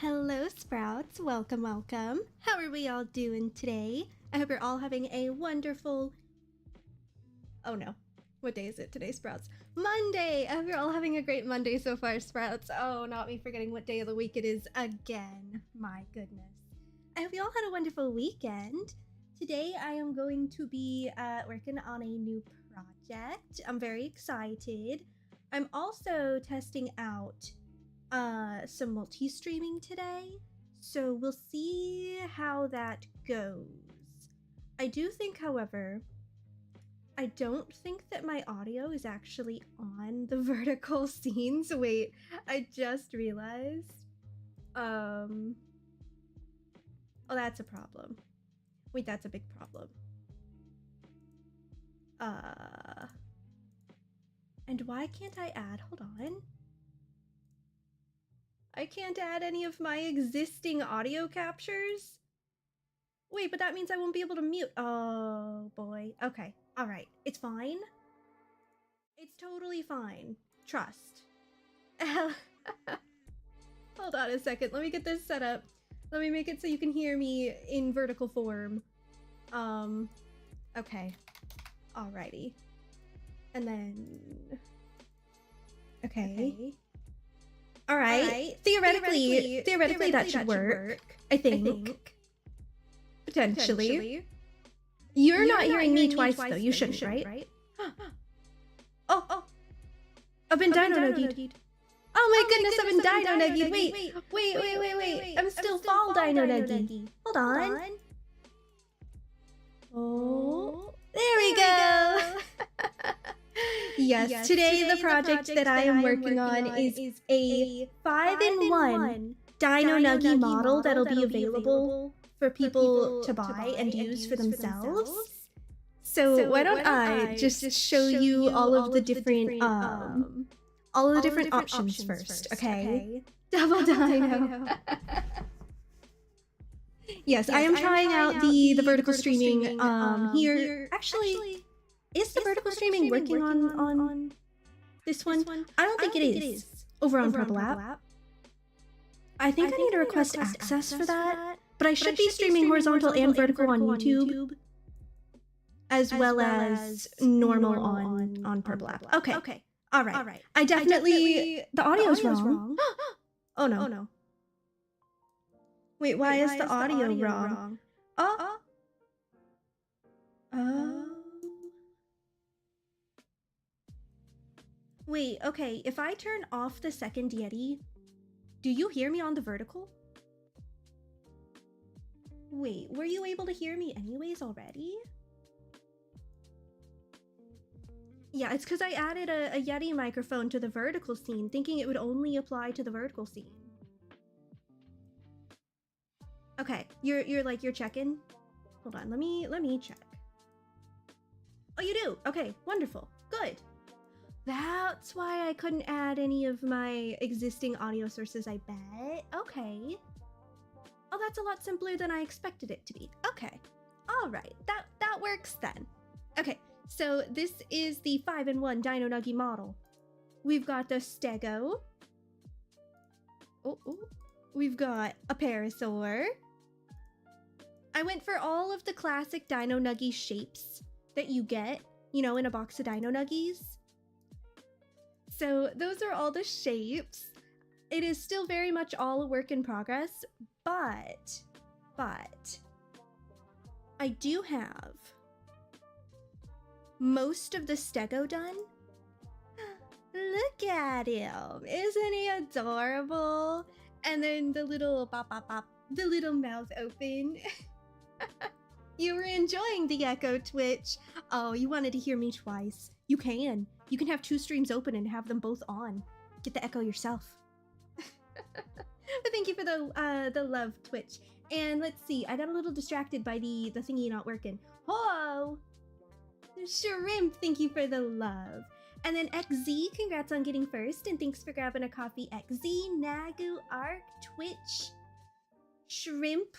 Hello, Sprouts. Welcome, welcome. How are we all doing today? I hope you're all having a wonderful. Oh no. What day is it today, Sprouts? Monday! I hope you're all having a great Monday so far, Sprouts. Oh, not me forgetting what day of the week it is again. My goodness. I hope you all had a wonderful weekend. Today I am going to be working on a new project. I'm very excited. I'm also testing out some multi-streaming today, so we'll see how that goes. I do think, however, I don't think that my audio is actually on the vertical scenes. Wait, I just realized. Oh, that's a problem. Wait, that's a big problem. And why can't I add? Hold on. I can't add any of my existing audio captures? Wait, but that means I won't be able to mute. Oh, boy. Okay. All right. It's fine. It's totally fine. Trust. Hold on a second. Let me get this set up. Let me make it so you can hear me in vertical form. Okay. Alrighty. And then... Okay. All right. Theoretically, that should work. I think. Potentially. You're not hearing me twice, though. You shouldn't, right? Oh. I've been dino nuggied. Oh my goodness, I've been dino nuggied. Wait. I'm still fall dino nuggied. Hold on. Oh. There we go. Yes, today the project that I am working on is a 5-in-1 Dino Nuggie model that'll be available for people to buy and use for themselves. So why don't I just show you all of the different options first, okay? Double dino. Yes, I am trying out the vertical streaming here. Actually, is the vertical streaming working on this one? I don't think it is. Over on Purple App. I think I need to request access for that, but I should be streaming horizontal and vertical on YouTube, as well as normal on Purple App. Okay. All right. I definitely the audio's wrong. Oh no. Wait, why is the audio wrong? Oh. Wait, okay, if I turn off the second Yeti, do you hear me on the vertical? Wait, were you able to hear me anyways already? Yeah, it's because I added a Yeti microphone to the vertical scene, thinking it would only apply to the vertical scene. Okay, you're checking? Hold on, let me check. Oh, you do? Okay, wonderful. Good. That's why I couldn't add any of my existing audio sources, I bet. Okay. Oh, that's a lot simpler than I expected it to be. Okay. All right. That works then. Okay, so this is the 5-in-1 Dino Nuggie model. We've got the Stego. Oh. We've got a Parasaur. I went for all of the classic Dino Nuggie shapes that you get, in a box of Dino Nuggies. So those are all the shapes. It is still very much all a work in progress, but I do have most of the Stego done. Look at him. Isn't he adorable? And then the little bop, the little mouth open. You were enjoying the echo twitch. Oh, you wanted to hear me twice. You can have 2 streams open and have them both on. Get the echo yourself. But thank you for the love, Twitch. And let's see, I got a little distracted by the thingy not working. Oh, Shrimp, thank you for the love. And then XZ, congrats on getting first, and thanks for grabbing a coffee, XZ, Nagu, Arc, Twitch, Shrimp,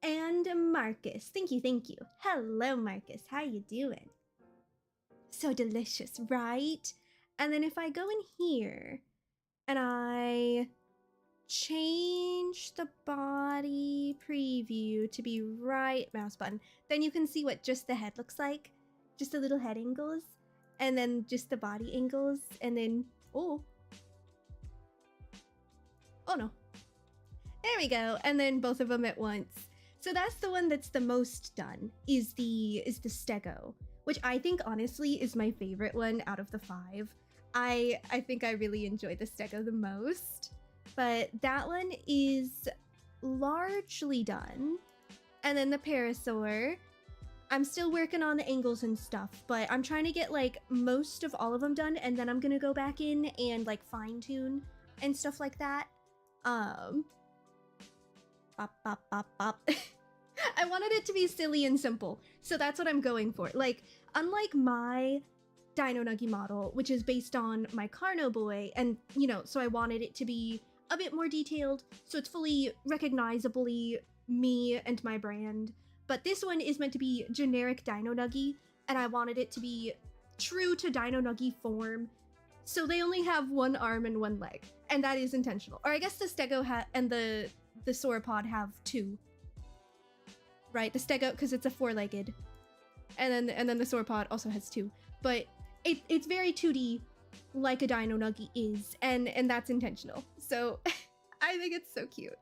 and Marcus. Thank you. Hello, Marcus. How you doing? So delicious, right? And then if I go in here and I change the body preview to be right mouse button, then you can see what just the head looks like. Just the little head angles. and then just the body angles, and then oh no, there we go, and then both of them at once. So that's the one that's the most done, is the stego, which I think honestly is my favorite one out of the 5. I think I really enjoy the stego the most, but that one is largely done. And then the parasaur, I'm still working on the angles and stuff, but I'm trying to get like most of all of them done, and then I'm gonna go back in and like fine tune and stuff like that. Bop, bop, bop, bop. I wanted it to be silly and simple, so that's what I'm going for. Like, unlike my Dino Nuggy model, which is based on my Carno Boy, and, you know, so I wanted it to be a bit more detailed, so it's fully recognizably me and my brand. But this one is meant to be generic Dino Nuggy, and I wanted it to be true to Dino Nuggy form, so they only have one arm and one leg, and that is intentional. Or I guess the stego and the sauropod have 2. Right, the stego, because it's a 4-legged, and then the sauropod also has 2. But it's very 2D, like a Dino Nuggy is, and that's intentional. So I think it's so cute.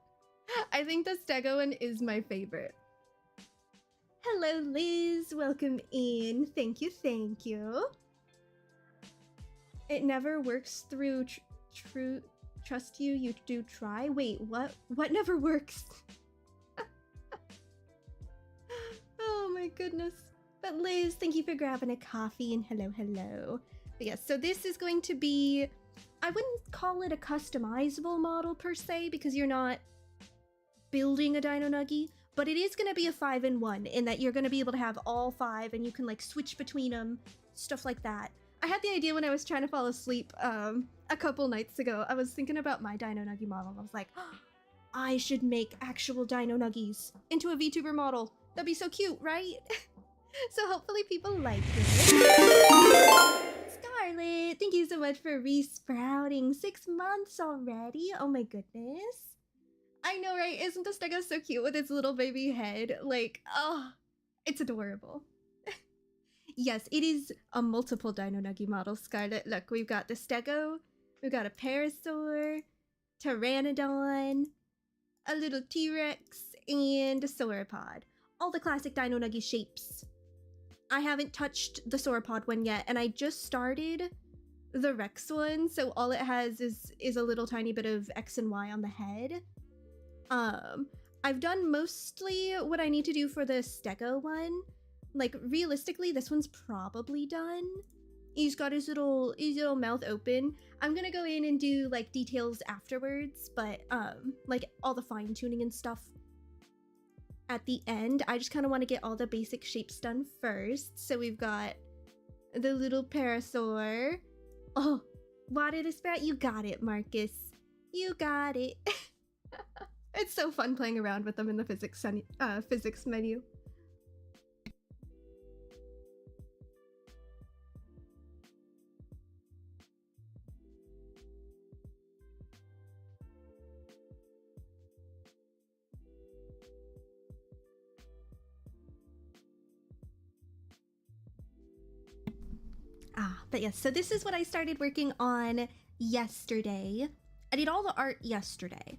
I think the stego one is my favorite. Hello, Liz. Welcome in. Thank you, thank you. It never works through trust you. You do try. Wait, what? What never works? Oh my goodness. But Liz, thank you for grabbing a coffee, and hello, hello. But yes, so this is going to be, I wouldn't call it a customizable model per se, because you're not building a Dino Nuggy, but it is going to be a 5-in-1 in that you're going to be able to have all 5 and you can like switch between them, stuff like that. I had the idea when I was trying to fall asleep a couple nights ago. I was thinking about my Dino Nuggy model, and I was like, oh, I should make actual Dino Nuggies into a VTuber model. That'd be so cute, right? So hopefully people like it. Scarlet, thank you so much for resprouting. 6 months already? Oh my goodness. I know, right? Isn't the stego so cute with its little baby head? Like, oh, it's adorable. Yes, it is a multiple Dino Nuggy model, Scarlet. Look, we've got the stego, we've got a parasaur, pteranodon, a little T-Rex, and a sauropod. All the classic Dino Nuggy shapes. I haven't touched the sauropod one yet, and I just started the Rex one, so all it has is a little tiny bit of X and Y on the head. I've done mostly what I need to do for the stego one. Like, realistically, this one's probably done. He's got his little mouth open. I'm gonna go in and do like details afterwards, but like all the fine tuning and stuff at the end. I just kind of want to get all the basic shapes done first. So we've got the little parasaur. Oh, water the sprout. You got it, Marcus. You got it. It's so fun playing around with them in the physics menu. But yes, so this is what I started working on yesterday. I did all the art yesterday.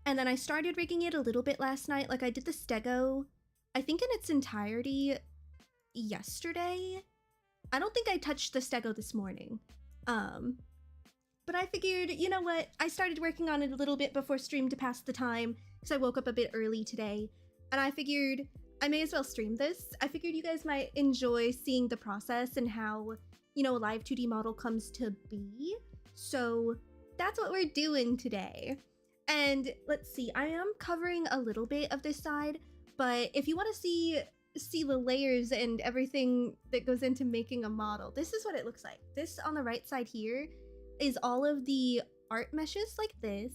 And then I started rigging it a little bit last night. Like, I did the stego, I think in its entirety yesterday. I don't think I touched the stego this morning. But I figured, you know what? I started working on it a little bit before stream to pass the time, because I woke up a bit early today. And I figured I may as well stream this. I figured you guys might enjoy seeing the process and how, you know, a live 2D model comes to be. So that's what we're doing today. And let's see, I am covering a little bit of this side, but if you want to see the layers and everything that goes into making a model, this is what it looks like. This on the right side here is all of the art meshes like this,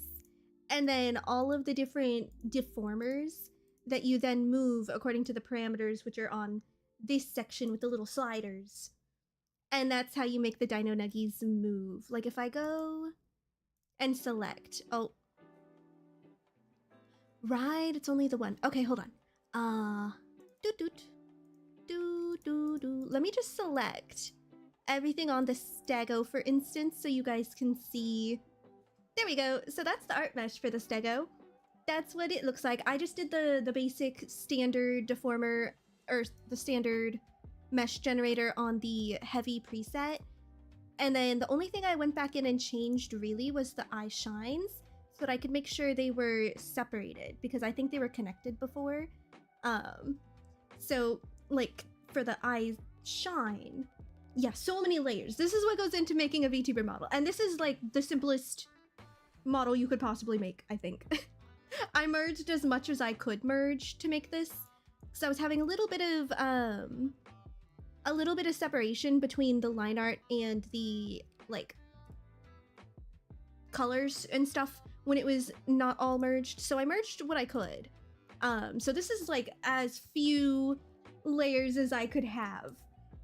and then all of the different deformers that you then move according to the parameters, which are on this section with the little sliders. And that's how you make the Dino Nuggies move. Like if I go and select, oh, right, it's only the one. Okay, hold on. Let me just select everything on the Stego, for instance, so you guys can see. There we go. So that's the art mesh for the Stego. That's what it looks like. I just did the basic standard deformer, or the standard mesh generator on the heavy preset. And then the only thing I went back in and changed really was the eye shines, so that I could make sure they were separated, because I think they were connected before. So like for the eye shine, yeah, so many layers. This is what goes into making a VTuber model. And this is like the simplest model you could possibly make, I think. I merged as much as I could merge to make this. So I was having a little bit of separation between the line art and the like colors and stuff when it was not all merged. So I merged what I could. So this is like as few layers as I could have,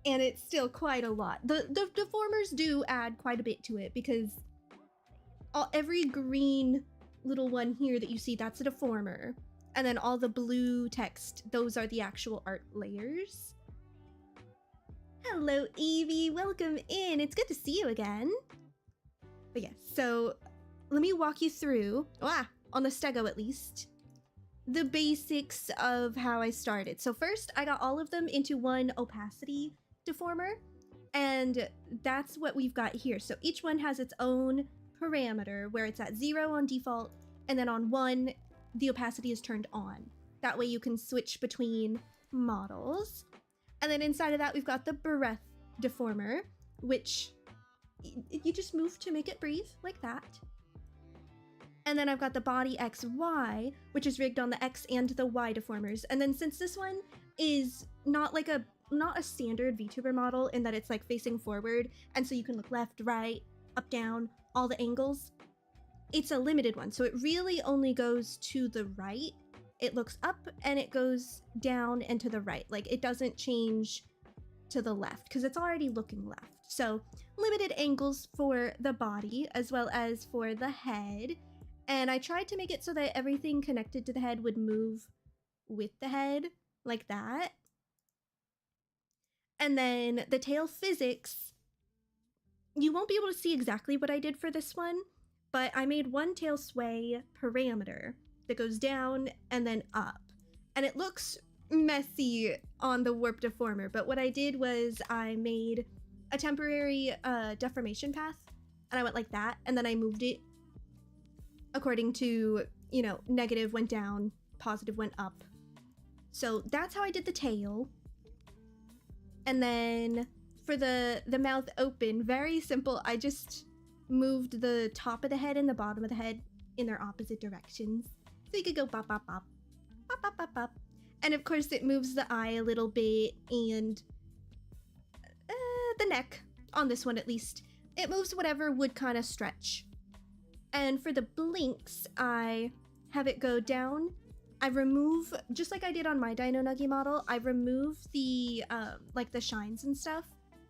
and it's still quite a lot. The deformers do add quite a bit to it, because every green little one here that you see, that's a deformer, and then all the blue text, those are the actual art layers. Hello, Evie. Welcome in. It's good to see you again. But yeah, so let me walk you through, on the Stego at least, the basics of how I started. So first, I got all of them into one opacity deformer, and that's what we've got here. So each one has its own parameter where it's at 0 on default, and then on 1, the opacity is turned on. That way you can switch between models. And then inside of that, we've got the breath deformer, which you just move to make it breathe like that. And then I've got the body XY, which is rigged on the X and the Y deformers. And then since this one is not a standard VTuber model in that it's like facing forward, and so you can look left, right, up, down, all the angles, it's a limited one. So it really only goes to the right. It looks up and it goes down and to the right. Like it doesn't change to the left because it's already looking left. So limited angles for the body as well as for the head. And I tried to make it so that everything connected to the head would move with the head, like that. And then the tail physics, you won't be able to see exactly what I did for this one, but I made one tail sway parameter that goes down and then up. And it looks messy on the warp deformer, but what I did was I made a temporary deformation path, and I went like that, and then I moved it according to, you know, negative went down, positive went up. So that's how I did the tail. And then for the mouth open, very simple. I just moved the top of the head and the bottom of the head in their opposite directions. So you could go bop, bop, bop, bop, bop, bop, bop. And of course it moves the eye a little bit, and the neck, on this one at least. It moves whatever would kind of stretch. And for the blinks, I have it go down. I remove, just like I did on my Dino Nuggie model, I remove the, like the shines and stuff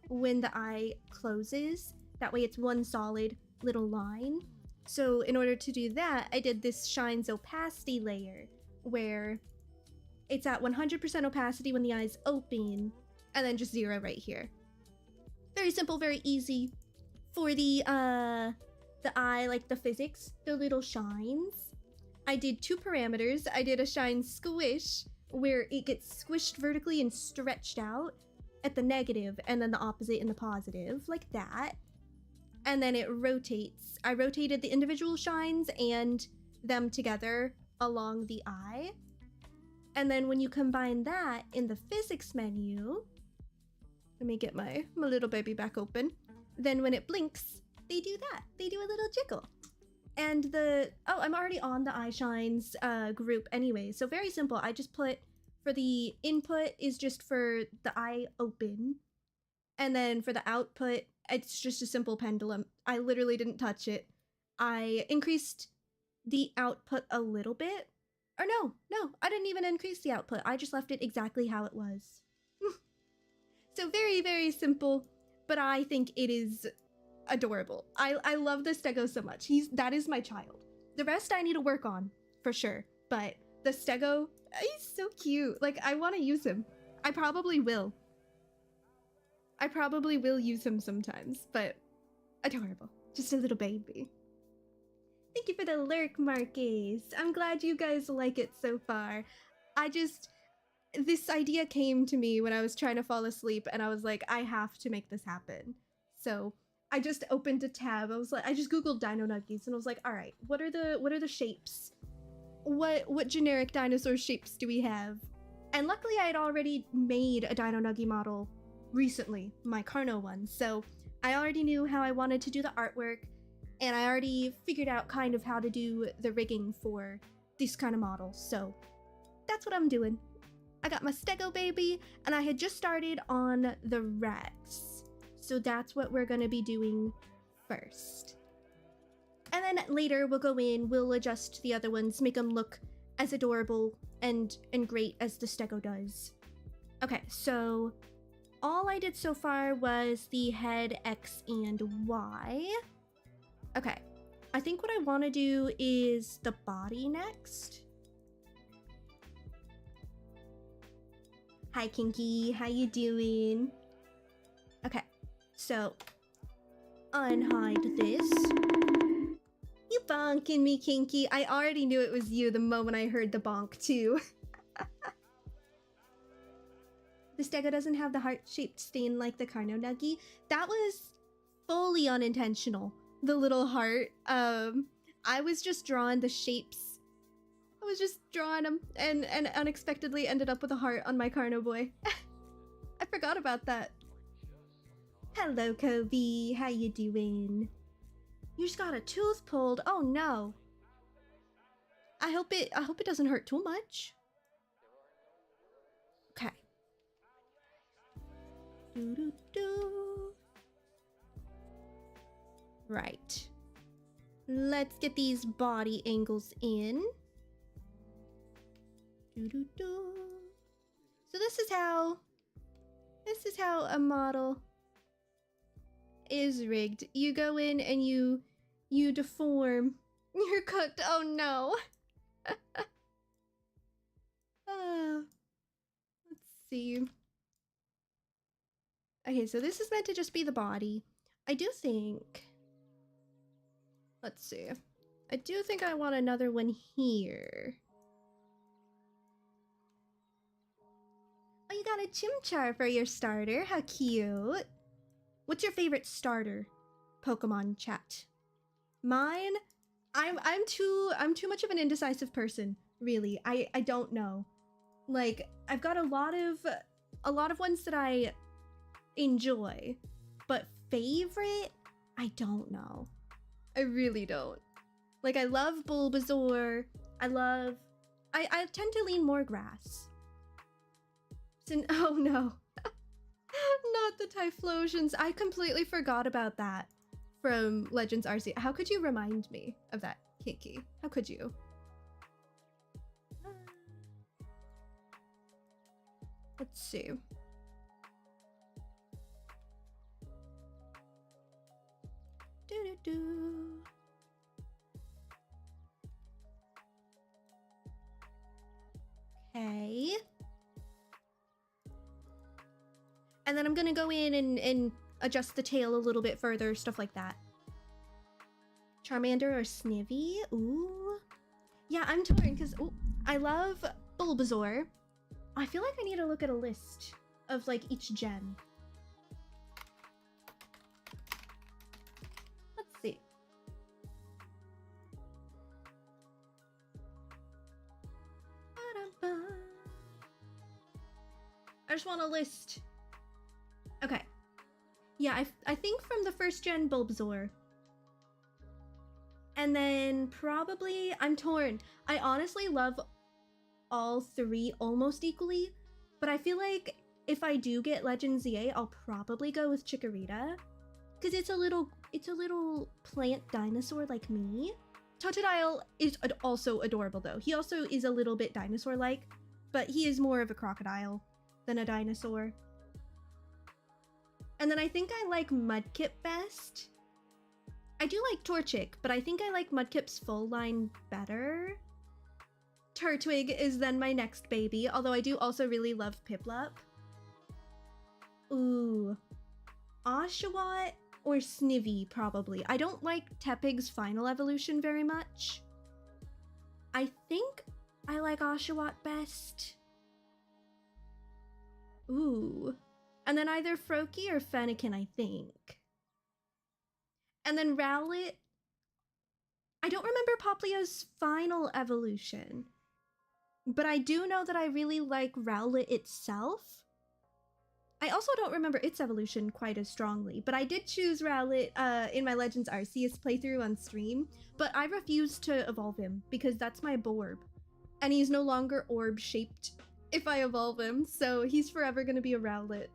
when the eye closes. That way it's one solid little line. So in order to do that, I did this shines opacity layer where it's at 100% opacity when the eyes open, and then just 0 right here. Very simple, very easy. For the eye, like the physics, the little shines, I did 2 parameters. I did a shine squish, where it gets squished vertically and stretched out at the negative, and then the opposite in the positive, like that. And then it rotates. I rotated the individual shines and them together along the eye. And then when you combine that in the physics menu, let me get my little baby back open. Then when it blinks, they do that. They do a little jiggle. And I'm already on the eye shines group anyway. So very simple. I just put, for the input is just for the eye open. And then for the output, it's just a simple pendulum. I literally didn't touch it. I increased the output a little bit. Or no, I didn't even increase the output. I just left it exactly how it was. So very, very simple, but I think it is adorable. I love the Stego so much. That is my child. The rest I need to work on, for sure. But the Stego, he's so cute. Like, I want to use him. I probably will. I probably will use him sometimes, but adorable. Just a little baby. Thank you for the lurk, Marcus. I'm glad you guys like it so far. This idea came to me when I was trying to fall asleep, and I was like, I have to make this happen. So I just opened a tab. I just googled Dino Nuggies, and I was like, all right, what are the shapes? What generic dinosaur shapes do we have? And luckily, I had already made a Dino Nuggie model recently, my Carno one. So I already knew how I wanted to do the artwork, and I already figured out kind of how to do the rigging for this kind of model. So that's what I'm doing. I got my Stego baby, and I had just started on the Rex. So that's what we're gonna be doing first. And then later we'll go in, we'll adjust the other ones, make them look as adorable and great as the Stego does. Okay, so all I did so far was the head, X, and Y. Okay, I think what I want to do is the body next. Hi, Kinky. How you doing? Okay, so unhide this. You bonking me, Kinky. I already knew it was you the moment I heard the bonk, too. The Stego doesn't have the heart-shaped stain like the Carno Nuggie. That was fully unintentional. The little heart. I was just drawing the shapes. I was just drawing them and unexpectedly ended up with a heart on my Carno boy. I forgot about that. Hello, Kobe. How you doing? You just got a tooth pulled. Oh no. I hope it doesn't hurt too much. Okay. Right. Let's get these body angles in. So this is how a model is rigged. You go in and you deform. You're cooked. Oh no. Let's see. Okay, so this is meant to just be the body. I do think, let's see. I do think I want another one here. Oh, you got a Chimchar for your starter. How cute. What's your favorite starter Pokemon, chat? Mine? I'm too much of an indecisive person, really. I don't know. Like, I've got a lot of ones that I enjoy, but favorite? I don't know. I really don't. Like, I love Bulbasaur. I tend to lean more grass. Oh no. Not the Typhlosions. I completely forgot about that from Legends Arceus. How could you remind me of that, Kinky? How could you? Let's see. Okay. And then I'm gonna go in and adjust the tail a little bit further, stuff like that. Charmander or Snivy? Ooh. Yeah, I'm torn because I love Bulbasaur. I feel like I need to look at a list of like each gen. Let's see. I just want a list. Okay. Yeah, I think from the first gen Bulbasaur. And then probably, I'm torn. I honestly love all three almost equally, but I feel like if I do get Legend ZA, I'll probably go with Chikorita. Because it's a little plant dinosaur like me. Totodile is also adorable though. He also is a little bit dinosaur-like, but he is more of a crocodile than a dinosaur. And then I think I like Mudkip best. I do like Torchic, but I think I like Mudkip's full line better. Turtwig is then my next baby, although I do also really love Piplup. Ooh. Oshawott or Snivy, probably. I don't like Tepig's final evolution very much. I think I like Oshawott best. Ooh. And then either Froakie or Fennekin, I think. And then Rowlet. I don't remember Poplio's final evolution, but I do know that I really like Rowlet itself. I also don't remember its evolution quite as strongly, but I did choose Rowlet in my Legends Arceus playthrough on stream, but I refused to evolve him because that's my Borb, and he's no longer orb-shaped if I evolve him, so he's forever gonna be a Rowlet.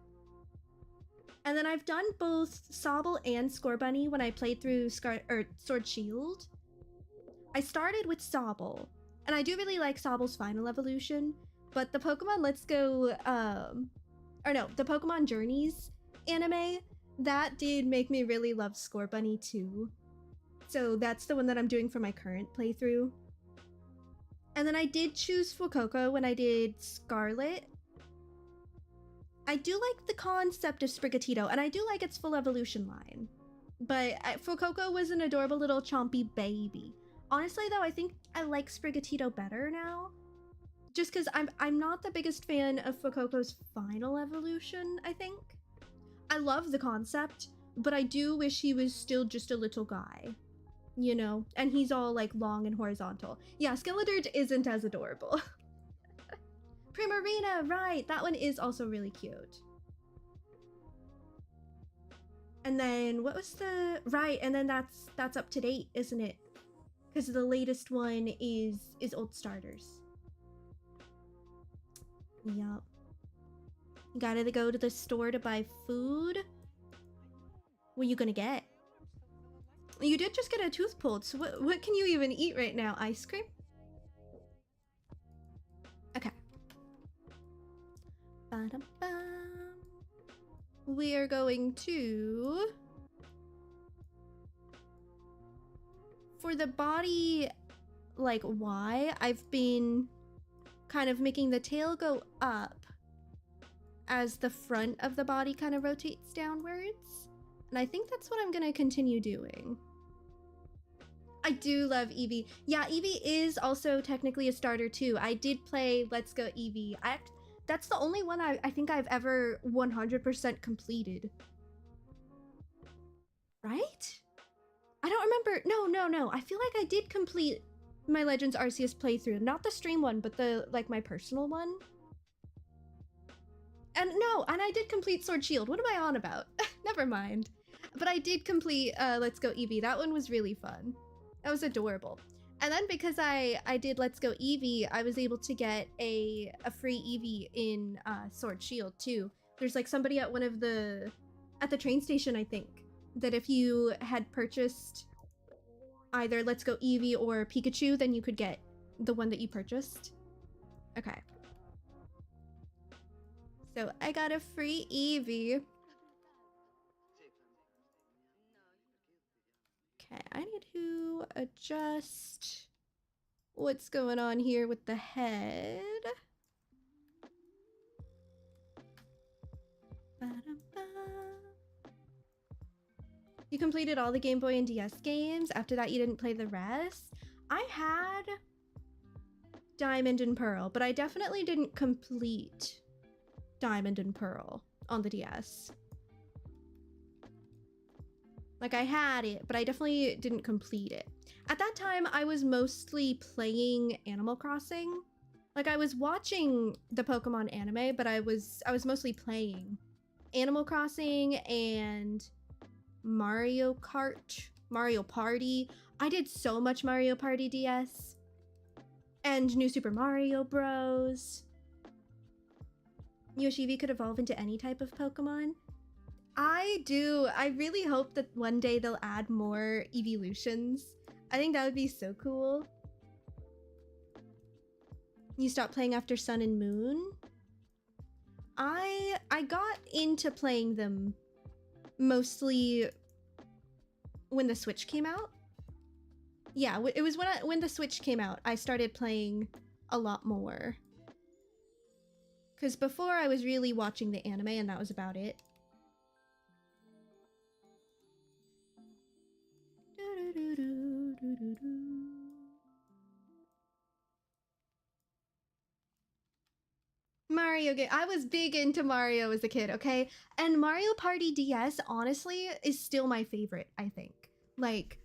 And then I've done both Sobble and Scorbunny when I played through Sword Shield. I started with Sobble, and I do really like Sobble's final evolution, but the Pokemon Let's Go, the Pokemon Journeys anime, that did make me really love Scorbunny too. So that's the one that I'm doing for my current playthrough. And then I did choose Fuecoco when I did Scarlet. I do like the concept of Sprigatito, and I do like its full evolution line. But Fuecoco was an adorable little chompy baby. Honestly though, I think I like Sprigatito better now. Just because I'm not the biggest fan of Fuecoco's final evolution, I think. I love the concept, but I do wish he was still just a little guy. You know? And he's all like long and horizontal. Yeah, Skeledirge isn't as adorable. Primarina, right! That one is also really cute. And then what was the right? And then that's up to date, isn't it? Because the latest one is old starters. Yup. You gotta go to the store to buy food. What are you gonna get? You did just get a tooth pulled, so what can you even eat right now? Ice cream? Okay. Ba-dum-bum. We are going to... For the body, like, Y, I've been kind of making the tail go up as the front of the body kind of rotates downwards. And I think that's what I'm gonna continue doing. I do love Eevee. Yeah, Eevee is also technically a starter too. I did play Let's Go Eevee. That's the only one I think I've ever 100% completed. Right? I don't remember. No. I feel like I did complete my Legends Arceus playthrough. Not the stream one, but the, like, my personal one. And I did complete Sword Shield. What am I on about? Never mind. But I did complete Let's Go Eevee. That one was really fun. That was adorable. And then because I did Let's Go Eevee, I was able to get a free Eevee in Sword Shield too. There's like somebody at at the train station, I think, that if you had purchased either Let's Go Eevee or Pikachu, then you could get the one that you purchased. Okay. So I got a free Eevee. Okay, I need to adjust what's going on here with the head. Ba-da-ba. You completed all the Game Boy and DS games. After that, you didn't play the rest. I had Diamond and Pearl, but I definitely didn't complete Diamond and Pearl on the DS. Like, I had it, but I definitely didn't complete it. At that time, I was mostly playing Animal Crossing. Like, I was watching the Pokemon anime, but I was mostly playing Animal Crossing and Mario Kart, Mario Party. I did so much Mario Party DS. And New Super Mario Bros. You wish Eevee could evolve into any type of Pokemon? I do. I really hope that one day they'll add more evolutions. I think that would be so cool. You stopped playing after Sun and Moon? I got into playing them mostly when the Switch came out. Yeah, it was when the Switch came out, I started playing a lot more. Because before I was really watching the anime and that was about it. Mario game. I was big into Mario as a kid, okay? And Mario Party DS, honestly, is still my favorite, I think. Like,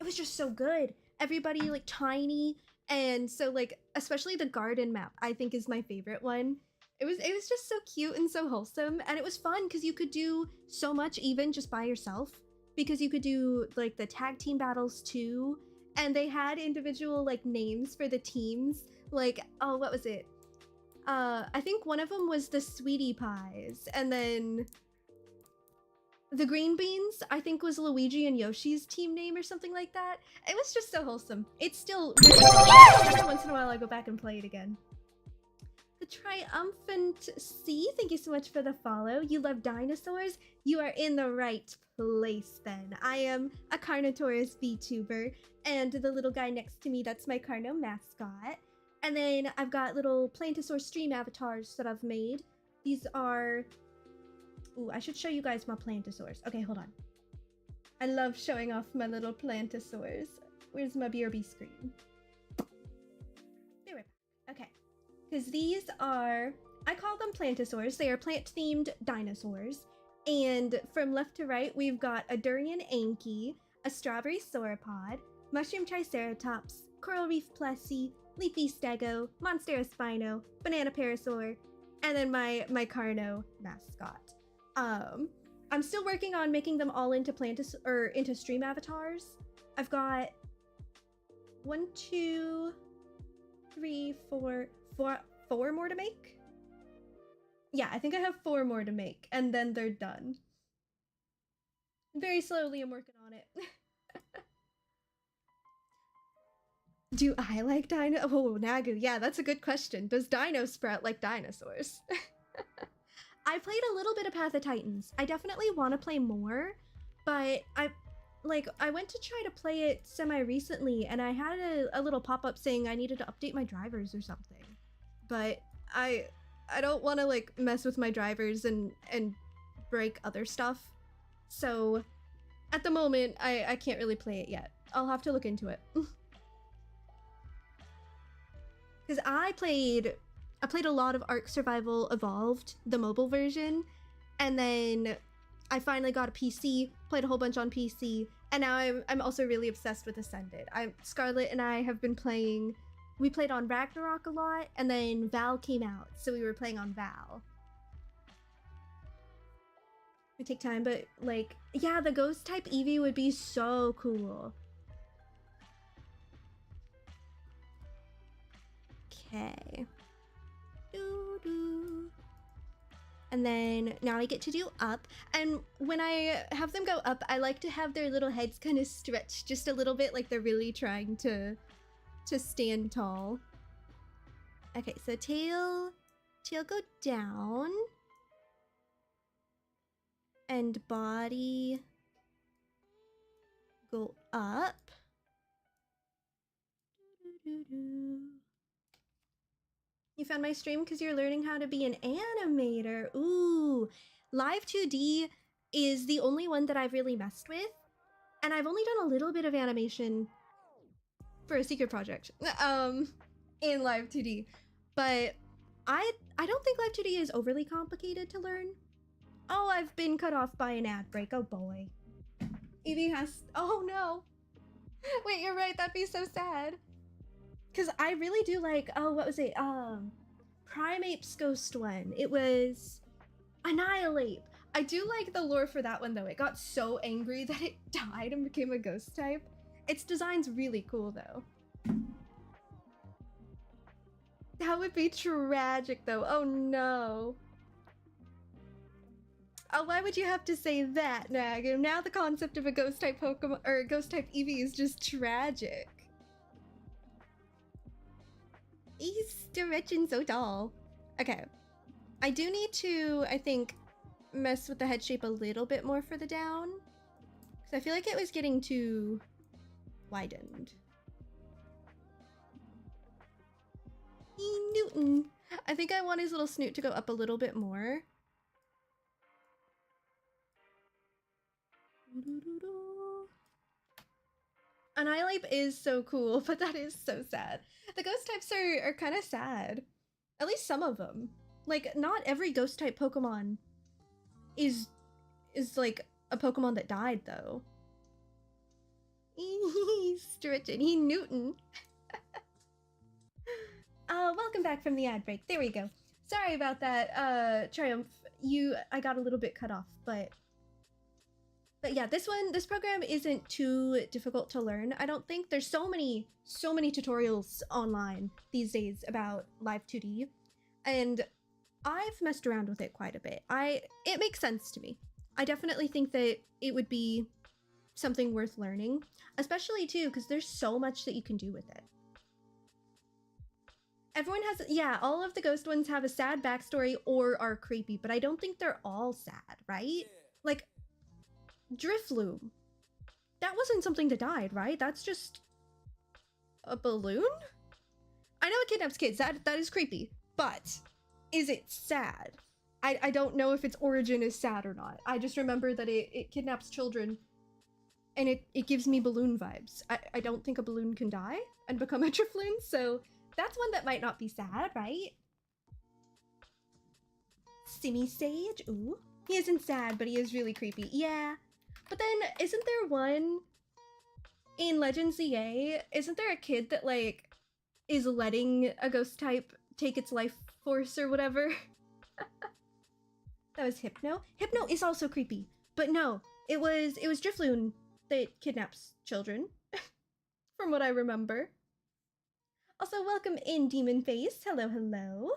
it was just so good. Everybody, like, tiny. And so, like, especially the garden map, I think is my favorite one. It was just so cute and so wholesome. And it was fun because you could do so much even just by yourself. Because you could do, like, the tag team battles too. And they had individual, like, names for the teams. Like, oh, what was it? I think one of them was the Sweetie Pies, and then the Green Beans, I think, was Luigi and Yoshi's team name or something like that. It was just so wholesome. It's still very fun. Every once in a while I go back and play it again. The Triumphant C, thank you so much for the follow. You love dinosaurs? You are in the right place then. I am a Carnotaurus VTuber, and the little guy next to me, that's my Carno mascot. And then I've got little Plantosaur stream avatars that I've made. These are... Ooh, I should show you guys my Plantosaurs. Okay, hold on. I love showing off my little Plantosaurs. Where's my BRB screen? There we're back. Okay. Because these are... I call them Plantosaurs. They are plant-themed dinosaurs. And from left to right, we've got a Durian Anki, a Strawberry Sauropod, Mushroom Triceratops, Coral Reef Plessy, Leafy Stego, Monstera Spino, Banana Parasaur, and then my Carno mascot. I'm still working on making them all into into stream avatars. I've got 1, 2, 3, 4 more to make. Yeah, I think I have 4 more to make, and then they're done. Very slowly, I'm working on it. Do I like Dino? Oh, Nagu, yeah, that's a good question. Does Dino Sprout like dinosaurs? I played a little bit of Path of Titans. I definitely want to play more, but I went to try to play it semi-recently, and I had a little pop-up saying I needed to update my drivers or something. But I don't want to, like, mess with my drivers and break other stuff. So, at the moment, I can't really play it yet. I'll have to look into it. Because I played a lot of Ark Survival Evolved, the mobile version, and then I finally got a PC, played a whole bunch on PC, and now I'm also really obsessed with Ascended. Scarlett and I have been playing. We played on Ragnarok a lot, and then Val came out, so we were playing on Val. It would take time, but like, yeah, the ghost type Eevee would be so cool. Okay. And then now I get to do up, and when I have them go up, I like to have their little heads kind of stretch just a little bit, like they're really trying to stand tall. Okay, so tail go down, and body go up. You found my stream because you're learning how to be an animator. Ooh, Live 2D is the only one that I've really messed with, and I've only done a little bit of animation for a secret project in Live 2D, but I don't think Live 2D is overly complicated to learn. Oh, I've been cut off by an ad break. Oh boy. Eevee has... Oh no. Wait, you're right. That'd be so sad. Because I really do like... Oh, what was it? Primape's ghost one. It was... Annihilate. I do like the lore for that one, though. It got so angry that it died and became a ghost type. Its design's really cool, though. That would be tragic, though. Oh, no. Oh, why would you have to say that, Nag? Now the concept of a ghost-type Pokemon, or ghost-type Eevee is just tragic. He's stretching so tall. Okay. I do need to, I think, mess with the head shape a little bit more for the down. Because I feel like it was getting too widened. Newton. I think I want his little snoot to go up a little bit more. Annihilape is so cool, but that is so sad. The ghost types are kind of sad. At least some of them. Like, not every ghost type Pokemon is like a Pokemon that died, though. Stretching. He Newton. Welcome back from the ad break. There we go. Sorry about that, Triumph. I got a little bit cut off, but yeah, this program isn't too difficult to learn. I don't think there's so many tutorials online these days about Live 2D, and I've messed around with it quite a bit. It makes sense to me. I definitely think that it would be something worth learning, especially too because there's so much that you can do with it. Everyone has, yeah, all of the ghost ones have a sad backstory or are creepy, but I don't think they're all sad, right? Like, Drifloon. That wasn't something that died, right? That's just a balloon? I know it kidnaps kids, that is creepy, but is it sad? I don't know if its origin is sad or not. I just remember that it kidnaps children and it gives me balloon vibes. I don't think a balloon can die and become a Drifloon, so that's one that might not be sad, right? Simisage? Ooh. He isn't sad, but he is really creepy. Yeah. But then, isn't there one in Legends ZA? Isn't there a kid that, like, is letting a ghost type take its life force or whatever? That was Hypno. Hypno is also creepy. But no, it was Drifloon that kidnaps children. From what I remember. Also, welcome in, Demon Face. Hello, hello.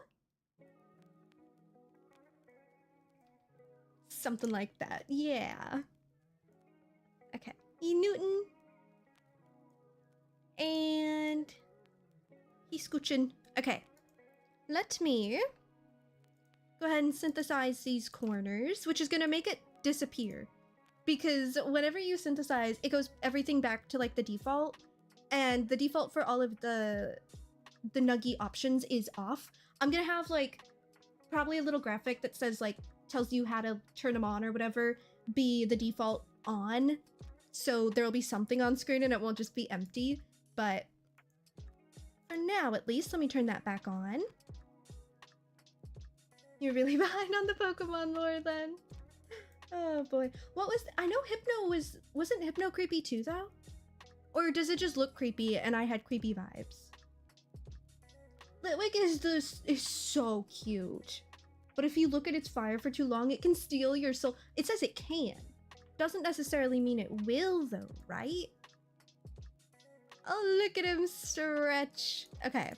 Something like that. Yeah. Okay. E. Newton. And he's scooching. Okay. Let me go ahead and synthesize these corners, which is gonna make it disappear. Because whenever you synthesize, it goes everything back to like the default. And the default for all of the Nuggy options is off. I'm gonna have like probably a little graphic that says like tells you how to turn them on or whatever be the default on, so there'll be something on screen and it won't just be empty. But for now, at least, let me turn that back on. You're really behind on the Pokemon lore then. Oh boy, what was I know Hypno wasn't Hypno creepy too though, or does it just look creepy and I had creepy vibes? Litwick is so cute. But if you look at its fire for too long, it can steal your soul. It says it can. Doesn't necessarily mean it will though, right? Oh, look at him stretch. Okay.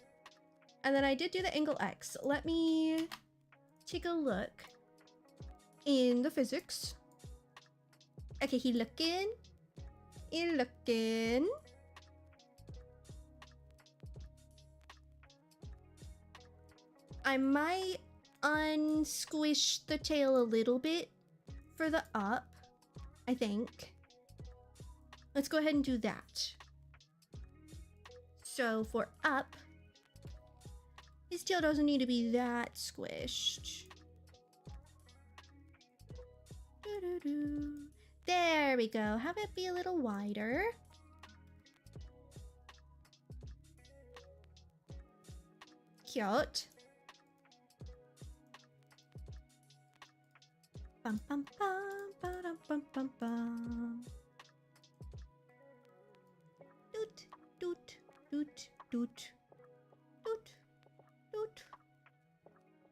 And then I did do the angle X. Let me take a look in the physics. Okay, he looking. He looking. I might unsquish the tail a little bit for the up, I think. Let's go ahead and do that. So for up, his tail doesn't need to be that squished. There we go. Have it be a little wider. Cute. Bum bum bum bum bum bum bum. Doot doot doot doot doot doot.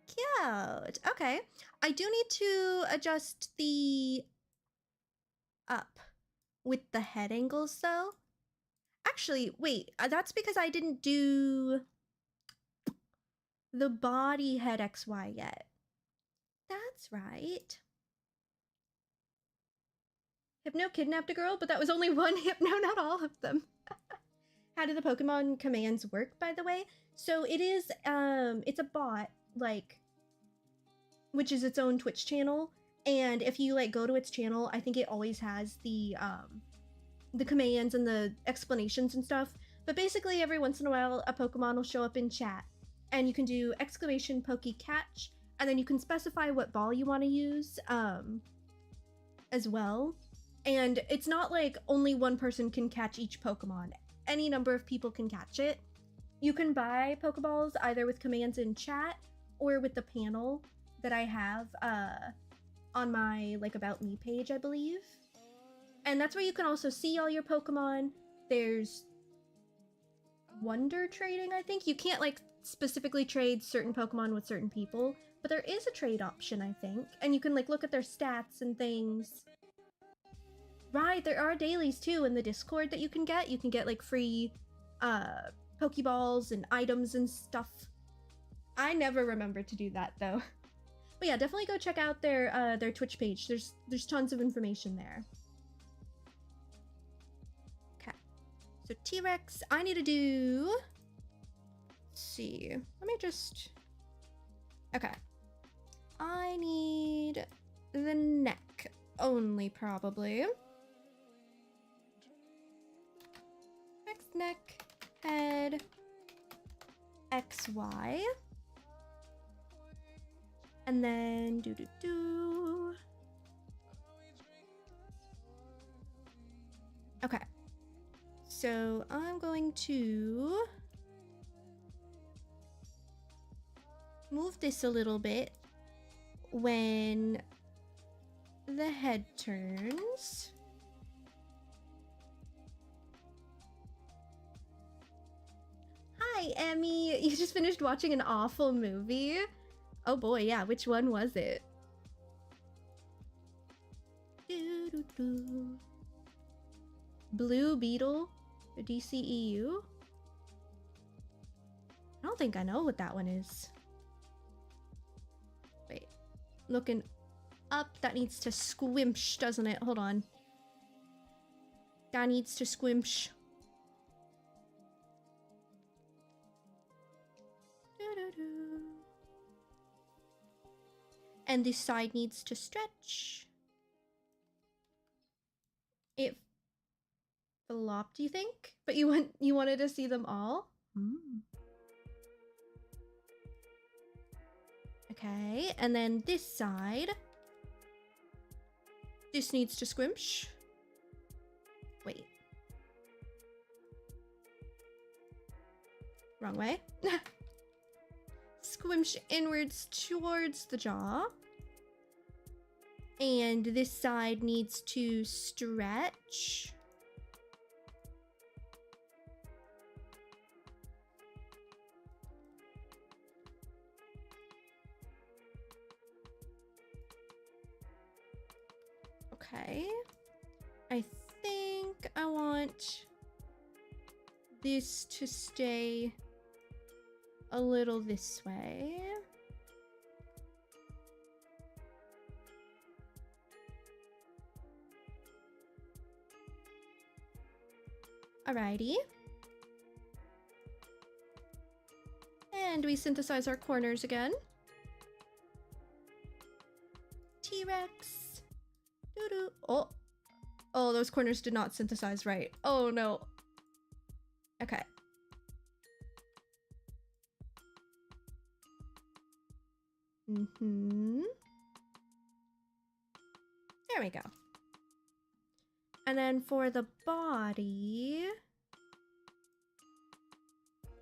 Cute. Okay. I do need to adjust the up with the head angles though. Actually, wait, that's because I didn't do the body head XY yet. That's right. Hypno kidnapped a girl, but that was only one Hypno, not all of them. How do the Pokemon commands work, by the way? So it is, it's a bot, like, which is its own Twitch channel. And if you, like, go to its channel, I think it always has the commands and the explanations and stuff. But basically, every once in a while, a Pokemon will show up in chat. And you can do exclamation Poke-Catch, and then you can specify what ball you want to use, as well. And it's not like only one person can catch each Pokemon. Any number of people can catch it. You can buy Pokeballs either with commands in chat or with the panel that I have on my like About Me page, I believe. And that's where you can also see all your Pokemon. There's Wonder trading, I think. You can't like specifically trade certain Pokemon with certain people, but there is a trade option, I think. And you can like look at their stats and things. Right, there are dailies too in the Discord that you can get. You can get like free Pokeballs and items and stuff. I never remember to do that though. But yeah, definitely go check out their Twitch page. There's tons of information there. Okay. So T-Rex, I need to do... Let's see. Let me just... Okay. I need the neck only, probably. Neck, head, XY. And then Okay. So I'm going to move this a little bit when the head turns. Hi, Emmy. You just finished watching an awful movie? Oh boy, yeah. Which one was it? Blue Beetle? DCEU? I don't think I know what that one is. Wait. Looking up. That needs to squimsh, doesn't it? Hold on. That needs to squimsh. And this side needs to stretch. It flopped, you think? But you wanted to see them all? Okay, and then this side. This needs to squimsh. Wait. Wrong way. Squimsh inwards towards the jaw. And this side needs to stretch. Okay. I think I want this to stay a little this way. Alrighty. And we synthesize our corners again. T-Rex. Doo-doo. Oh. Oh, those corners did not synthesize right. Oh no. Okay. There we go. And then for the body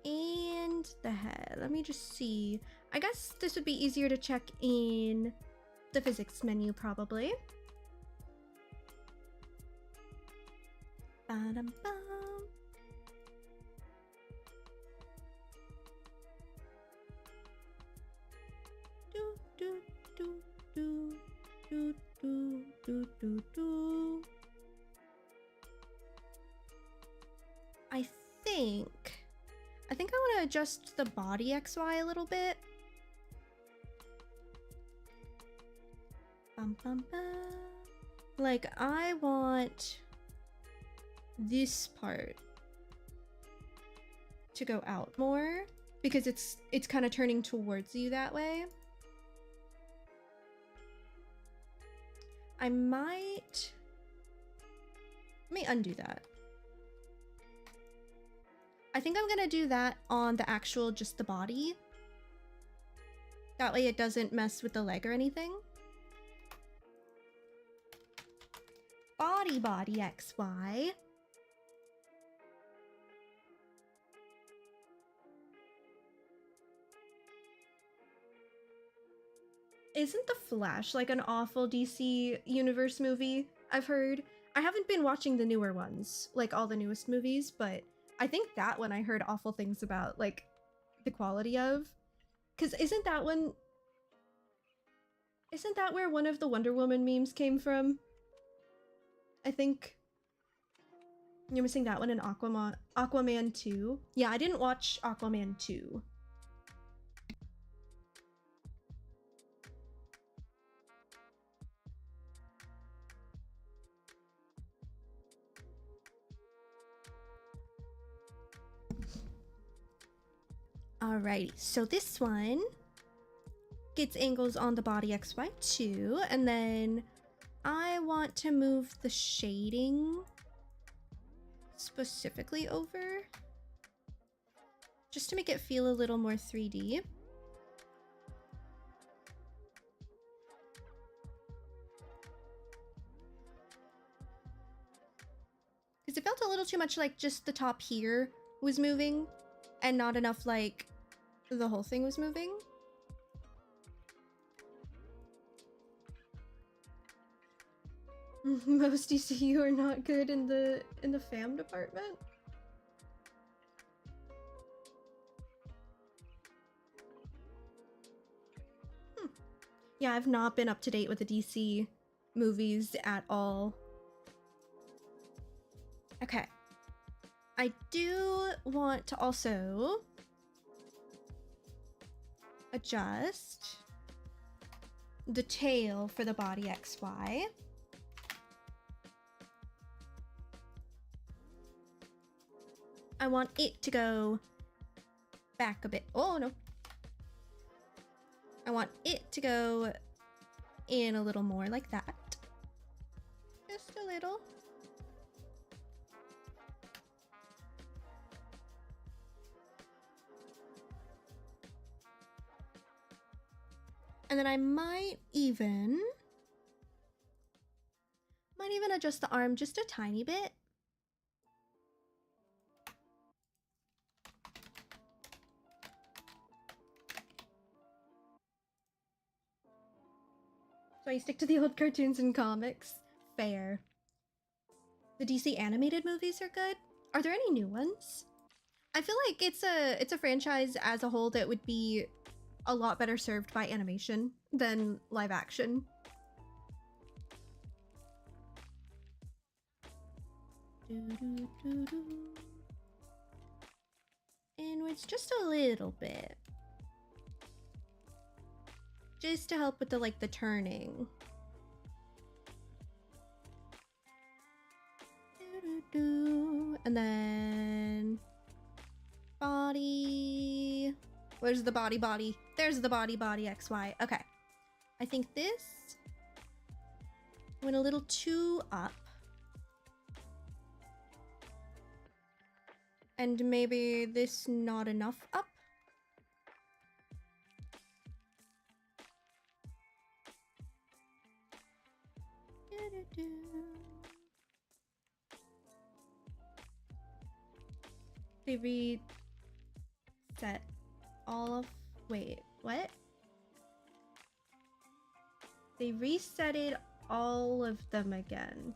and the head, let me just see. I guess this would be easier to check in the physics menu, probably. Ba-dum-bum. Do, do, do, do, do, do, do, do. I think I want to adjust the body XY a little bit. Bum, bum, bum. Like, I want this part to go out more because it's kind of turning towards you that way. I might... Let me undo that. I think I'm gonna do that on the actual, just the body. That way it doesn't mess with the leg or anything. Body Body Body XY. Isn't The Flash like an awful DC Universe movie? I've heard. I haven't been watching the newer ones, like all the newest movies, but I think that one I heard awful things about, like the quality of. Because isn't that one. Isn't that where one of the Wonder Woman memes came from? I think. You're missing that one in Aquaman 2. Yeah, I didn't watch Aquaman 2. Alrighty, so this one gets angles on the body XY too, and then I want to move the shading specifically over just to make it feel a little more 3D. Because it felt a little too much like just the top here was moving and not enough like the whole thing was moving. Most DCU are not good in the fam department. Yeah, I've not been up to date with the DC movies at all. Okay. I do want to also adjust the tail for the body XY. I want it to go back a bit. Oh no. I want it to go in a little more like that. Just a little. And then I might even adjust the arm just a tiny bit. So I stick to the old cartoons and comics. Fair. The DC animated movies are good. Are there any new ones? I feel like it's a franchise as a whole that would be a lot better served by animation than live action. Inwards just a little bit. Just to help with the the turning. And then body. Where's the body body? There's the body body XY. Okay. I think this went a little too up. And maybe this not enough up. They reset all of... Wait, what? They resetted all of them again.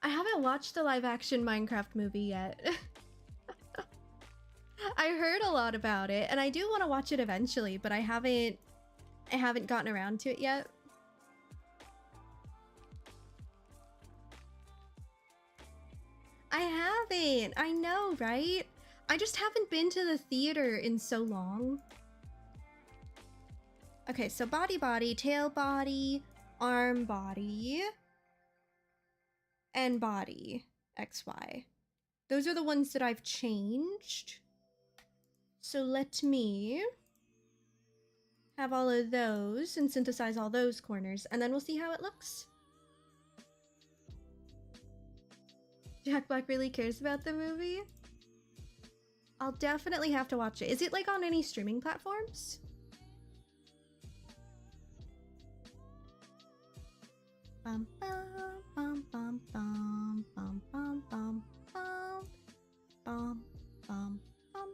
I haven't watched the live-action Minecraft movie yet. I heard a lot about it, and I do want to watch it eventually, but I haven't gotten around to it yet. I haven't. I know, right? I just haven't been to the theater in so long. Okay, so body body, tail body, arm body, and body XY. Those are the ones that I've changed. So let me have all of those and synthesize all those corners, and then we'll see how it looks. Jack Black really cares about the movie? I'll definitely have to watch it. Is it like on any streaming platforms? Bum bum bum bum bum bum bum bum bum bum bum bum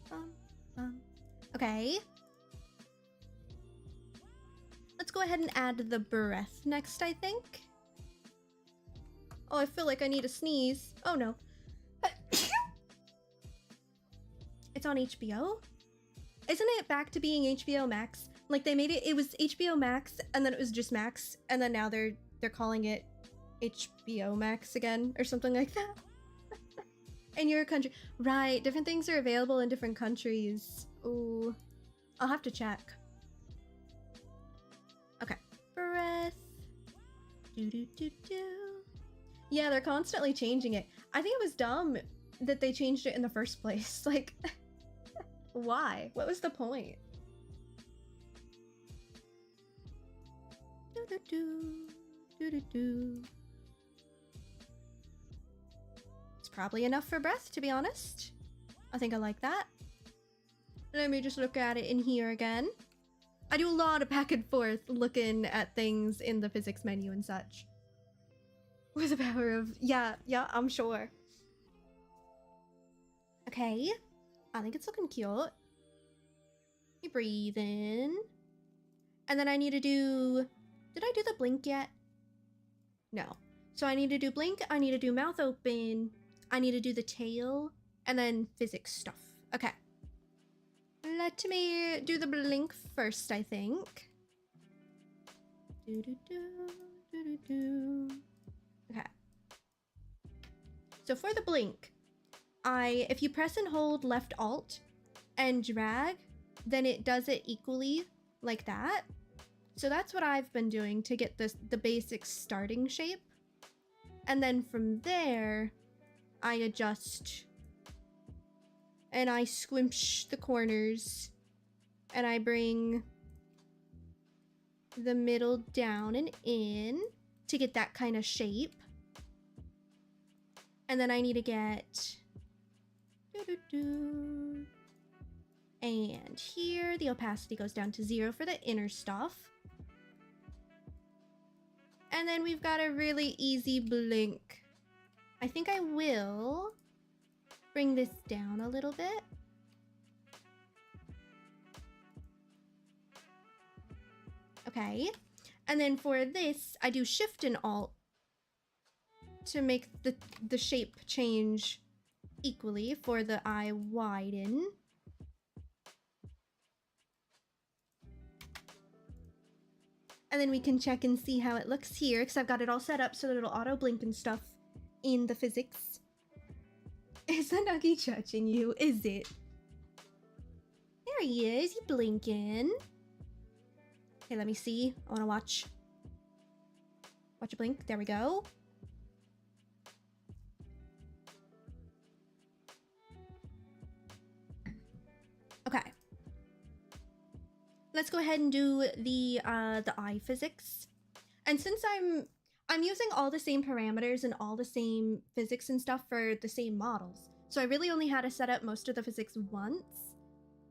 bum bum. Okay. Let's go ahead and add the breath next, I think. Oh, I feel like I need a sneeze. Oh no. It's on HBO? Isn't it back to being HBO Max? Like they made it, it was HBO Max and then it was just Max and then now they're calling it HBO Max again or something like that. In your country. Right, different things are available in different countries. Ooh. I'll have to check. Okay. Breath. Do do do do. Yeah, they're constantly changing it. I think it was dumb that they changed it in the first place. Like, why? What was the point? Do do do. Do do do. It's probably enough for breath, to be honest. I think I like that. Let me just look at it in here again. I do a lot of back and forth looking at things in the physics menu and such. With the power of... Yeah, I'm sure. Okay. I think it's looking cute. You breathe in. And then I need to do... Did I do the blink yet? No. So I need to do blink, I need to do mouth open, I need to do the tail, and then physics stuff. Okay. Let me do the blink first, I think. Okay. So for the blink, if you press and hold left alt and drag, then it does it equally like that. So that's what I've been doing to get the basic starting shape. And then from there, I adjust and I squinch the corners and I bring the middle down and in to get that kind of shape. And then I need to get and here the opacity goes down to 0 for the inner stuff. And then we've got a really easy blink. I think I will bring this down a little bit. Okay. And then for this, I do Shift and Alt to make the shape change equally for the eye widen. And then we can check and see how it looks here, because I've got it all set up so that it'll auto blink and stuff in the physics. Is the Nuggy judging you? Is it? There he is, he's blinking. Okay, let me see. I wanna watch. Watch a blink, there we go. Okay. Let's go ahead and do the eye physics. And since I'm using all the same parameters and all the same physics and stuff for the same models, so I really only had to set up most of the physics once,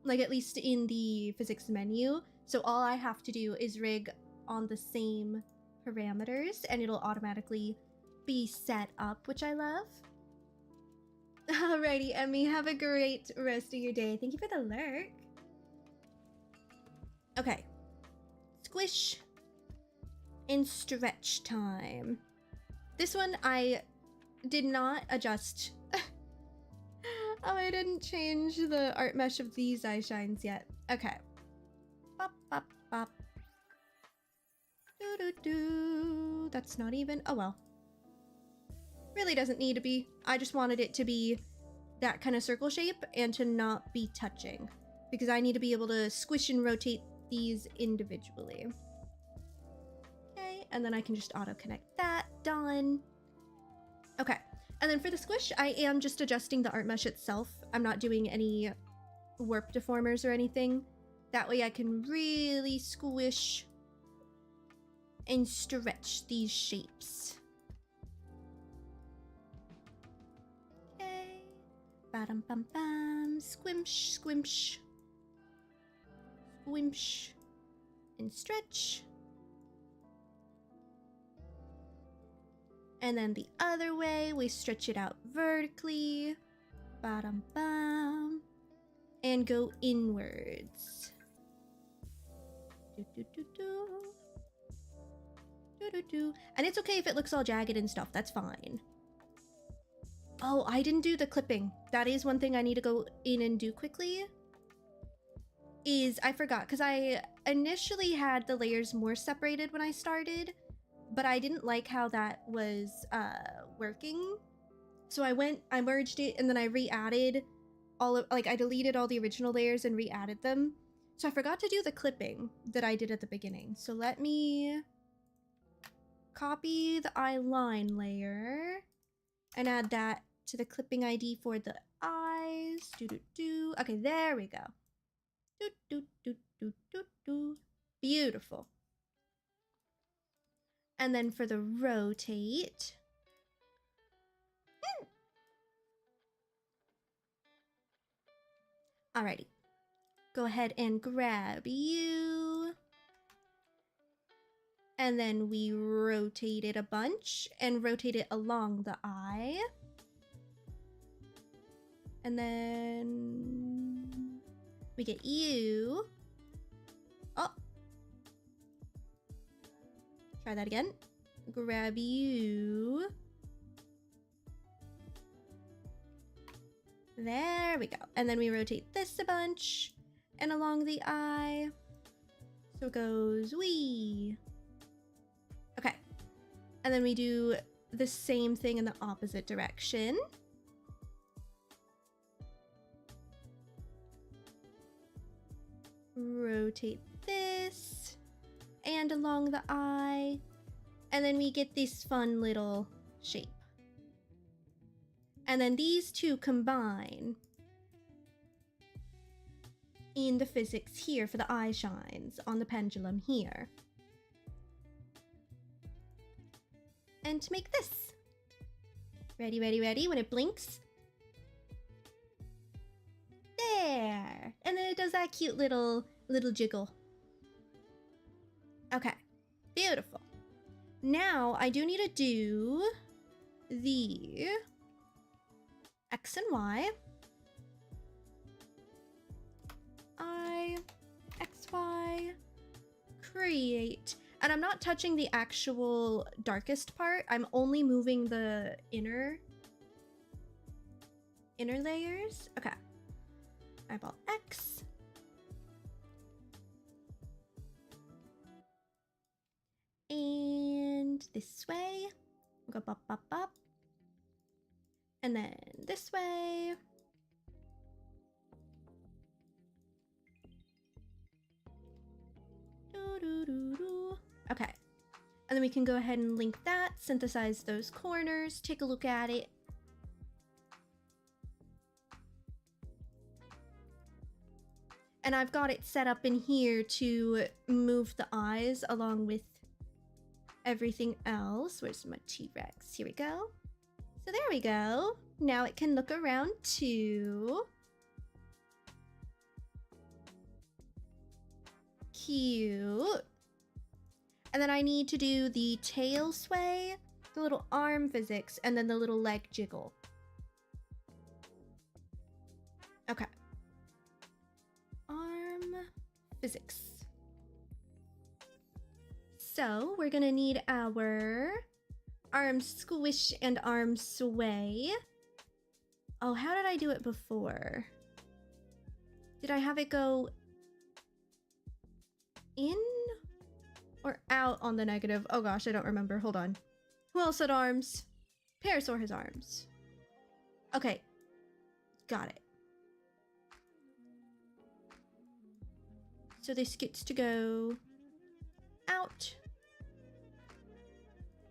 like at least in the physics menu. So all I have to do is rig on the same parameters and it'll automatically be set up, which I love. Alrighty, Emmy, have a great rest of your day. Thank you for the lurk. Okay. Squish and stretch time. This one I did not adjust. Oh, I didn't change the art mesh of these eye shines yet. Okay. Bop, bop, bop. Do, do, do. That's not even... Oh, well. Really doesn't need to be. I just wanted it to be that kind of circle shape and to not be touching, because I need to be able to squish and rotate these individually. Okay, and then I can just auto connect that. Done. Okay, and then for the squish, I am just adjusting the art mesh itself. I'm not doing any warp deformers or anything. That way I can really squish and stretch these shapes. Okay. Ba-dum bum bum. Squimsh, squimsh. Squimsh. And stretch. And then the other way, we stretch it out vertically. Bottom bum. And go inwards. Do, do, do, do. Do, do, do. And it's okay if it looks all jagged and stuff. That's fine. Oh, I didn't do the clipping. That is one thing I need to go in and do quickly. I forgot, because I initially had the layers more separated when I started, but I didn't like how that was working. So I merged it, and then I re-added I deleted all the original layers and re-added them. So I forgot to do the clipping that I did at the beginning. So let me copy the eye line layer and add that to the clipping ID for the eyes. Okay, there we go. Beautiful. And then for the rotate. Alrighty. Go ahead and grab you. And then we rotate it a bunch and rotate it along the eye. And then we get you. Oh. Try that again. Grab you. There we go. And then we rotate this a bunch and along the eye. So it goes wee. Okay. And then we do the same thing in the opposite direction. Rotate this and along the eye. And then we get this fun little shape. And then these two combine in the physics here for the eye shines on the pendulum here. And to make this. Ready, ready, ready when it blinks. There. And then it does that cute little jiggle. Okay. Beautiful. Now I do need to do the X and Y. I, X, Y, create. And I'm not touching the actual darkest part. I'm only moving the inner layers. Okay. Eyeball X. And this way. We'll go bop, bop, bop. And then this way. Okay. And then we can go ahead and link that, synthesize those corners, take a look at it. And I've got it set up in here to move the eyes along with everything else. Where's my T-Rex? Here we go. So there we go. Now it can look around too. Cute. And then I need to do the tail sway, the little arm physics, and then the little leg jiggle. Okay. Arm physics. So we're gonna need our arm squish and arm sway. Oh, how did I do it before? Did I have it go in or out on the negative? Oh gosh, I don't remember. Hold on. Who else had arms? Parasaur has arms. Okay. Got it. So this gets to go out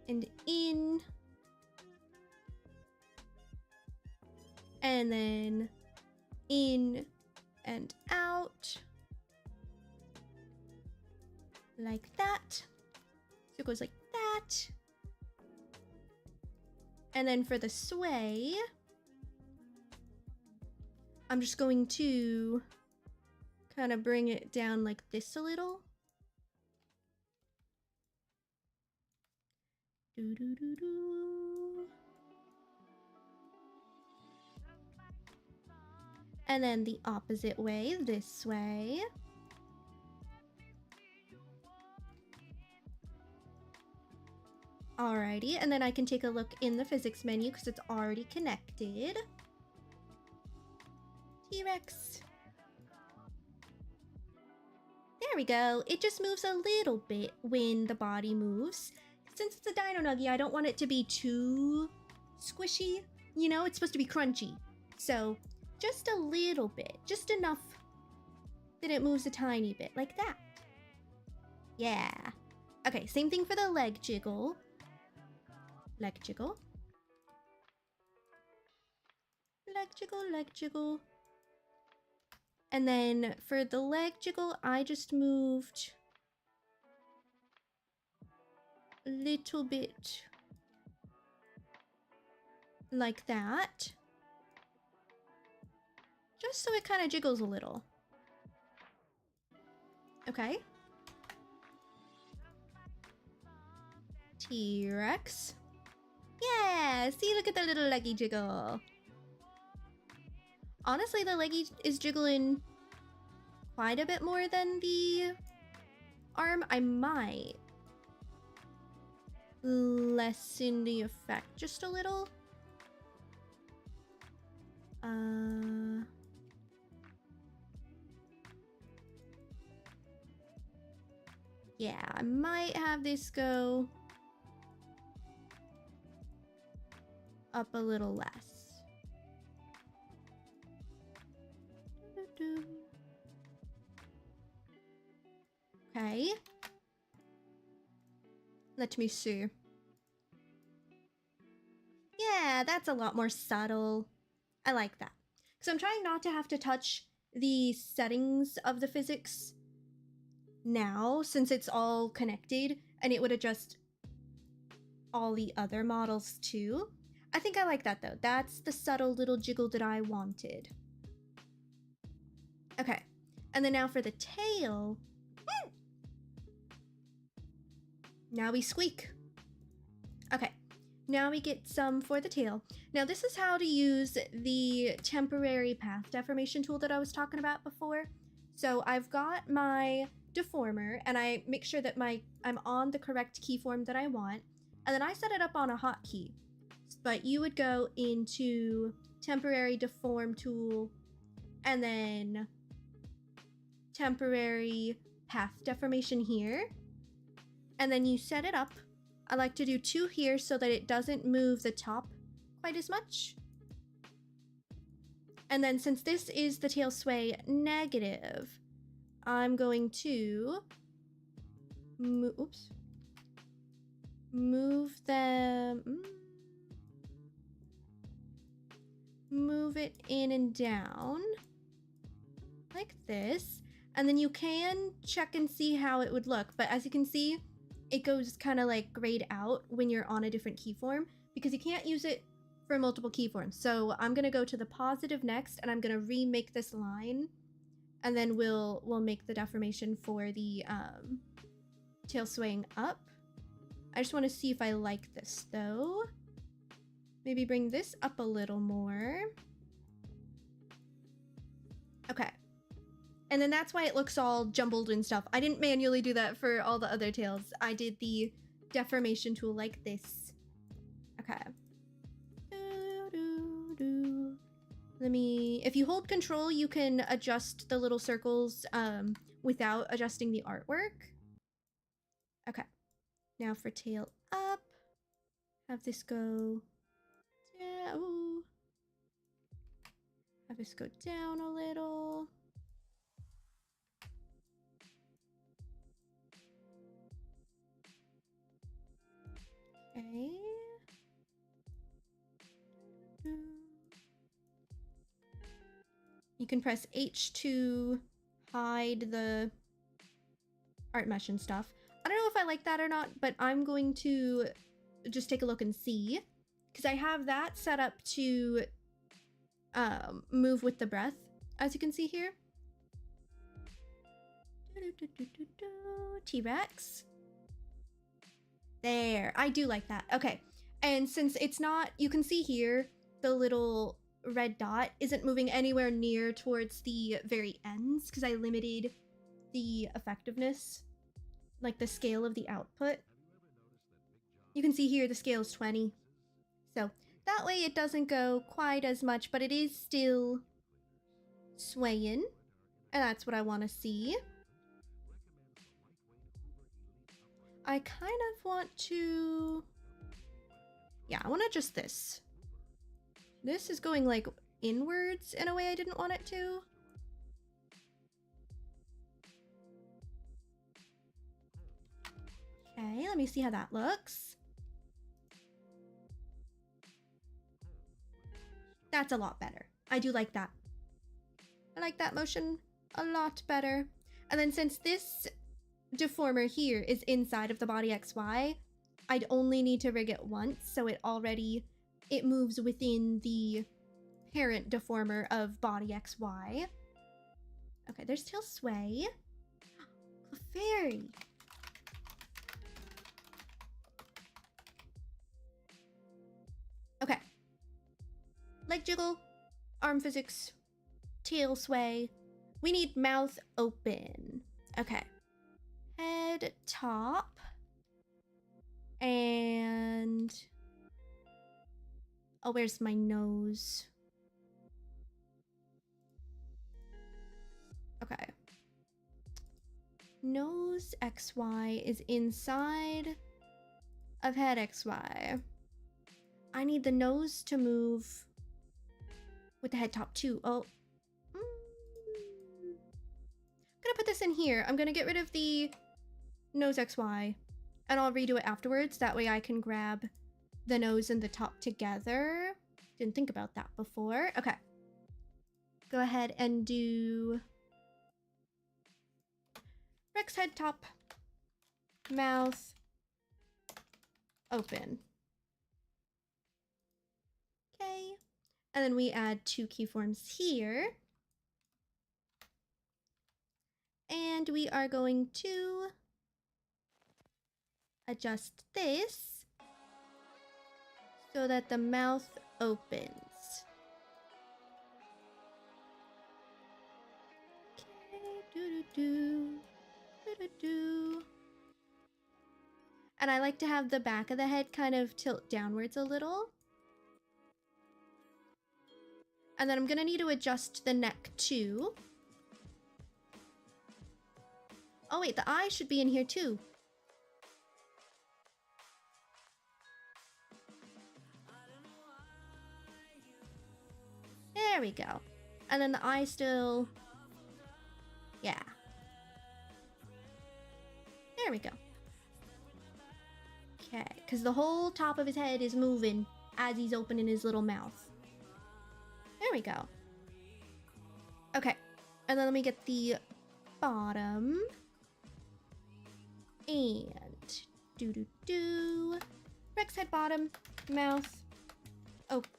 and in. And then in and out. Like that. So it goes like that. And then for the sway, I'm just going to kind of bring it down like this a little. Do, do, do, do. And then the opposite way, this way. Alrighty, and then I can take a look in the physics menu because it's already connected. T-Rex. There we go. It just moves a little bit when the body moves. Since it's a Dino Nugget, I don't want it to be too squishy. You know, it's supposed to be crunchy. So, just a little bit. Just enough that it moves a tiny bit, like that. Yeah. Okay, same thing for the leg jiggle. Leg jiggle. Leg jiggle, leg jiggle. And then for the leg jiggle, I just moved a little bit like that. Just so it kind of jiggles a little. Okay. T-Rex. Yeah, see, look at the little leggy jiggle. Honestly, the leggy is jiggling quite a bit more than the arm. I might lessen the effect just a little. Yeah, I might have this go up a little less. Okay. Let me see. Yeah, that's a lot more subtle. I like that. So I'm trying not to have to touch the settings of the physics now, since it's all connected, and it would adjust all the other models too. I think I like that though. That's the subtle little jiggle that I wanted. Okay, and then now for the tail. Now we squeak. Okay, now we get some for the tail. Now this is how to use the temporary path deformation tool that I was talking about before. So I've got my deformer and I make sure that I'm on the correct keyform that I want. And then I set it up on a hotkey. But you would go into temporary deform tool and then temporary path deformation here. And then you set it up. I like to do 2 here so that it doesn't move the top quite as much. And then since this is the tail sway negative, I'm going to move them, move it in and down like this. And then you can check and see how it would look. But as you can see, it goes kind of like grayed out when you're on a different keyform because you can't use it for multiple keyforms. So I'm gonna go to the positive next and I'm gonna remake this line and then we'll make the deformation for the tail swaying up. I just want to see if I like this though. Maybe bring this up a little more. Okay. And then that's why it looks all jumbled and stuff. I didn't manually do that for all the other tails. I did the deformation tool like this. Okay. If you hold control, you can adjust the little circles without adjusting the artwork. Okay. Now for tail up, have this go down. Have this go down a little. Okay. You can press H to hide the art mesh and stuff. I don't know if I like that or not, but I'm going to just take a look and see. Because I have that set up to move with the breath, as you can see here. T-Rex. There, I do like that. Okay, and since it's not, you can see here the little red dot isn't moving anywhere near towards the very ends because I limited the effectiveness, like the scale of the output. You can see here the scale is 20. So that way it doesn't go quite as much, but it is still swaying. And that's what I want to see. I kind of want to... Yeah, I want to adjust this. This is going like inwards in a way I didn't want it to. Okay, let me see how that looks. That's a lot better. I do like that. I like that motion a lot better. And then since this deformer here is inside of the body XY, I'd only need to rig it once, so it moves within the parent deformer of body XY. Okay, there's still sway. Clefairy. Okay. Leg jiggle, arm physics, tail sway. We need mouth open. Okay. Head top. And... Oh, where's my nose? Okay. Nose XY is inside of head XY. I need the nose to move with the head top too. Oh. I'm gonna put this in here. I'm gonna get rid of the nose XY and I'll redo it afterwards. That way I can grab the nose and the top together. Didn't think about that before. Okay. Go ahead and do Rex head top, mouth, open. Okay. And then we add 2 keyforms here. And we are going to adjust this so that the mouth opens. Okay, and I like to have the back of the head kind of tilt downwards a little. And then I'm gonna need to adjust the neck too. Oh wait, the eye should be in here too. There we go. And then the eye still... Yeah. There we go. Okay, because the whole top of his head is moving as he's opening his little mouth. There we go. Okay, and then let me get the bottom. And do. Rex head bottom, mouth, open.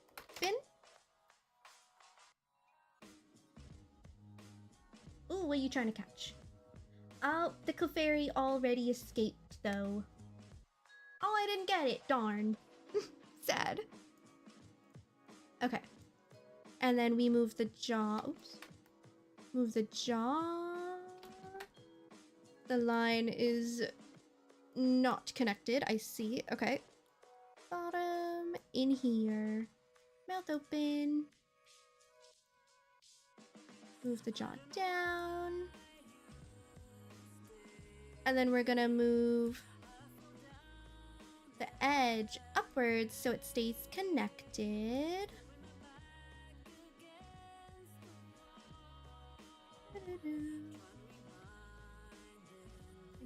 Ooh, what are you trying to catch? Oh, the Clefairy already escaped, though. Oh, I didn't get it. Darn. Sad. Okay. And then we move the jaw. Oops. Move the jaw. The line is not connected. I see. Okay. Bottom in here. Mouth open. Move the jaw down. And then we're gonna move the edge upwards so it stays connected. Bring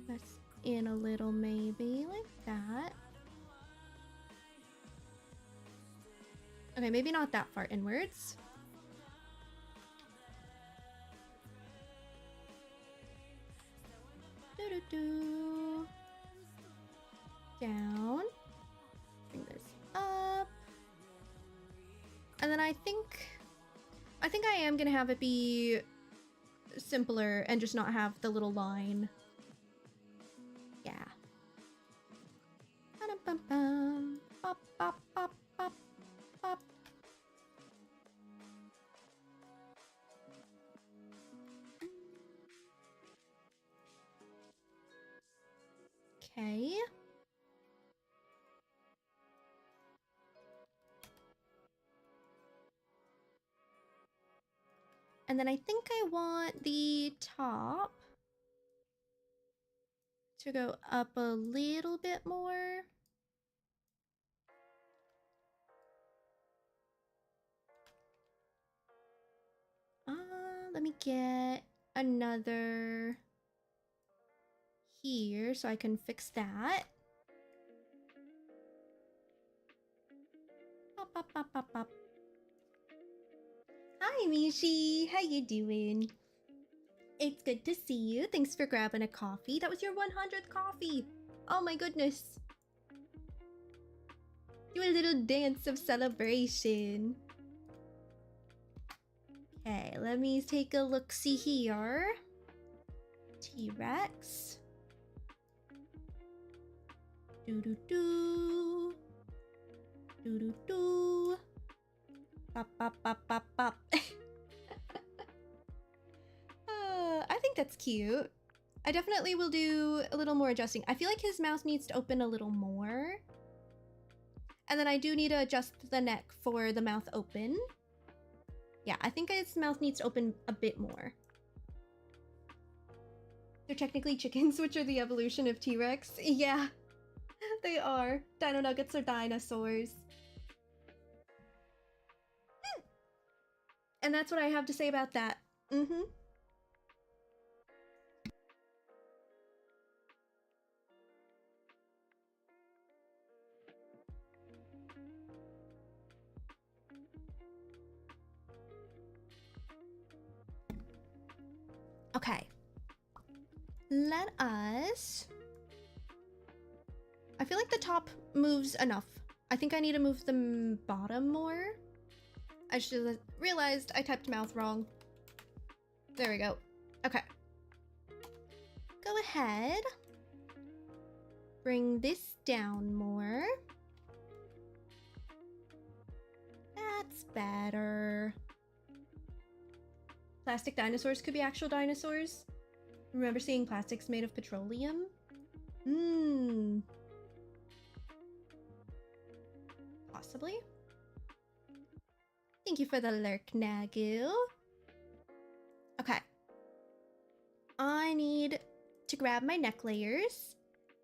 this in a little, maybe like that. Okay, maybe not that far inwards. Down. Bring this up. And then I think I am gonna have it be simpler and just not have the little line. Yeah. Bop, bop, bop, bop, bop. And then I think I want the top to go up a little bit more. Let me get another here so I can fix that. Pop, pop, pop, pop, pop. Hi, Mishi. How you doing? It's good to see you. Thanks for grabbing a coffee. That was your 100th coffee. Oh my goodness. Do a little dance of celebration. Okay, let me take a look-see here. T-Rex. Do-do-do. Do-do-do. Pop, pop, pop, pop, pop. I think that's cute. I definitely will do a little more adjusting. I feel like his mouth needs to open a little more. And then I do need to adjust the neck for the mouth open. Yeah, I think his mouth needs to open a bit more. They're technically chickens, which are the evolution of T-Rex. Yeah, they are. Dino Nuggets are dinosaurs. And that's what I have to say about that. Mm-hmm. Okay. Let us... I feel like the top moves enough. I think I need to move the bottom more. I should have realized I typed mouth wrong. There we go. Okay. Go ahead. Bring this down more. That's better. Plastic dinosaurs could be actual dinosaurs. Remember seeing plastics made of petroleum? Possibly. Thank you for the lurk, Nagu. Okay. I need to grab my neck layers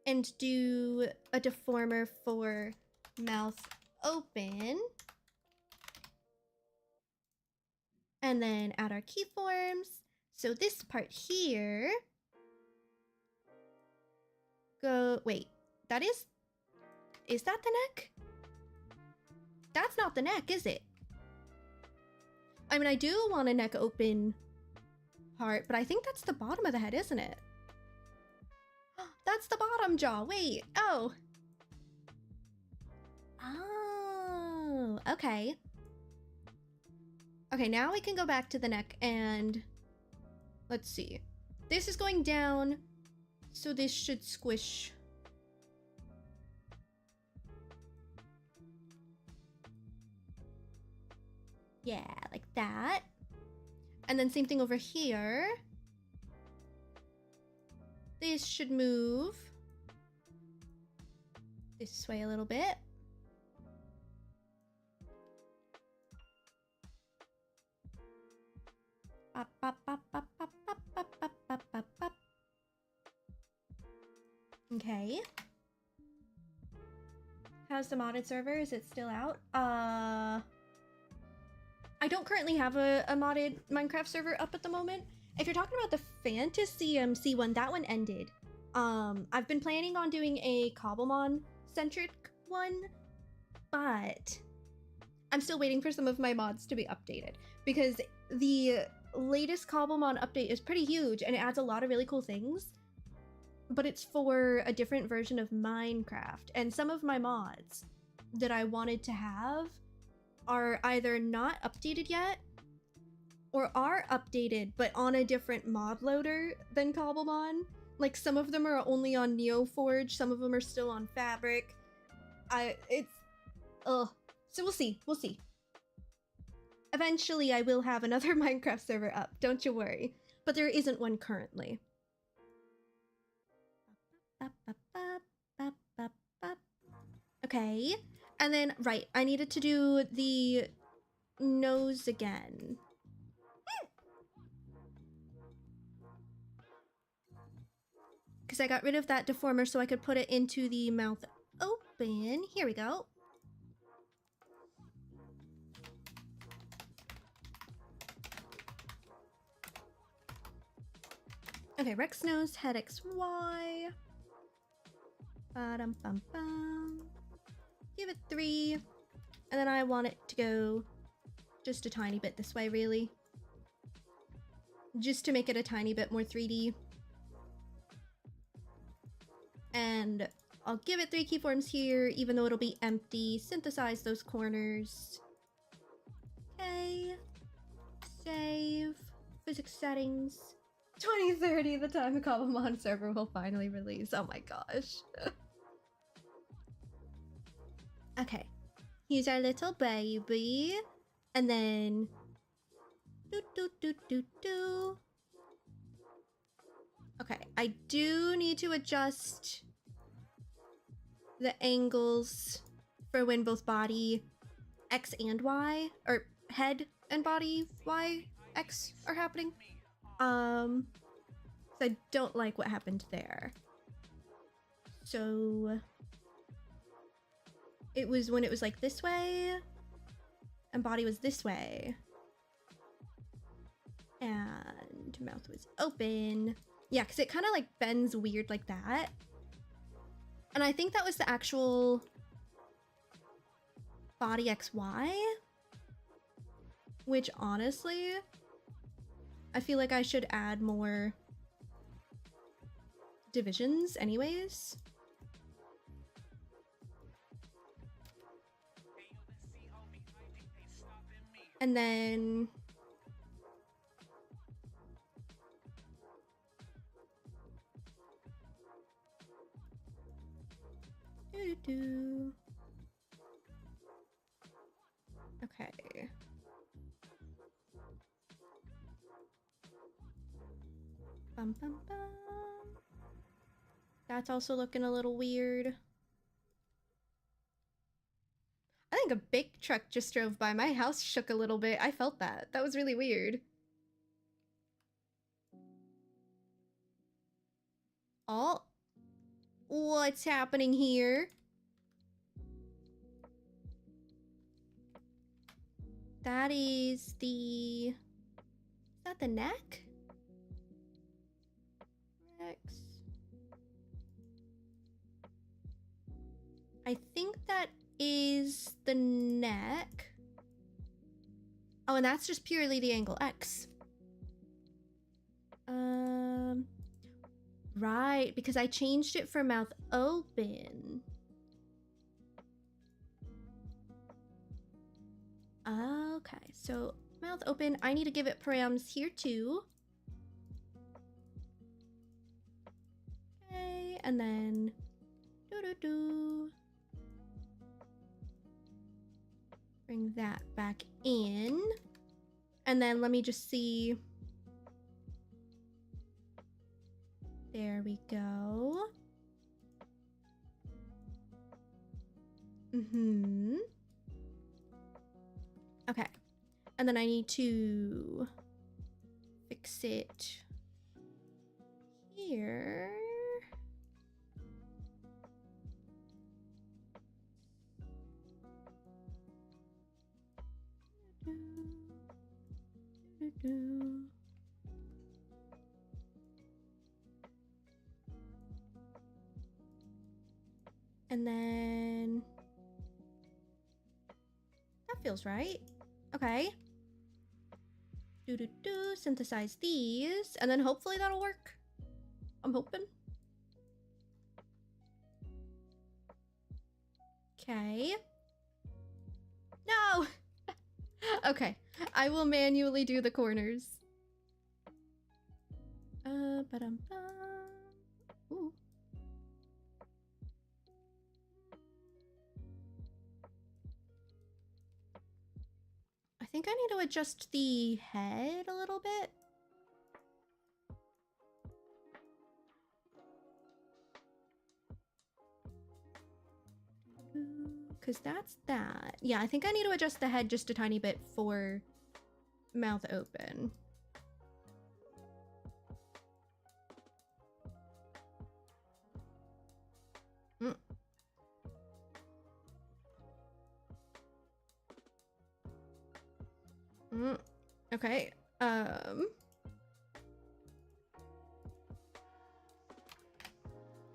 and do a deformer for mouth open. And then add our keyforms. So this part here... Wait, that is... Is that the neck? That's not the neck, is it? I mean, I do want a neck open part, but I think that's the bottom of the head, isn't it? That's the bottom jaw. Wait. Oh. Oh. Okay. Okay, now we can go back to the neck and... Let's see. This is going down, so this should squish. Yeah, like that. And then same thing over here. This should move this way a little bit. Pop, pop, pop, pop, pop, pop, pop, pop, pop, pop, pop. Okay. How's the modded server? Is it still out? I don't currently have a modded Minecraft server up at the moment. If you're talking about the Fantasy MC one, that one ended. I've been planning on doing a Cobblemon-centric one, but I'm still waiting for some of my mods to be updated because the latest Cobblemon update is pretty huge and it adds a lot of really cool things, but it's for a different version of Minecraft, and some of my mods that I wanted to have are either not updated yet or are updated but on a different mod loader than Cobblemon. Like, some of them are only on NeoForge, some of them are still on Fabric. So we'll see. Eventually I will have another Minecraft server up, don't you worry. But there isn't one currently. Okay, and then, I needed to do the nose again. because I got rid of that deformer so I could put it into the mouth open. Here we go. Okay, Rex nose, head XY. Ba-dum-bum-bum. Give it 3. And then I want it to go just a tiny bit this way, really. Just to make it a tiny bit more 3D. And I'll give it 3 keyforms here, even though it'll be empty. Synthesize those corners. Okay. Save. Physics settings. 2030, the time the Cobblemon server will finally release. Oh my gosh. Okay. Here's our little baby. And then... Okay, I do need to adjust the angles for when both body X and Y, or head and body Y, X are happening. So I don't like what happened there. So it was when it was like this way and body was this way and mouth was open. Yeah, because it kind of like bends weird like that. And I think that was the actual body XY, which honestly, I feel like I should add more divisions anyways. And then... Okay. Bum, bum, bum. That's also looking a little weird. I think a big truck just drove by. My house shook a little bit. I felt that. That was really weird. Oh. What's happening here? That is the... Is that the neck? Rex. I think that is the neck. Oh, and that's just purely the angle X. Right, because I changed it for mouth open. Okay, so mouth open. I need to give it params here too. Okay, and then bring that back in. And then let me just see. There we go. Okay. And then I need to fix it here. And then that feels right. Okay. Synthesize these, and then hopefully that'll work. I'm hoping. Okay. No! Okay, I will manually do the corners. Ba-dum-bum. Ooh. I think I need to adjust the head a little bit. Because that's that. Yeah, I think I need to adjust the head just a tiny bit for mouth open. Okay.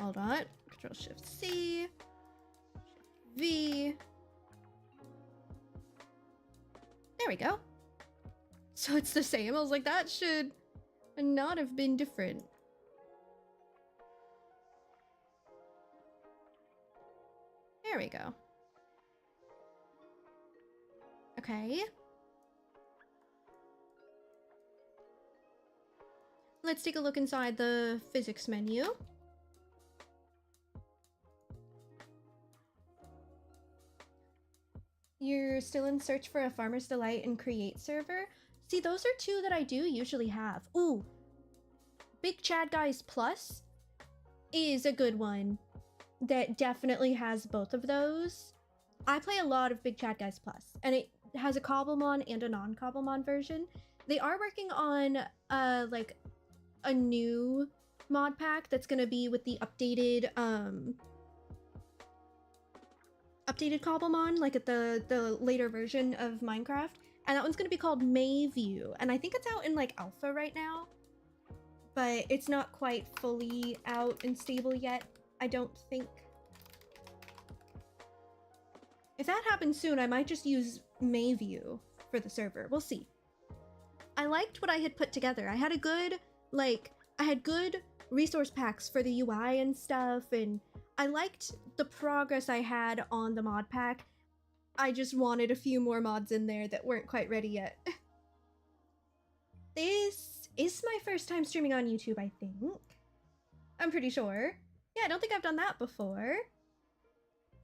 Hold on. Control Shift C. V. There we go. So it's the same. I was like, that should not have been different. There we go. Okay. Let's take a look inside the physics menu. You're still in search for a Farmer's Delight and Create server? See, those are two that I do usually have. Ooh, Big Chad Guys Plus is a good one that definitely has both of those. I play a lot of Big Chad Guys Plus, and it has a Cobblemon and a non-Cobblemon version. They are working on like a new mod pack that's gonna be with the updated Cobblemon, like at the later version of Minecraft, and that one's gonna be called Mayview, and I think it's out in like alpha right now, but it's not quite fully out and stable yet, I don't think. If that happens soon, I might just use Mayview for the server. We'll see. I liked what I had put together. I had a good, I had good resource packs for the UI and stuff, and I liked the progress I had on the mod pack. I just wanted a few more mods in there that weren't quite ready yet. This is my first time streaming on YouTube, I think. I'm pretty sure. Yeah, I don't think I've done that before.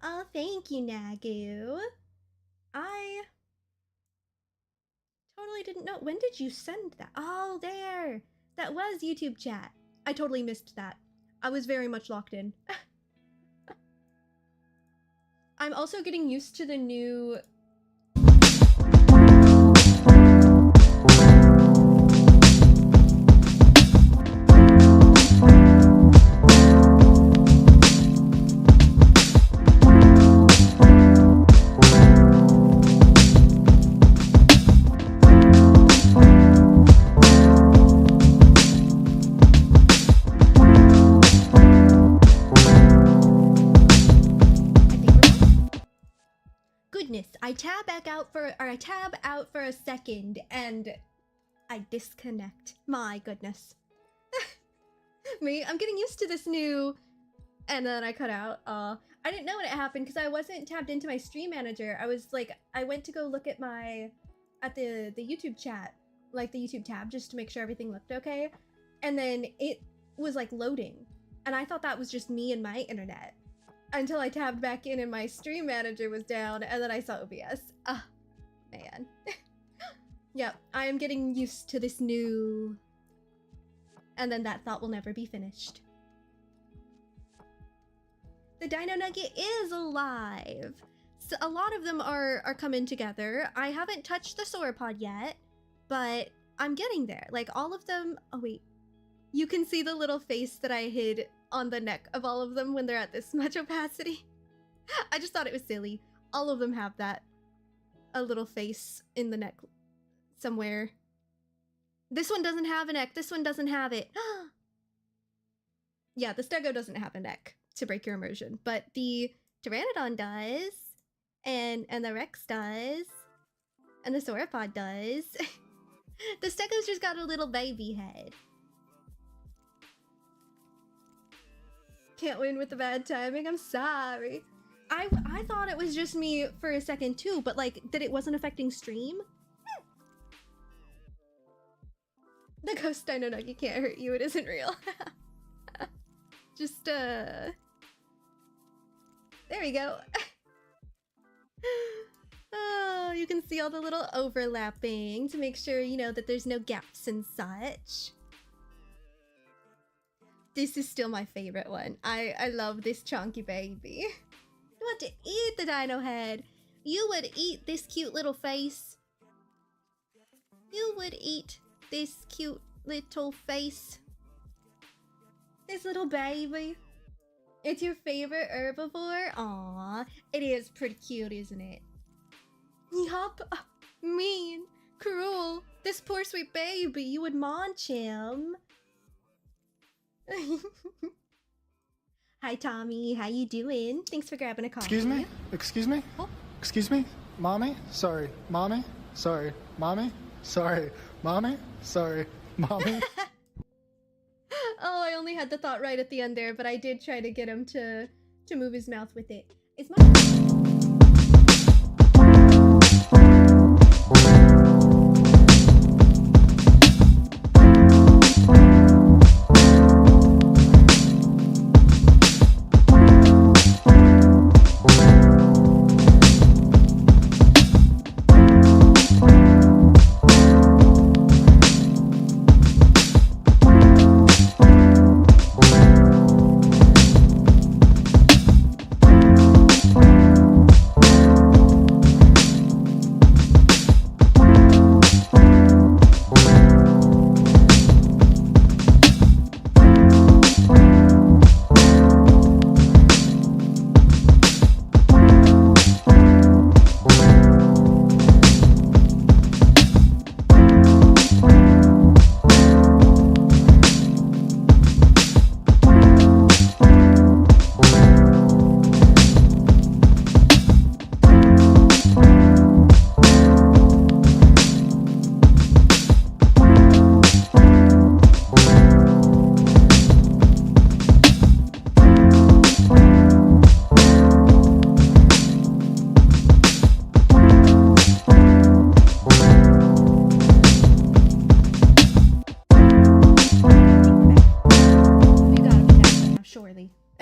Oh, thank you, Nagu. I totally didn't know. When did you send that? Oh, there. That was YouTube chat. I totally missed that. I was very much locked in. I'm also getting used to the new... I tab out for a second and I disconnect. My goodness. Me, I'm getting used to this new, and then I cut out. I didn't know when it happened because I wasn't tabbed into my stream manager. I was like, I went to go look at the YouTube chat, like the YouTube tab, just to make sure everything looked okay. And then it was like loading, and I thought that was just me and my internet. Until I tabbed back in and my stream manager was down, and then I saw OBS. Ah, man. Yep, I am getting used to this new... And then that thought will never be finished. The Dino Nugget is alive! So a lot of them are coming together. I haven't touched the sauropod yet, but I'm getting there. Like, all of them... Oh, wait. You can see the little face that I hid on the neck of all of them when they're at this much opacity. I just thought it was silly. All of them have that. A little face in the neck somewhere. This one doesn't have a neck. This one doesn't have it. Yeah, the Stego doesn't have a neck to break your immersion, but the Pteranodon does, and the Rex does, and the Sauropod does. The Stego's just got a little baby head. Can't win with the bad timing, I'm sorry. I thought it was just me for a second too, but like, that it wasn't affecting stream? The ghost Dino Nugget can't hurt you, it isn't real. Just, there we go. Oh, you can see all the little overlapping to make sure, you know, that there's no gaps and such. This is still my favorite one. I love this chunky baby. You want to eat the dino head. You would eat this cute little face. You would eat this cute little face. This little baby. It's your favorite herbivore? Aww, it is pretty cute, isn't it? Yup, mean. cruel. This poor sweet baby, you would munch him. Hi, Tommy. How you doing? Thanks for grabbing a coffee. Excuse me? Excuse me? Oh. Excuse me? Mommy? Sorry. Mommy? Sorry. Mommy? Sorry. Mommy? Sorry. Mommy? Oh, I only had the thought right at the end there, but I did try to get him to move his mouth with it. Is my...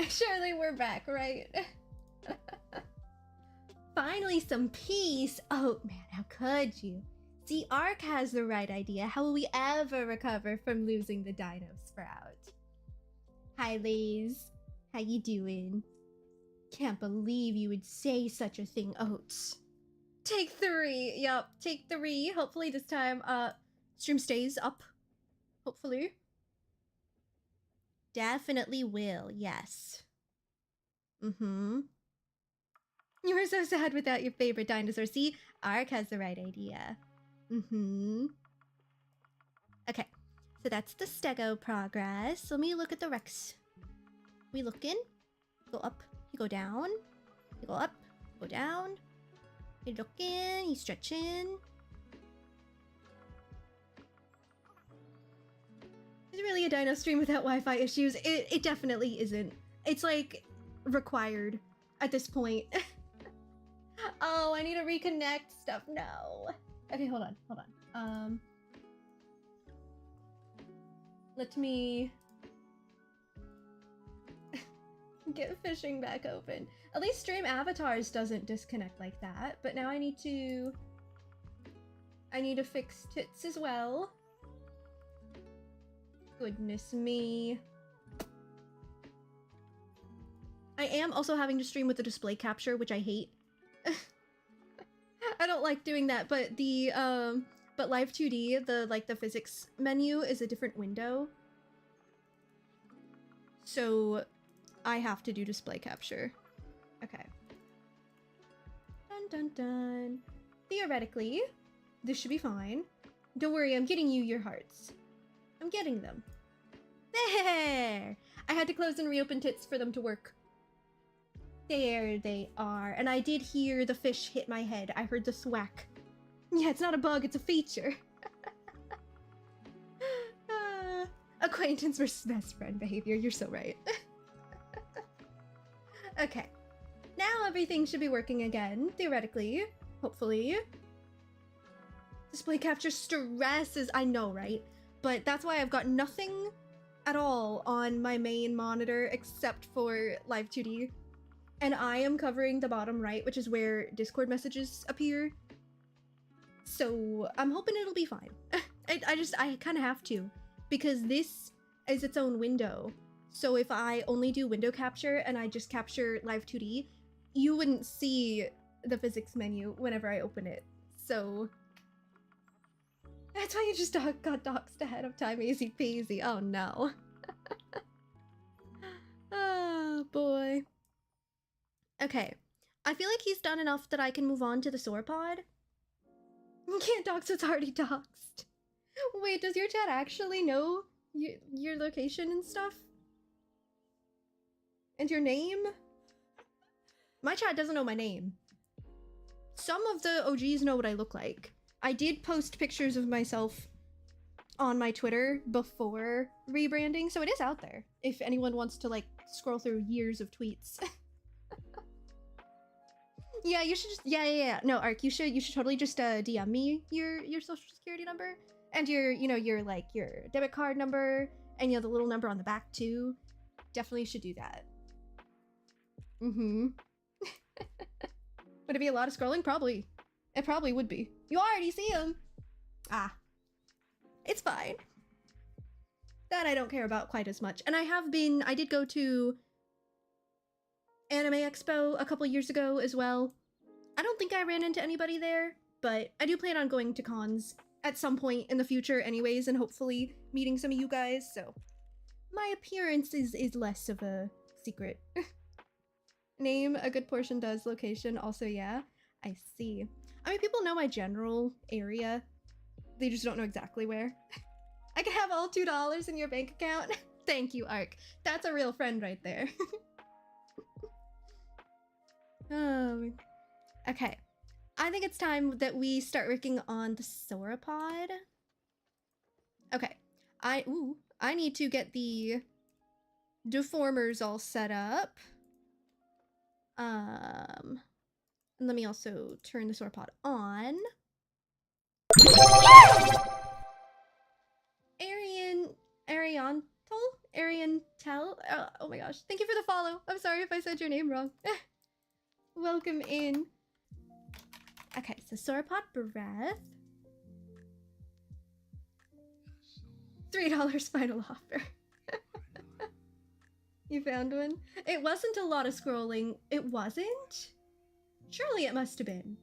Surely we're back, right? Finally some peace. Oh man, how could you? See, Ark has the right idea. How will we ever recover from losing the Dino Sprout? Hi, Liz. How you doing? Can't believe you would say such a thing, Oats. Take 3. Yup, take 3. Hopefully this time, stream stays up. Hopefully. Definitely will, yes. Mm-hmm. You were so sad without your favorite dinosaur. See, Ark has the right idea. Mm-hmm. Okay, so that's the Stego progress. Let me look at the Rex. We looking? Go up, you go down. You go up, go down. You looking, you stretching. Is it really a dino stream without Wi-Fi issues? It definitely isn't. It's like required at this point. Oh, I need to reconnect stuff. No. Okay, hold on. Let me get fishing back open. At least Stream Avatars doesn't disconnect like that, but now I need to fix tits as well. Goodness me. I am also having to stream with the display capture, which I hate. I don't like doing that, but the but Live 2D, the physics menu is a different window. So I have to do display capture. Okay. Dun dun dun. Theoretically, this should be fine. Don't worry, I'm getting you your hearts. I'm getting them. There! I had to close and reopen tits for them to work. There they are. And I did hear the fish hit my head. I heard the thwack. Yeah, it's not a bug, it's a feature. Acquaintance versus best friend behavior. You're so right. Okay. Now everything should be working again, theoretically. Hopefully. Display capture stresses. I know, right? But that's why I've got nothing at all on my main monitor except for Live 2D. And I am covering the bottom right, which is where Discord messages appear. So I'm hoping it'll be fine. I kind of have to, because this is its own window. So if I only do window capture and I just capture Live 2D, you wouldn't see the physics menu whenever I open it. So that's why you just got doxed ahead of time, easy peasy. Oh no. Oh boy. Okay, I feel like he's done enough that I can move on to the sauropod. Can't dox what's already doxed. Wait, does your chat actually know your location and stuff? And your name? My chat doesn't know my name. Some of the OGs know what I look like. I did post pictures of myself on my Twitter before rebranding, so it is out there if anyone wants to like scroll through years of tweets. Yeah, you should just no, Ark, you should totally just DM me your social security number and your your debit card number and the little number on the back too. Definitely should do that. Would it be a lot of scrolling? Probably. It probably would be. You already see him. Ah. It's fine. That I don't care about quite as much. And I did go to Anime Expo a couple years ago as well. I don't think I ran into anybody there, but I do plan on going to cons at some point in the future anyways, and hopefully meeting some of you guys, so my appearance is less of a secret. Name, a good portion does. Location, also, yeah. I see. I mean, people know my general area. They just don't know exactly where. I can have all $2 in your bank account. Thank you, Ark. That's a real friend right there. Okay. I think it's time that we start working on the sauropod. Okay. I need to get the deformers all set up. And let me also turn the sauropod on. Ariantel? Oh my gosh. Thank you for the follow. I'm sorry if I said your name wrong. Welcome in. Okay, so sauropod breath. $3 final offer. You found one? It wasn't a lot of scrolling. It wasn't? Surely it must have been.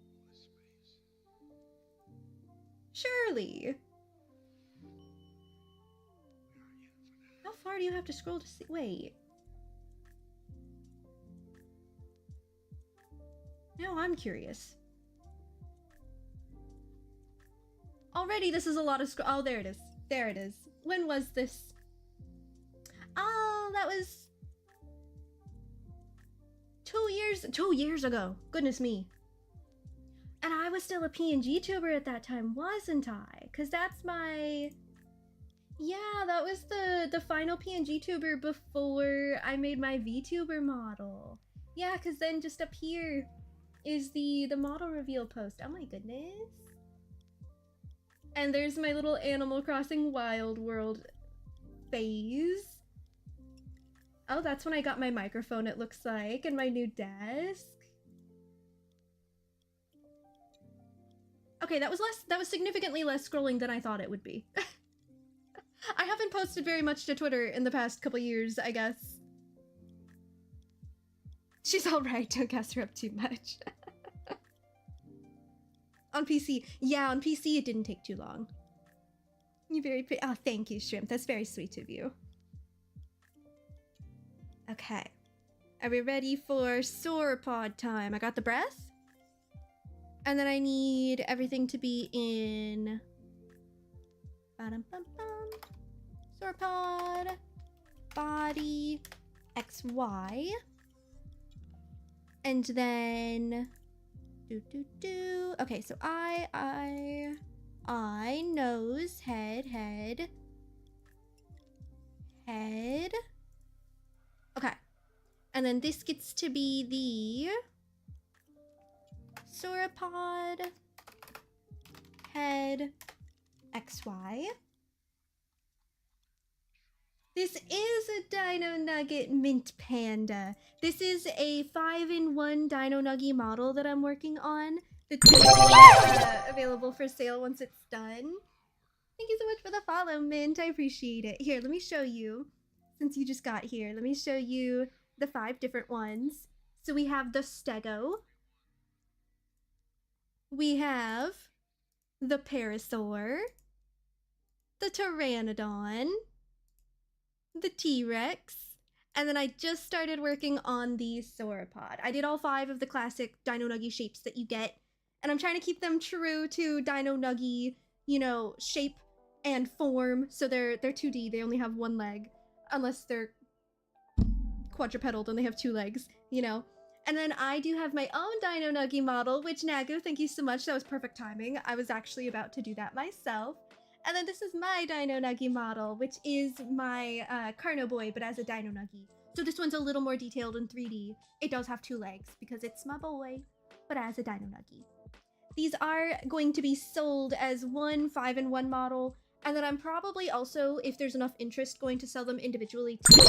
Surely. How far do you have to scroll to see? Wait. Now I'm curious. Already this is a lot of oh, there it is. There it is. When was this? Oh, that was 2 years ago. Goodness me. And I was still a PNG tuber at that time, wasn't I? Cause that's my... Yeah, that was the final PNG tuber before I made my VTuber model. Yeah, cause then just up here is the model reveal post. Oh my goodness. And there's my little Animal Crossing Wild World phase. Oh, that's when I got my microphone, it looks like, and my new desk. Okay, that was significantly less scrolling than I thought it would be. I haven't posted very much to Twitter in the past couple years, I guess. She's alright, don't gas her up too much. On PC. Yeah, on PC it didn't take too long. You very pretty. Oh, thank you, Shrimp. That's very sweet of you. Okay. Are we ready for sauropod time? I got the breath. And then I need everything to be in... Sauropod. Body. XY. And then... Okay, so I, nose, head. Okay. And then this gets to be the sauropod, head, XY. This is a Dino Nugget Mint Panda. This is a 5-in-1 Dino Nugget model that I'm working on. That's going to be available for sale once it's done. Thank you so much for the follow, Mint. I appreciate it. Here, let me show you. Since you just got here, let me show you the 5 different ones. So we have the Stego. We have the Parasaur. The Pteranodon. The T-Rex, and then I just started working on the sauropod. I did all 5 of the classic Dino Nugget shapes that you get And I'm trying to keep them true to Dino Nuggy, you know, shape and form. So they're 2D, they only have one leg. Unless they're quadrupedal, then they have 2 legs, you know? And then I do have my own Dino Nuggy model, which Nagu, thank you so much, that was perfect timing. I was actually about to do that myself. And then this is my Dino Nuggy model, which is my Carno Boy, but as a Dino Nuggy. So this one's a little more detailed in 3D. It does have 2 legs, because it's my boy, but as a Dino Nuggy. These are going to be sold as one 5-in-1 model, and then I'm probably also, if there's enough interest, going to sell them individually too,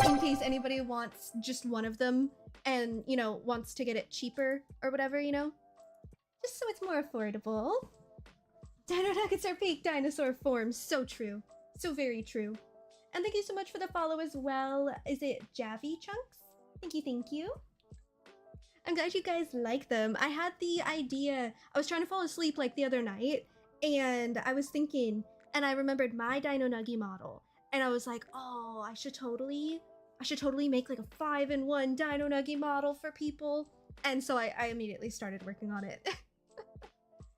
in case anybody wants just one of them and, you know, wants to get it cheaper or whatever, you know? Just so it's more affordable. Dino Nuggets are peak dinosaur form. So true. So very true. And thank you so much for the follow as well. Is it Javi Chunks? Thank you, thank you. I'm glad you guys like them. I had the idea, I was trying to fall asleep like the other night, and I was thinking, and I remembered my Dino Nuggy model, and I was like, oh, I should totally make like a 5-in-1 Dino Nuggy model for people. And so I immediately started working on it.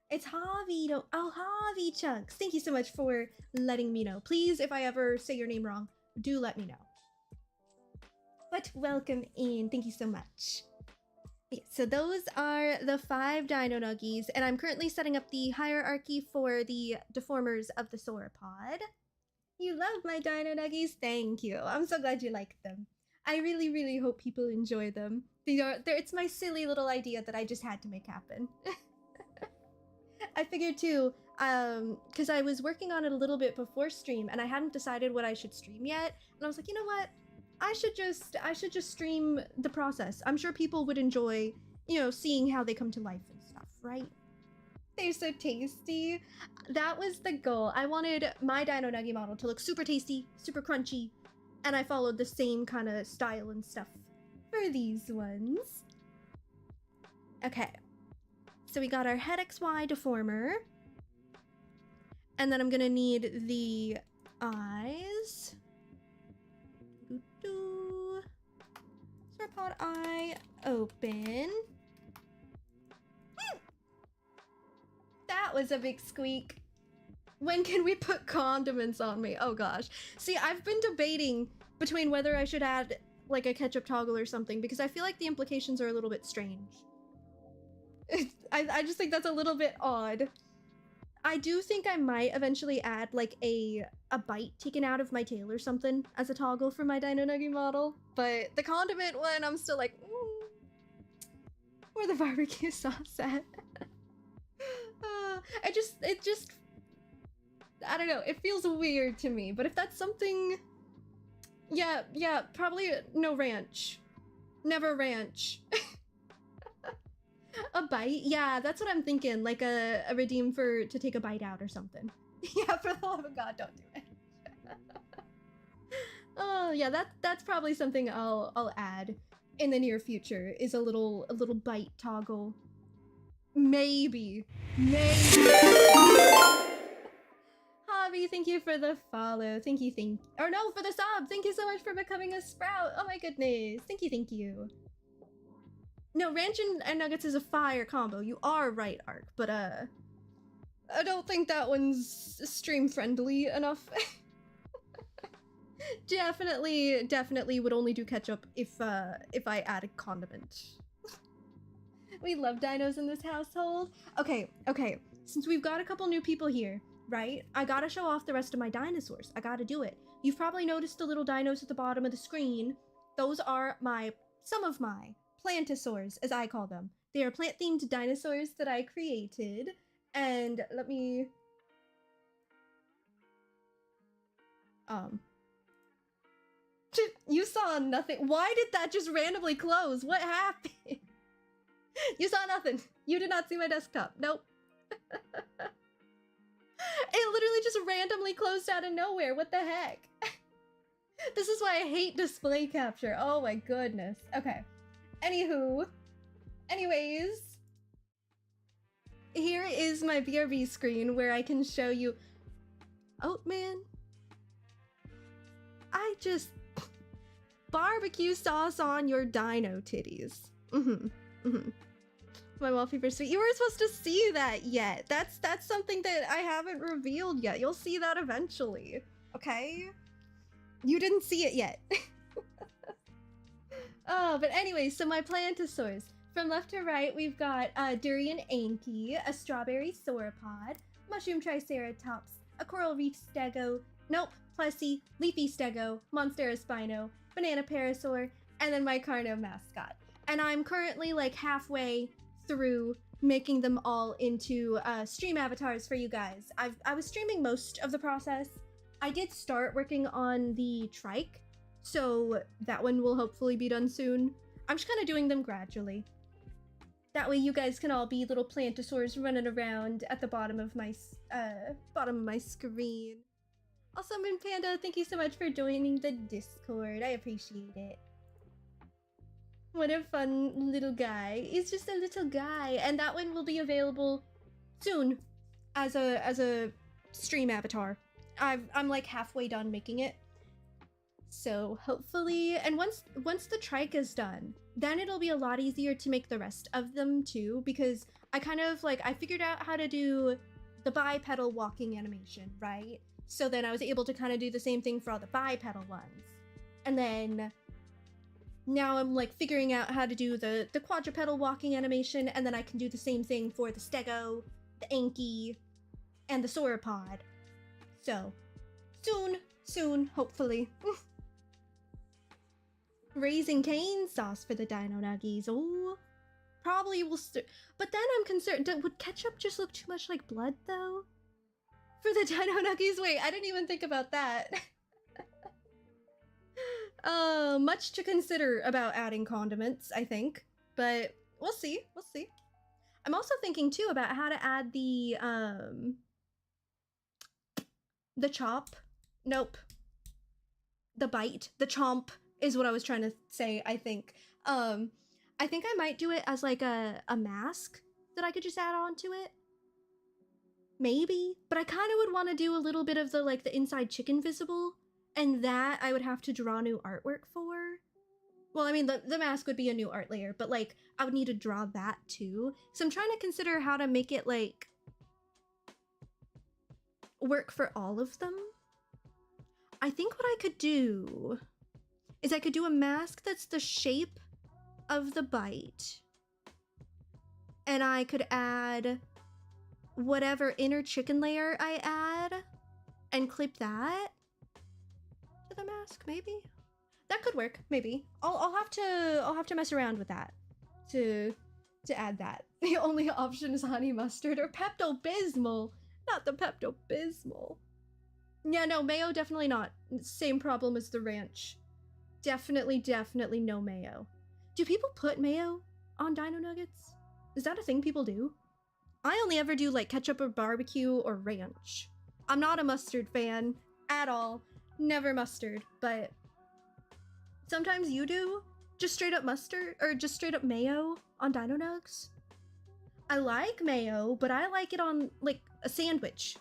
It's Javi. Oh, Javi Chunks. Thank you so much for letting me know. Please, if I ever say your name wrong, do let me know. But welcome in. Thank you so much. Okay, so those are the 5 Dino Nuggies, and I'm currently setting up the hierarchy for the deformers of the sauropod. You love my Dino Nuggies? Thank you. I'm so glad you like them. I really, really hope people enjoy them. It's my silly little idea that I just had to make happen. I figured too, because I was working on it a little bit before stream, and I hadn't decided what I should stream yet, and I was like, you know what? I should just stream the process. I'm sure people would enjoy, you know, seeing how they come to life and stuff, right? They're so tasty. That was the goal. I wanted my Dino Nuggy model to look super tasty, super crunchy, and I followed the same kind of style and stuff for these ones. Okay. So we got our head XY deformer. And then I'm gonna need the eyes. Sauropod eye open. That was a big squeak. When can we put condiments on me? Oh gosh. See, I've been debating between whether I should add like a ketchup toggle or something, because I feel like the implications are a little bit strange. I just think that's a little bit odd. I do think I might eventually add like a bite taken out of my tail or something as a toggle for my Dino Nuggy model, but the condiment one, I'm still like, where the barbecue sauce at? It just, I don't know, it feels weird to me, but if that's something, yeah, probably no ranch. Never ranch. A bite? Yeah, that's what I'm thinking. Like a redeem to take a bite out or something. Yeah, for the love of God, don't do it. Oh yeah, that's probably something I'll add in the near future, is a little bite toggle. Maybe. Hobby, thank you for the follow. Thank you. Or no, for the sub. Thank you so much for becoming a sprout. Oh my goodness. Thank you. No, ranch and nuggets is a fire combo. You are right, Ark, but I don't think that one's stream friendly enough. Definitely would only do ketchup if I added condiment. We love dinos in this household. Okay. Since we've got a couple new people here, right? I gotta show off the rest of my dinosaurs. I gotta do it. You've probably noticed the little dinos at the bottom of the screen. Those are some of my plantosaurs, as I call them. They are plant-themed dinosaurs that I created. And let me... You saw nothing. Why did that just randomly close? What happened? You saw nothing. You did not see my desktop. Nope. It literally just randomly closed out of nowhere. What the heck? This is why I hate display capture. Oh my goodness. Okay. Anyways, here is my BRB screen where I can show you. Oh man, I just barbecue sauce on your dino titties. My wallpaper suite. You weren't supposed to see that yet. That's something that I haven't revealed yet. You'll see that eventually. Okay? You didn't see it yet. Oh, but anyway, so my Plantosaurs. From left to right, we've got Durian Anki, a Strawberry Sauropod, Mushroom Triceratops, a Coral Reef Stego, nope, Plessy, Leafy Stego, Monstera Spino, Banana Parasaur, and then my Carno mascot. And I'm currently like halfway through making them all into stream avatars for you guys. I was streaming most of the process. I did start working on the trike, so that one will hopefully be done soon. I'm just kind of doing them gradually. That way you guys can all be little Plantosaurs running around at the bottom of my screen. Also, Moon Panda, thank you so much for joining the Discord. I appreciate it. What a fun little guy. He's just a little guy, and that one will be available soon as a stream avatar. I'm like halfway done making it. So hopefully, and once the trike is done, then it'll be a lot easier to make the rest of them too, because I kind of like, I figured out how to do the bipedal walking animation, right? So then I was able to kind of do the same thing for all the bipedal ones. And then now I'm like figuring out how to do the quadrupedal walking animation, and then I can do the same thing for the Stego, the Anki, and the Sauropod. So soon, hopefully. Raising cane sauce for the Dino Nuggies. Oh, probably will but then I'm concerned, would ketchup just look too much like blood though? For the Dino Nuggies? Wait, I didn't even think about that. Much to consider about adding condiments, I think. But we'll see. I'm also thinking too about how to add the chop. Nope. The bite. The chomp is what I was trying to say, I think. I think I might do it as like a mask that I could just add on to it. Maybe. But I kind of would want to do a little bit of the like the inside chicken visible, and that I would have to draw new artwork for. Well, I mean, the mask would be a new art layer, but like I would need to draw that too. So I'm trying to consider how to make it like work for all of them. I think what I could do is I could do a mask that's the shape of the bite, and I could add whatever inner chicken layer I add and clip that to the mask. Maybe that could work. Maybe I'll have to mess around with that to add that. The only option is honey mustard or Pepto-Bismol, not the Pepto-Bismol. Yeah, no, mayo definitely not. Same problem as the ranch. Definitely no mayo. Do people put mayo on Dino Nuggets? Is that a thing people do? I only ever do like ketchup or barbecue or ranch. I'm not a mustard fan at all. Never mustard, but sometimes you do. Just straight up mustard or just straight up mayo on Dino Nugs. I like mayo, but I like it on like a sandwich.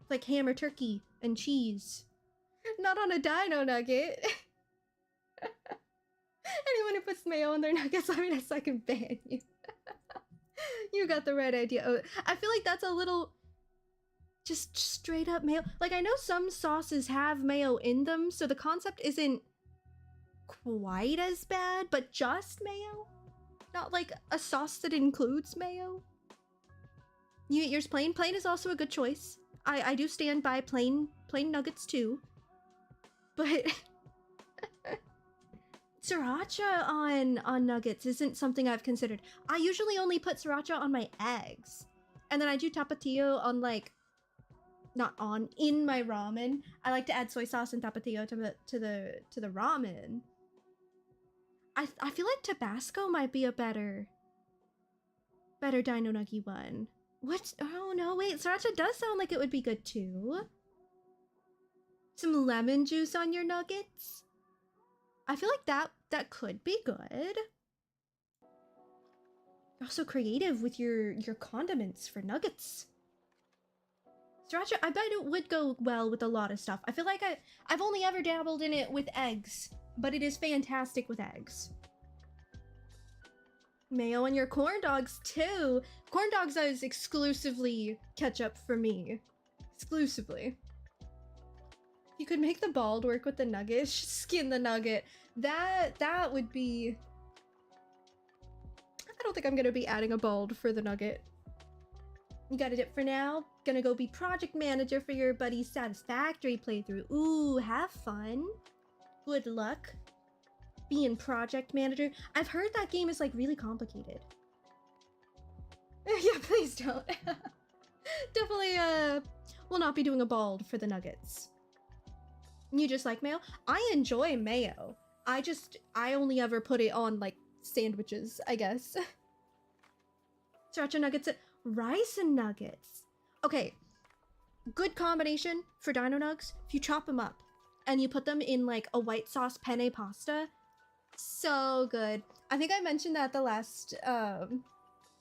Like ham or turkey and cheese. Not on a Dino Nugget. Anyone who puts mayo on their nuggets, I mean, I can ban you. You got the right idea. Oh, I feel like that's a little just straight up mayo. Like, I know some sauces have mayo in them, so the concept isn't quite as bad, but just mayo? Not like a sauce that includes mayo? You eat yours plain? Plain is also a good choice. I do stand by plain nuggets too. But sriracha on nuggets isn't something I've considered. I usually only put sriracha on my eggs. And then I do tapatio on like, in my ramen. I like to add soy sauce and tapatio to the ramen. I feel like Tabasco might be a better Dino Nuggie one. What? Oh no, wait, sriracha does sound like it would be good too. Some lemon juice on your nuggets? I feel like that could be good. You're also creative with your condiments for nuggets. Sriracha, I bet it would go well with a lot of stuff. I feel like I've only ever dabbled in it with eggs, but it is fantastic with eggs. Mayo on your corn dogs too. Corn dogs is exclusively ketchup for me. Exclusively. You could make the bald work with the nugget. Skin the nugget. That would be... I don't think I'm gonna be adding a bald for the nugget. You got it for now? Gonna go be project manager for your buddy's Satisfactory playthrough. Ooh, have fun. Good luck. Being project manager. I've heard that game is like really complicated. Yeah, please don't. Definitely will not be doing a bald for the nuggets. You just like mayo? I enjoy mayo. I only ever put it on like sandwiches, I guess. Sriracha nuggets, rice and nuggets. Okay, good combination for Dino Nugs. If you chop them up and you put them in like a white sauce penne pasta, so good. I think I mentioned that the last a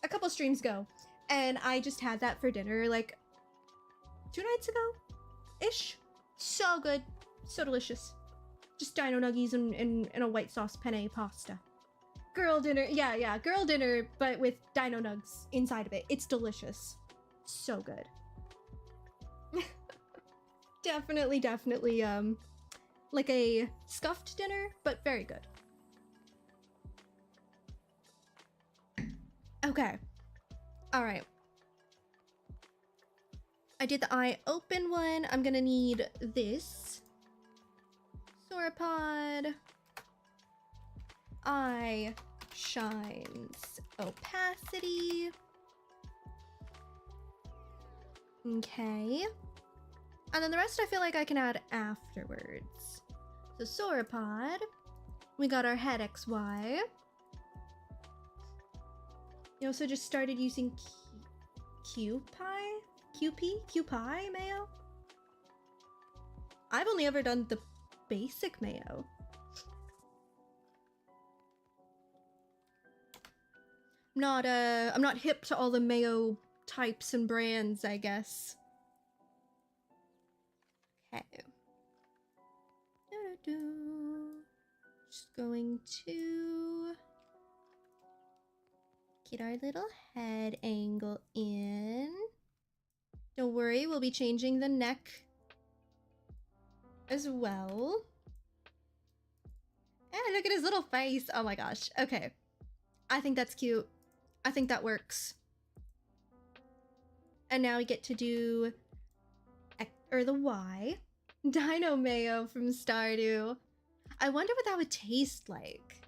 couple streams ago, and I just had that for dinner like 2 nights ago ish. So good, so delicious. Just Dino Nuggies and a white sauce penne pasta. Girl dinner, yeah, girl dinner, but with Dino Nugs inside of it. It's delicious. So good. Definitely, like a scuffed dinner, but very good. Okay. Alright. I did the eye open one. I'm gonna need this. Sauropod. Eye shines opacity. Okay. And then the rest I feel like I can add afterwards. So Sauropod. We got our head XY. You also just started using QP mayo? I've only ever done the basic mayo. I'm not hip to all the mayo types and brands, I guess. Okay. Just going to get our little head angle in. Don't worry, we'll be changing the neck as well. And look at his little face. Oh my gosh. Okay. I think that's cute. I think that works. And now we get to do the Y. Dino Mayo from Stardew. I wonder what that would taste like.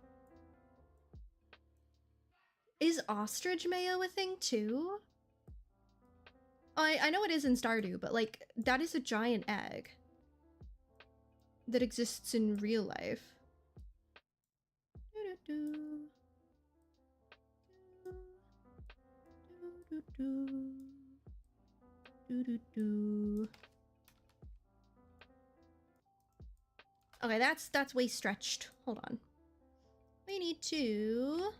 Is ostrich mayo a thing too? I know it is in Stardew, but like that is a giant egg that exists in real life. Okay, that's way stretched. Hold on. We need to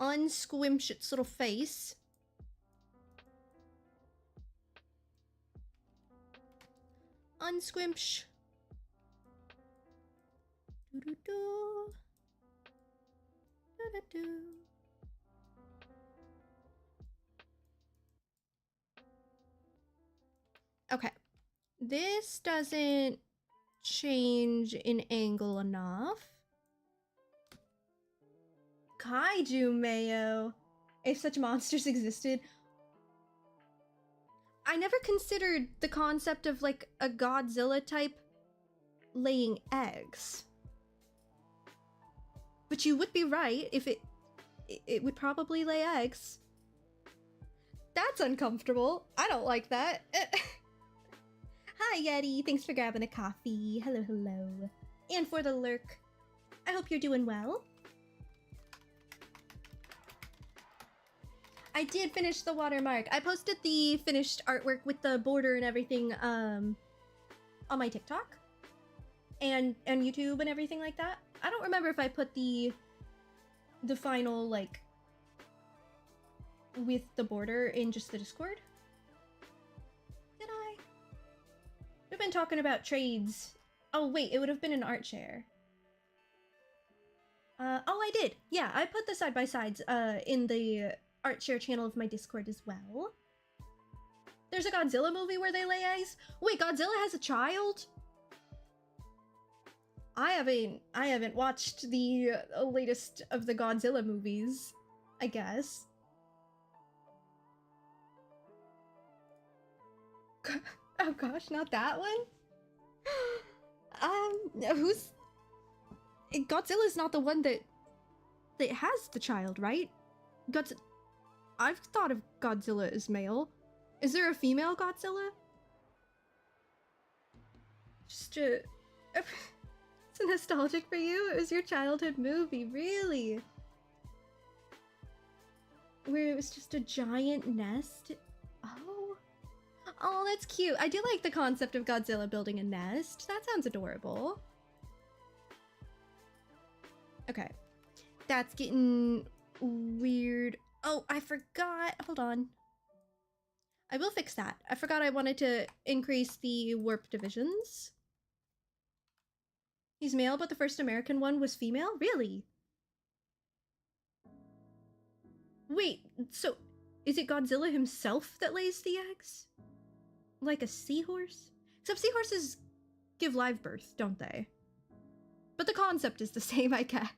unsquimsh its little face. Unsquimsh. Doo-doo-doo. Doo-doo-doo. Okay. This doesn't change in angle enough. Kaiju mayo. If such monsters existed. I never considered the concept of like a Godzilla type laying eggs. But you would be right if it would probably lay eggs. That's uncomfortable. I don't like that. Hi Yeti, thanks for grabbing a coffee. Hello, hello. And for the lurk. I hope you're doing well. I did finish the watermark. I posted the finished artwork with the border and everything on my TikTok and YouTube and everything like that. I don't remember if I put the final like with the border in just the Discord. Did I? We've been talking about trades. Oh wait, it would have been an art share. Oh, I did. Yeah, I put the side by sides in the art share channel of my Discord as well. There's a Godzilla movie where they lay eggs. Wait, Godzilla has a child? I haven't watched the latest of the Godzilla movies, I guess. Oh gosh, not that one. Who's Godzilla's not the one that has the child, right? I've thought of Godzilla as male. Is there a female Godzilla? Just it's nostalgic for you? It was your childhood movie, really? Where it was just a giant nest? Oh. Oh, that's cute. I do like the concept of Godzilla building a nest. That sounds adorable. Okay. That's getting weird. Oh, I forgot. Hold on. I will fix that. I forgot I wanted to increase the warp divisions. He's male, but the first American one was female? Really? Wait, so is it Godzilla himself that lays the eggs? Like a seahorse? Except seahorses give live birth, don't they? But the concept is the same, I guess.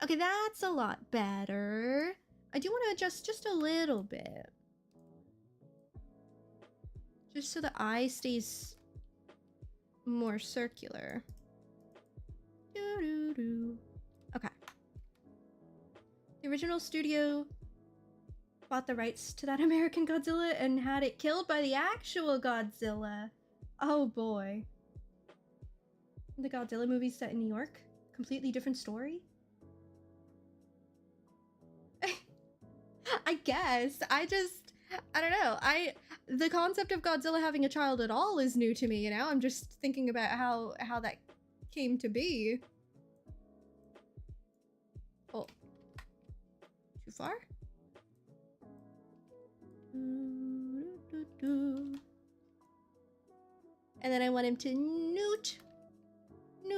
Okay, that's a lot better. I do want to adjust just a little bit. Just so the eye stays more circular. Okay. The original studio bought the rights to that American Godzilla and had it killed by the actual Godzilla. Oh boy. The Godzilla movie set in New York? Completely different story? I guess. I don't know. The concept of Godzilla having a child at all is new to me, you know? I'm just thinking about how that came to be. Oh. Too far? And then I want him to newt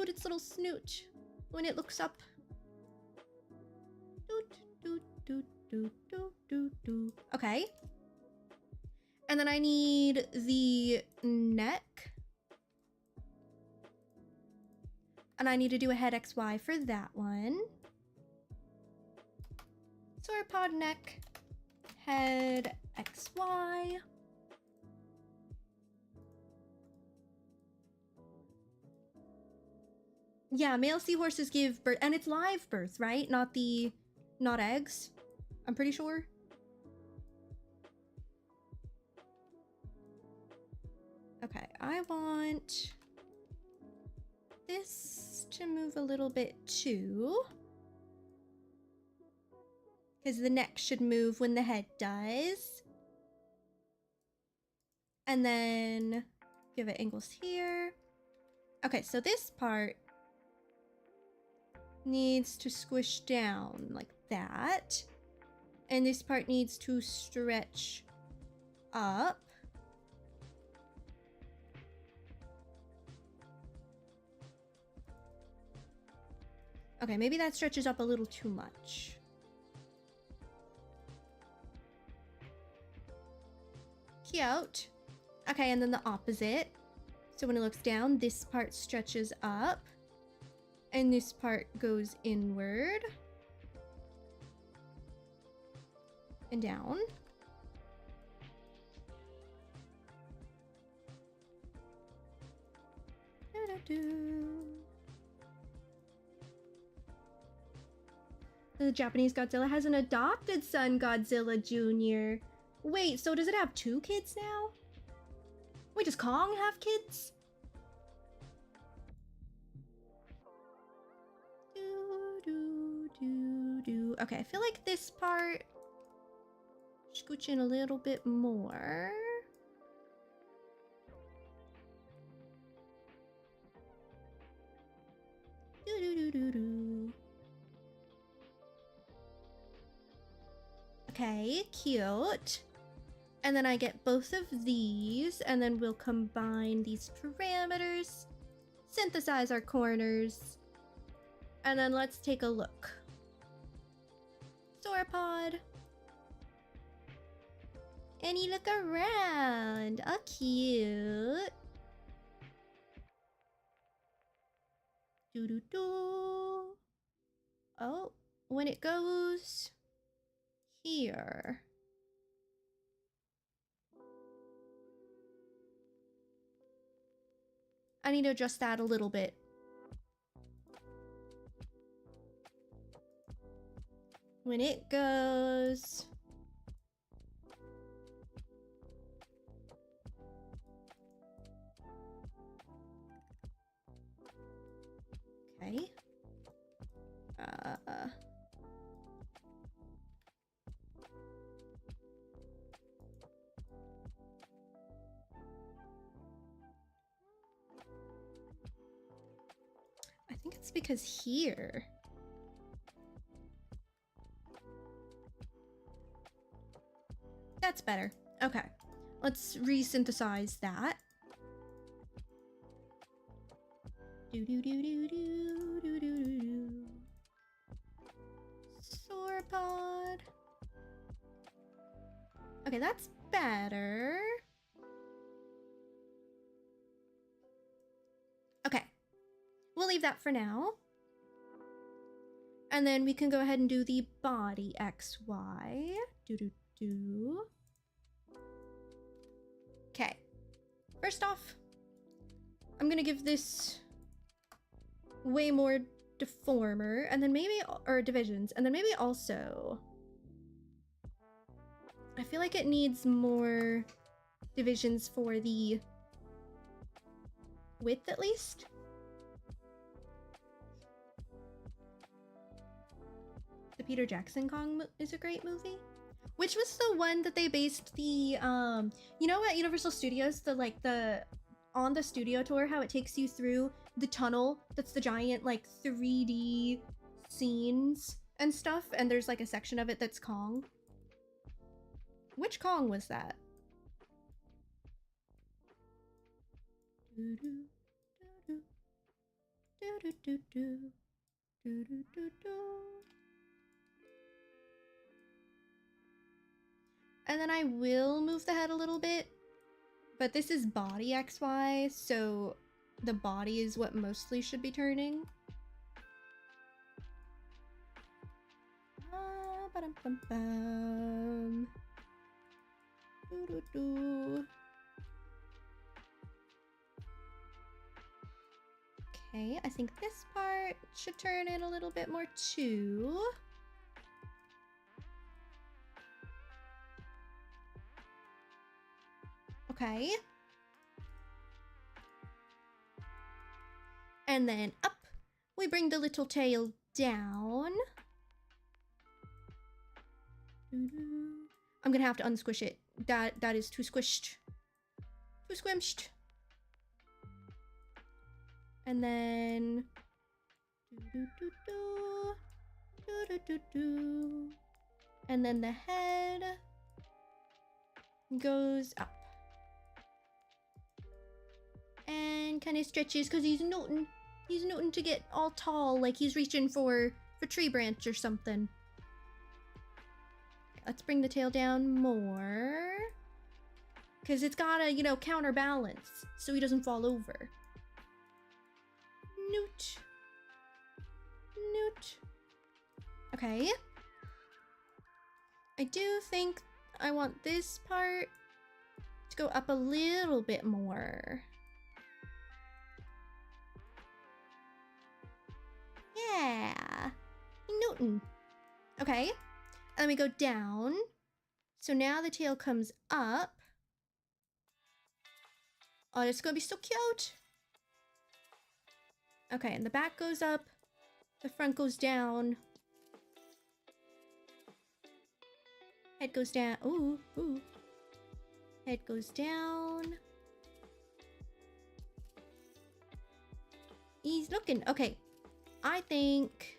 its little snoot when it looks up. Okay. And then I need the neck. And I need to do a head XY for that one. Sauropod neck, head XY. Yeah, male seahorses give birth, and it's live birth, right? Not eggs. I'm pretty sure. Okay, I want this to move a little bit too. Because the neck should move when the head does. And then give it angles here. Okay, so this part needs to squish down like that. And this part needs to stretch up. Okay, maybe that stretches up a little too much. Cute. Okay, and then the opposite. So when it looks down, this part stretches up. And this part goes inward. And down. The Japanese Godzilla has an adopted son, Godzilla Jr. Wait, so does it have 2 kids now? Wait, does Kong have kids? Okay, I feel like this part scooch in a little bit more. Okay, cute. And then I get both of these, and then we'll combine these parameters, synthesize our corners, And then let's take a look. Sauropod. And you look around. Oh, cute. Doo-doo-doo. Oh, when it goes here. I need to adjust that a little bit. When it goes... Okay. I think it's because here. That's better. Okay. Let's resynthesize that. Do do do do do do do do. Sauropod. Okay, that's better. Okay. We'll leave that for now. And then we can go ahead and do the body XY. Do do do. Okay. First off, I'm gonna give this way more deformer, and then maybe, or divisions, and then maybe also, I feel like it needs more divisions for the width at least. The Peter Jackson Kong is a great movie. Which was the one that they based the, you know, at Universal Studios, on the studio tour, how it takes you through the tunnel that's the giant, like, 3D scenes and stuff, and there's, like, a section of it that's Kong. Which Kong was that? And then I will move the head a little bit, but this is body XY, so the body is what mostly should be turning. Ba-dum-bum-bum. Doo-doo-doo. Okay, I think this part should turn in a little bit more too. Okay. And then up, we bring the little tail down. I'm gonna have to unsquish it. That is too squished. Too squished. And then... And then the head goes up. And kind of stretches because he's noting to get all tall, like he's reaching for a tree branch or something. Okay, let's bring the tail down more. Because it's gotta, you know, counterbalance so he doesn't fall over. Newt. Newt. Okay. I do think I want this part to go up a little bit more. Yeah. Newton. Okay. And then we go down. So now the tail comes up. Oh, it's gonna be so cute. Okay, and the back goes up. The front goes down. Head goes down. Ooh, ooh. Head goes down. He's looking. Okay. I think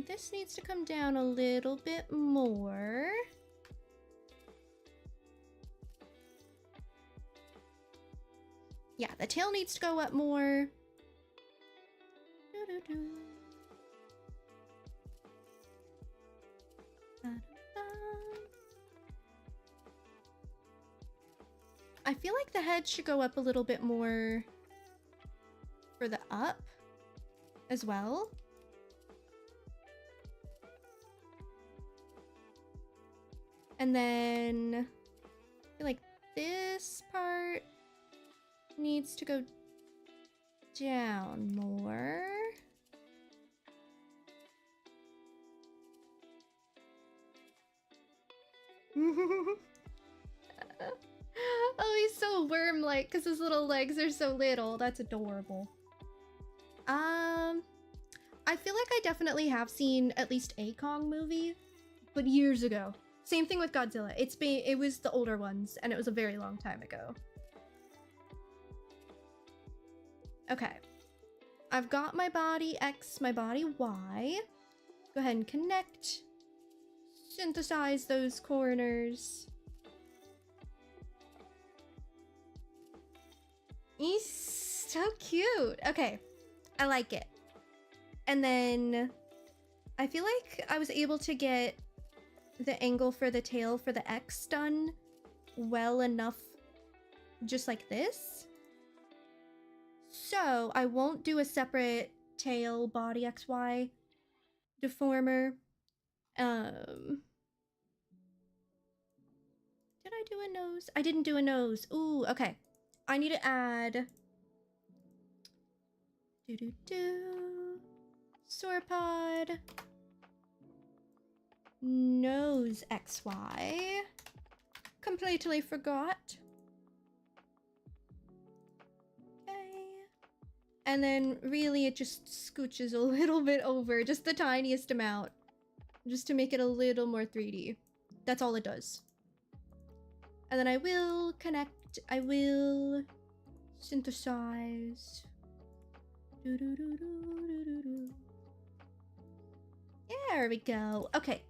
this needs to come down a little bit more. Yeah, the tail needs to go up more. I feel like the head should go up a little bit more for the up as well. And then I feel like this part needs to go down more. Oh, he's so worm-like because his little legs are so little. That's adorable. I feel like I definitely have seen at least a Kong movie, but years ago. Same thing with Godzilla. It was the older ones, and it was a very long time ago. Okay. I've got my body X, my body Y. Go ahead and connect. Synthesize those corners. He's so cute. Okay. I like it. And then I feel like I was able to get the angle for the tail for the X done well enough just like this. So I won't do a separate tail body XY deformer. Did I do a nose? I didn't do a nose. Ooh, okay. I need to add sauropod nose XY. Completely forgot. Okay. And then really it just scooches a little bit over, just the tiniest amount, just to make it a little more 3D. That's all it does. And then I will connect, I will synthesize. There we go. Okay,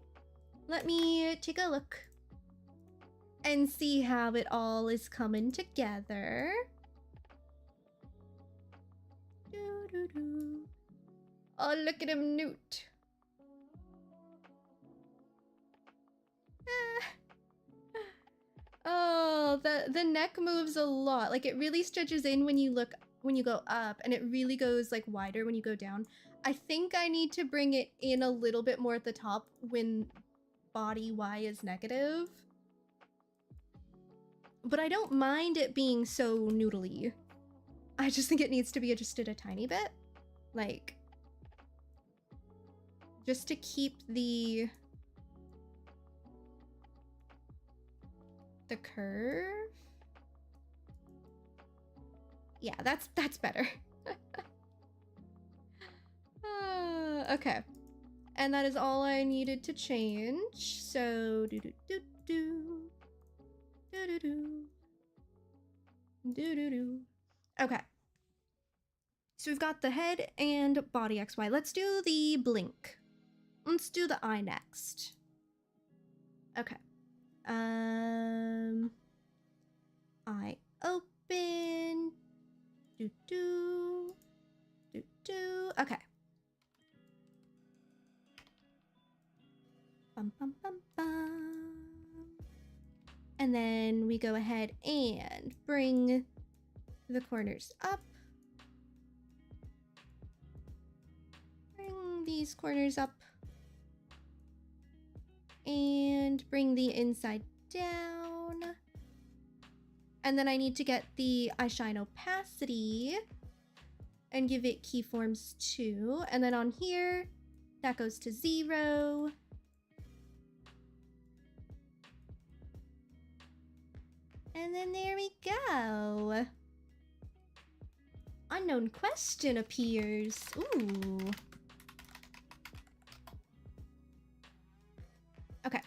let me take a look and see how it all is coming together. Oh, look at him, Newt. Oh, the neck moves a lot. Like, it really stretches in when you go up, and it really goes like wider when you go down. I think I need to bring it in a little bit more at the top when body Y is negative. But I don't mind it being so noodly. I just think it needs to be adjusted a tiny bit. Like, just to keep the curve. Yeah, that's better. Okay. And that is all I needed to change. So okay. So we've got the head and body XY. Let's do the blink. Let's do the eye next. Okay. Eye open. Okay. Bum, bum, bum, bum. And then we go ahead and bring the corners up. Bring these corners up. And bring the inside down. And then I need to get the eyeshine opacity and give it keyforms 2. And then on here, that goes to 0. And then there we go. Unknown question appears. Ooh. Okay.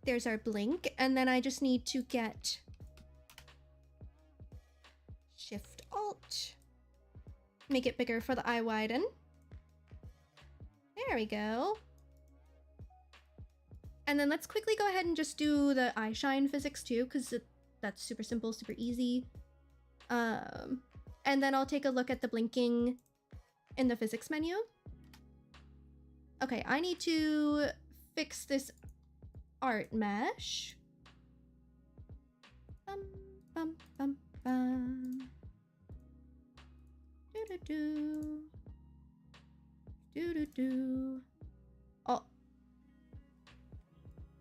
There's our blink. And then I just need to get Shift Alt. Make it bigger for the eye widen. There we go. And then let's quickly go ahead and just do the eye shine physics too, because that's super simple, super easy. And then I'll take a look at the blinking in the physics menu. Okay, I need to fix this art mesh. Bum, bum, bum, bum. Do-do-do. Do-do-do. Oh.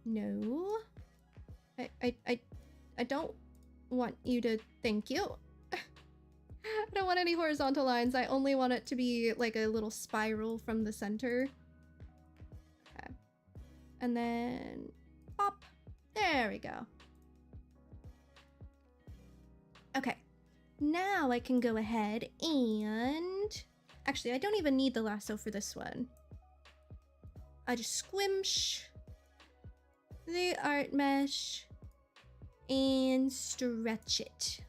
No. I don't want you to thank you. I don't want any horizontal lines. I only want it to be like a little spiral from the center. Okay. And then pop. There we go. Okay. Now I can go ahead and... Actually, I don't even need the lasso for this one. I just squimsh the art mesh and stretch it.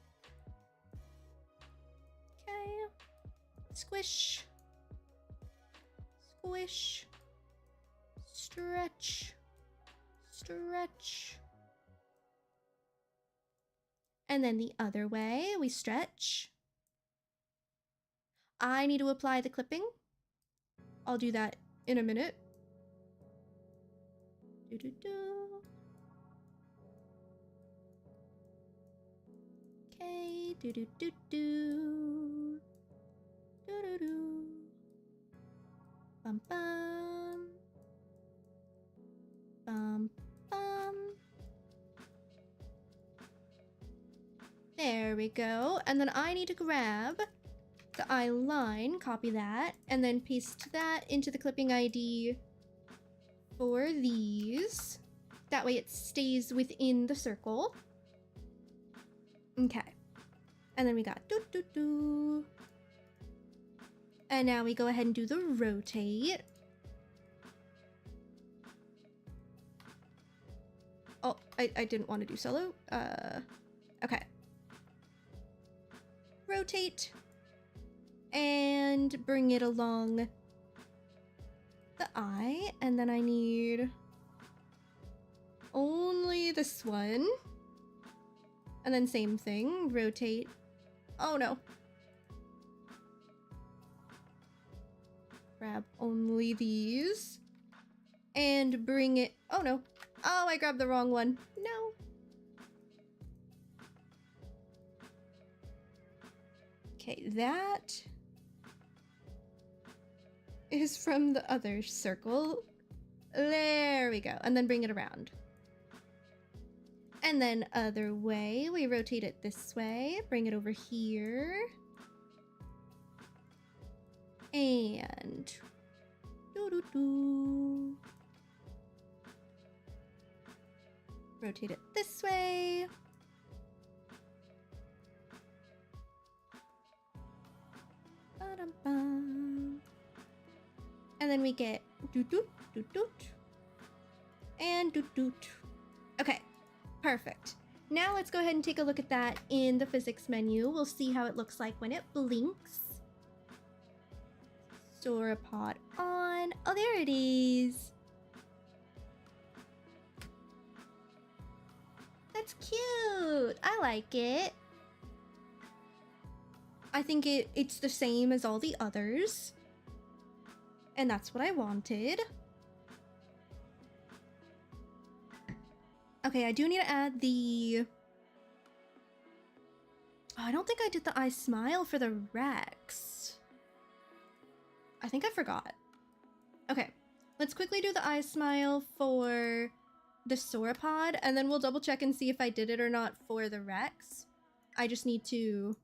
Okay. Squish. Squish. Stretch. Stretch. And then the other way, we stretch. I need to apply the clipping. I'll do that in a minute. Do-do-do. Okay, do-do-do-do. Do-do-do. Bum bum. Bum bum. There we go. And then I need to grab the eye line, copy that, and then paste that into the clipping ID for these. That way it stays within the circle. Okay. And then we got do-do-do. And now we go ahead and do the rotate. Oh, I didn't want to do solo. Okay. Rotate. And bring it along the eye. And then I need only this one. And then same thing, rotate. Oh no. Grab only these. And bring it, oh no. Oh, I grabbed the wrong one. No. Okay, that is from the other circle. There we go. And then bring it around. And then other way, we rotate it this way, bring it over here. And doo-doo-doo. Rotate it this way. Ba-dum-bum. And then we get doot-doot, doot-doot, and doot-doot. Okay. Perfect. Now let's go ahead and take a look at that in the physics menu. We'll see how it looks like when it blinks. Sauropod on. Oh, there it is. That's cute. I like it. I think it's the same as all the others. And that's what I wanted. Okay, I do need to add the... Oh, I don't think I did the eye smile for the Rex. I think I forgot. Okay, let's quickly do the eye smile for the sauropod, and then we'll double check and see if I did it or not for the Rex. I just need to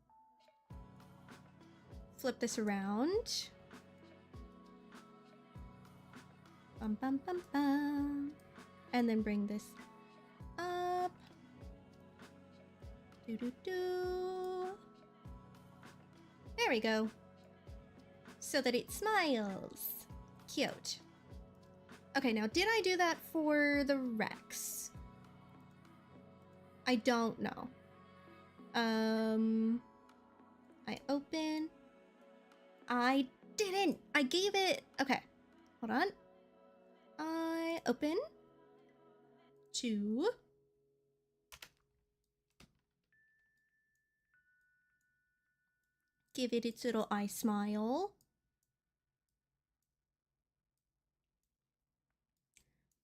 flip this around. Bum bum bum bum. And then bring this up. Do do do. There we go. So that it smiles. Cute. Okay, now did I do that for the Rex? I don't know. I open. I didn't. I gave it. Okay, hold on. I open. 2. Give it its little eye smile.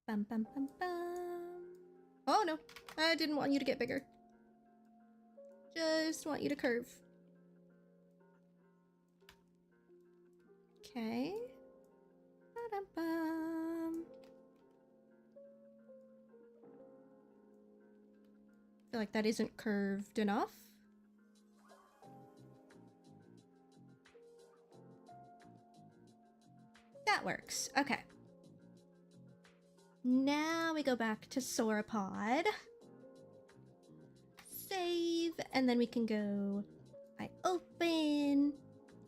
Bum, bum, bum, bum. Oh no, I didn't want you to get bigger. Just want you to curve. Okay. Ba-dum-bum. I feel like that isn't curved enough. That works. Okay. Now we go back to Sauropod. Save, and then we can go I open.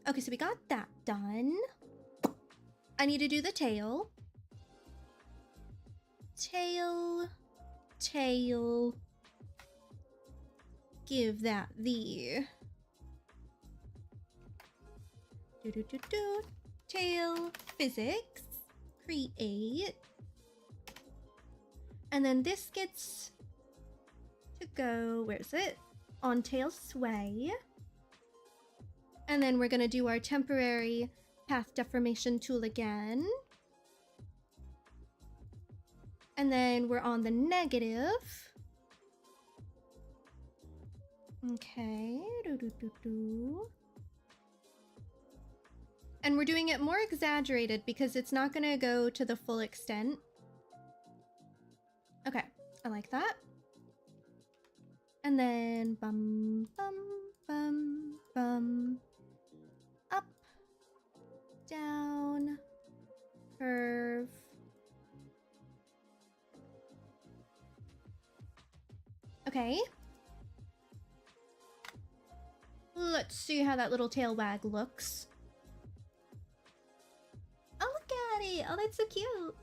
Okay, so we got that done. I need to do the tail. Tail. Tail. Give that the do. Tail physics. Create. And then this gets to go, where's it? On tail sway. And then we're gonna do our temporary path deformation tool again. And then we're on the negative. Okay. And we're doing it more exaggerated because it's not gonna go to the full extent. Okay, I like that. And then bum, bum, bum, bum. Up, down, curve. Okay. Let's see how that little tail wag looks. Oh, look at it. Oh, that's so cute.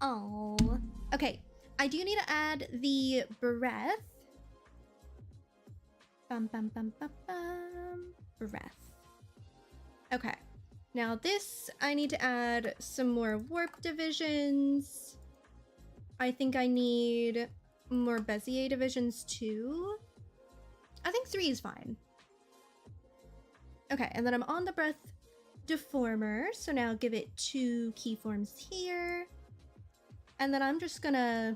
Oh. Okay. I do need to add the breath. Bum, bum, bum, bum, bum. Breath. Okay. Now this, I need to add some more warp divisions. I think I need more Bezier divisions too. I think 3 is fine. Okay, and then I'm on the breath deformer. So now give it 2 keyforms here. And then I'm just gonna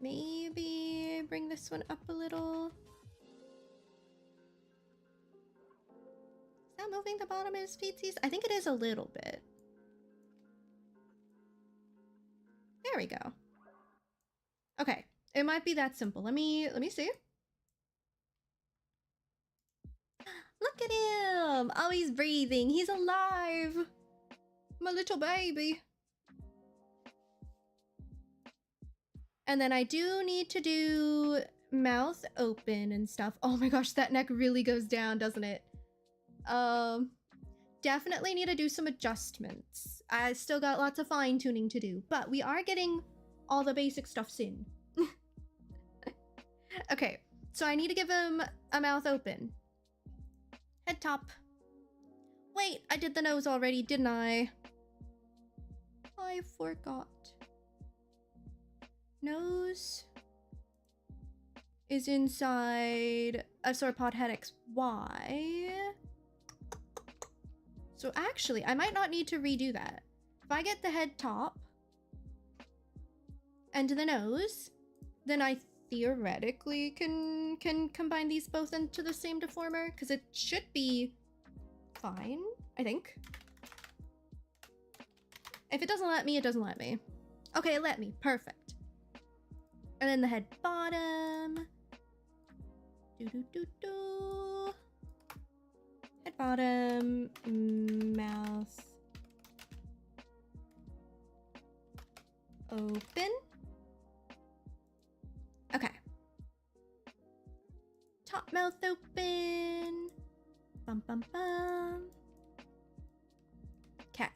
maybe bring this one up a little. Is that moving the bottom of his feetsies? I think it is a little bit. There we go. Okay, it might be that simple. Let me see. Look at him! Oh, he's breathing. He's alive. My little baby. And then I do need to do mouth open and stuff. Oh my gosh, that neck really goes down, doesn't it? Definitely need to do some adjustments. I still got lots of fine tuning to do, but we are getting all the basic stuffs in. Okay, so I need to give him a mouth open. Head top. Wait, I did the nose already, didn't I? I forgot. Nose is inside a Sauropod head XY. So actually, I might not need to redo that. If I get the head top and the nose, then I theoretically can combine these both into the same deformer, because it should be fine, I think. If it doesn't let me, it doesn't let me. Okay, it let me. Perfect. And then the head bottom. Head bottom. Mouth. Open. Okay. Top mouth open. Bum bum bum. Okay.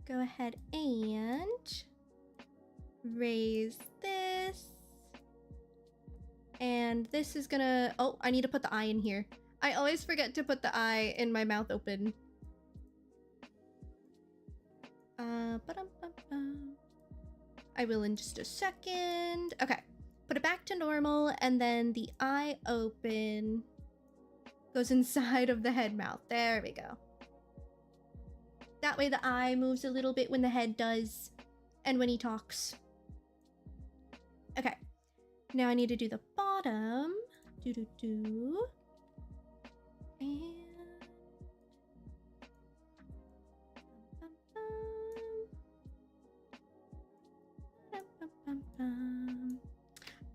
Go ahead and raise this. And this is gonna... Oh, I need to put the eye in here. I always forget to put the eye in my mouth open. Ba-dum-bum-bum. I will in just a second. Okay. Put it back to normal, and then the eye open. goes inside of the head mouth. There we go. That way the eye moves a little bit when the head does and when he talks. Okay. Now I need to do the bottom. Do. And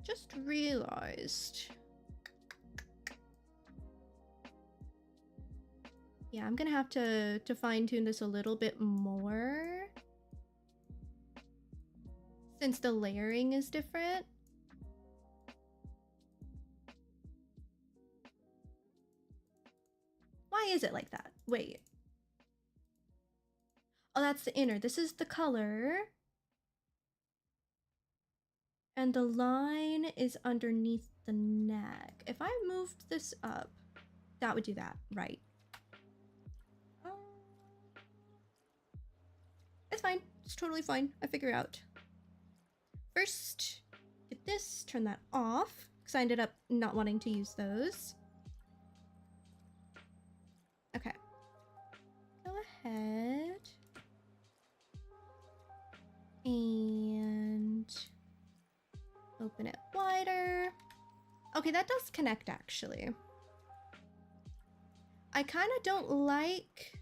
just realized. Yeah, I'm gonna have to fine-tune this a little bit more since the layering is different. Why is it like that? Wait. Oh, that's the inner. This is the color. And the line is underneath the neck. If I moved this up, that would do that, right? It's fine. It's totally fine. I figure it out. First, get this, turn that off, because I ended up not wanting to use those. Okay. Go ahead. And open it wider. Okay, that does connect actually. I kind of don't like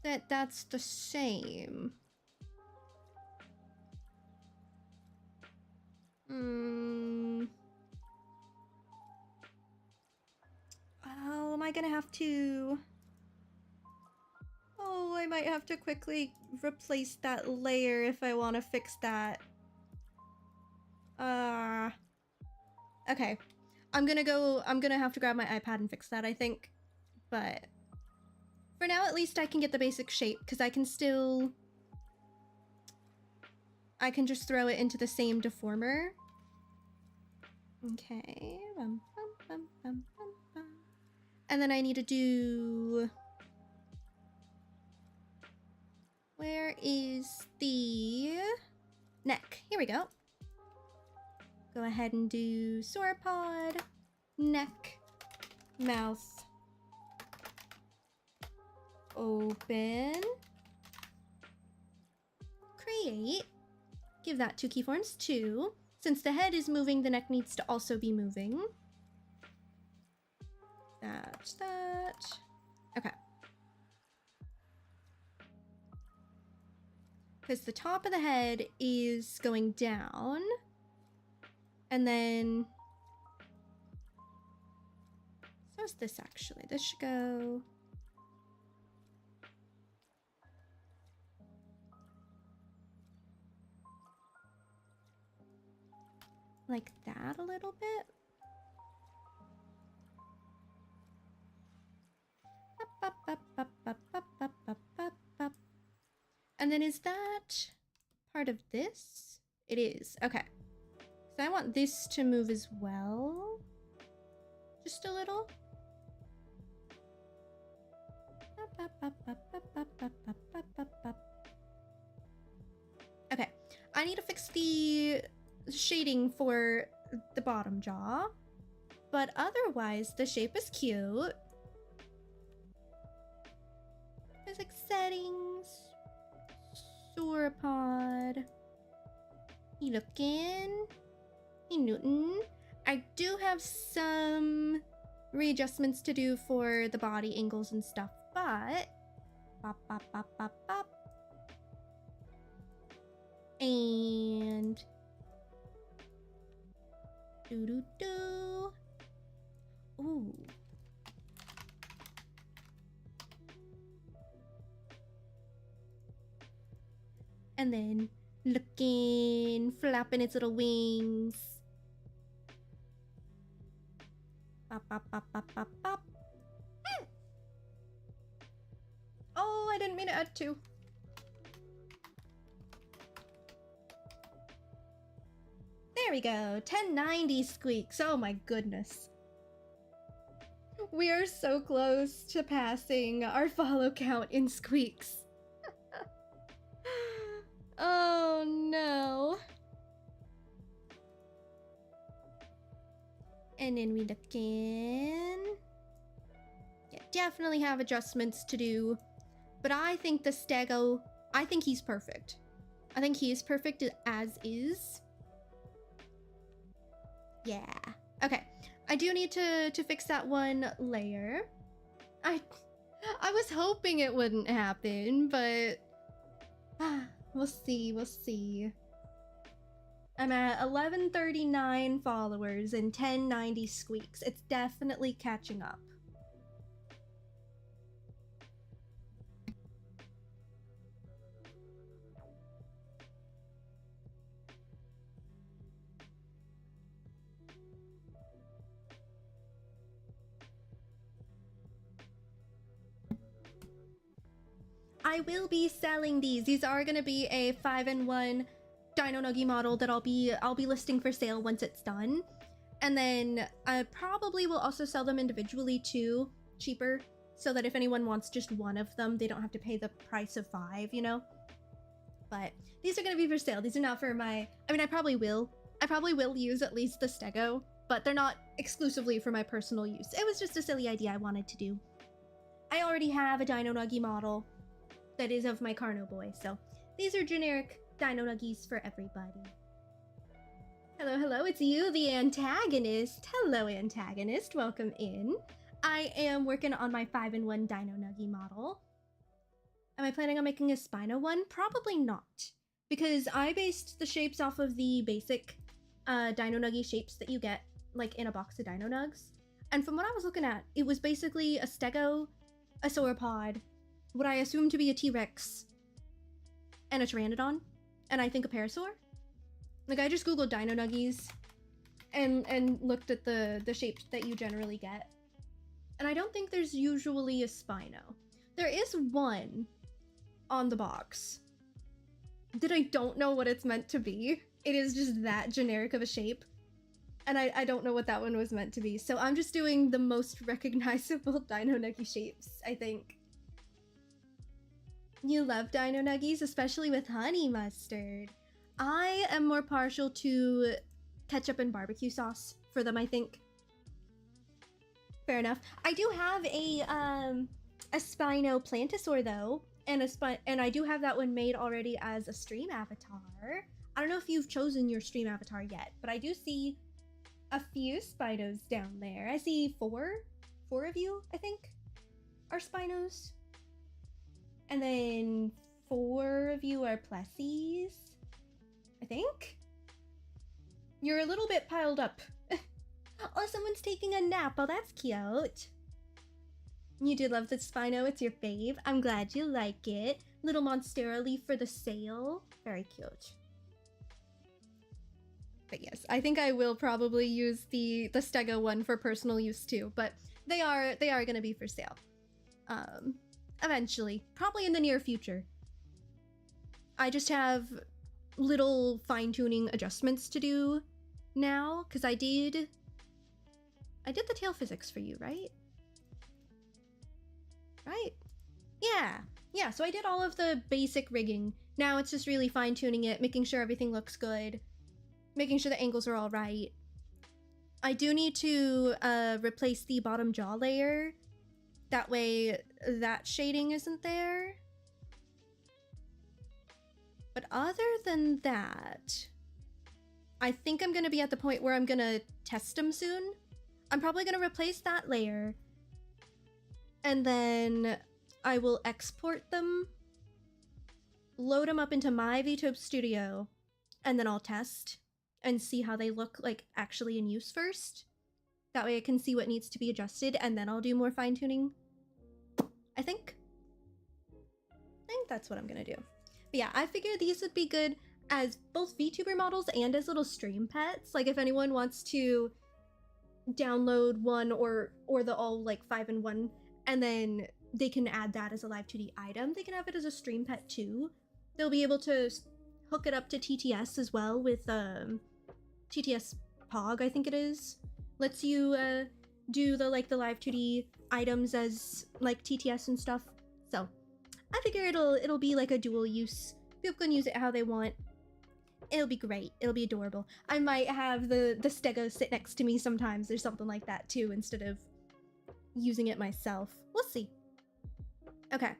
that that's the same. Oh, am I gonna have to... Oh, I might have to quickly replace that layer if I want to fix that. Okay. I'm gonna have to grab my iPad and fix that, I think. But for now, at least I can get the basic shape, because I can just throw it into the same deformer. Okay. And then I need to do... Where is the neck? Here we go. Go ahead and do sauropod, neck, mouth, open, create, give that 2 keyforms, 2. Since the head is moving, the neck needs to also be moving. That. Okay. Because the top of the head is going down. And then... So is this actually. This should go... like that a little bit. And then is that part of this? It is. Okay. So I want this to move as well. Just a little. Okay. I need to fix the shading for the bottom jaw. But otherwise, the shape is cute. Physics settings. Sauropod. He looking. Hey Newton. I do have some readjustments to do for the body angles and stuff, but and ooh. And then looking, flapping its little wings. Pop, pop, pop, pop, pop, pop. Oh, I didn't mean to add 2. There we go. 1090 squeaks. Oh my goodness. We are so close to passing our follow count in squeaks. Oh no. And then we look in. definitely have adjustments to do, but I think the Stego, I think he's perfect. I think he is perfect as is. Yeah. Okay. I do need to fix that one layer. I was hoping it wouldn't happen, but we'll see. We'll see. I'm at 1139 followers and 1090 squeaks. It's definitely catching up. I will be selling these. These are going to be a 5-in-1 Dino Nuggie model that I'll be listing for sale once it's done. And then I probably will also sell them individually too, cheaper, so that if anyone wants just one of them, they don't have to pay the price of 5, you know? But these are going to be for sale. These are not for my... I mean, I probably will use at least the Stego, but they're not exclusively for my personal use. It was just a silly idea I wanted to do. I already have a Dino Nuggie model that is of my Carno boy, so these are generic Dino Nuggies for everybody. Hello, hello, it's you, the antagonist. Hello, antagonist, welcome in. I am working on my 5-in-1 Dino Nuggie model. Am I planning on making a Spino one? Probably not, because I based the shapes off of the basic Dino Nuggie shapes that you get, like, in a box of Dino Nugs. And from what I was looking at, it was basically a Stego, a Sauropod, what I assume to be a T-Rex, and a Pteranodon, and I think a Parasaur. Like, I just googled Dino Nuggies and looked at the shapes that you generally get. And I don't think there's usually a Spino. There is one on the box that I don't know what it's meant to be. It is just that generic of a shape. And I don't know what that one was meant to be. So I'm just doing the most recognizable Dino Nuggie shapes, I think. You love Dino Nuggies, especially with honey mustard. I am more partial to ketchup and barbecue sauce for them, I think. Fair enough. I do have a Spino Plantosaur though, and I do have that one made already as a stream avatar. I don't know if you've chosen your stream avatar yet, but I do see a few Spinos down there. I see four of you, I think, are Spinos. And then 4 of you are Plessies, I think? You're a little bit piled up. Oh, someone's taking a nap. Oh, that's cute. You do love the Spino. It's your fave. I'm glad you like it. Little Monstera leaf for the sale. Very cute. But yes, I think I will probably use the Stego one for personal use too, but they are going to be for sale. Eventually, probably in the near future. I just have little fine-tuning adjustments to do now, because I did the tail physics for you, right? Right? Yeah, so I did all of the basic rigging. Now it's just really fine-tuning it, making sure everything looks good, making sure the angles are all right. I do need to replace the bottom jaw layer. That way that shading isn't there. But other than that, I think I'm going to be at the point where I'm going to test them soon. I'm probably going to replace that layer. And then I will export them, load them up into my VTube Studio, and then I'll test and see how they look like actually in use first. That way I can see what needs to be adjusted, and then I'll do more fine-tuning. I think that's what I'm gonna do. But yeah, I figured these would be good as both VTuber models and as little stream pets. Like if anyone wants to download one or the all like 5-in-1, and then they can add that as a Live 2D item, they can have it as a stream pet too. They'll be able to hook it up to TTS as well with TTS Pog, I think it is. Lets you do the Live 2D items as like TTS and stuff. So I figure it'll be like a dual use. People can use it how they want. It'll be great. It'll be adorable. I might have the Stego sit next to me sometimes or something like that too, instead of using it myself. We'll see. Okay,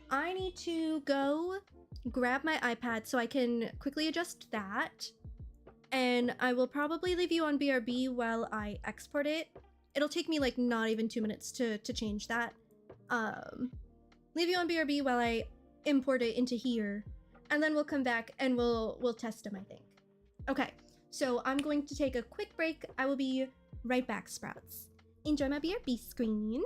I need to go grab my iPad so I can quickly adjust that. And I will probably leave you on BRB while I export it. It'll take me like not even 2 minutes to change that. Leave you on BRB while I import it into here, and then we'll come back and we'll test them, I think. Okay, so I'm going to take a quick break. I will be right back, Sprouts. Enjoy my BRB screen.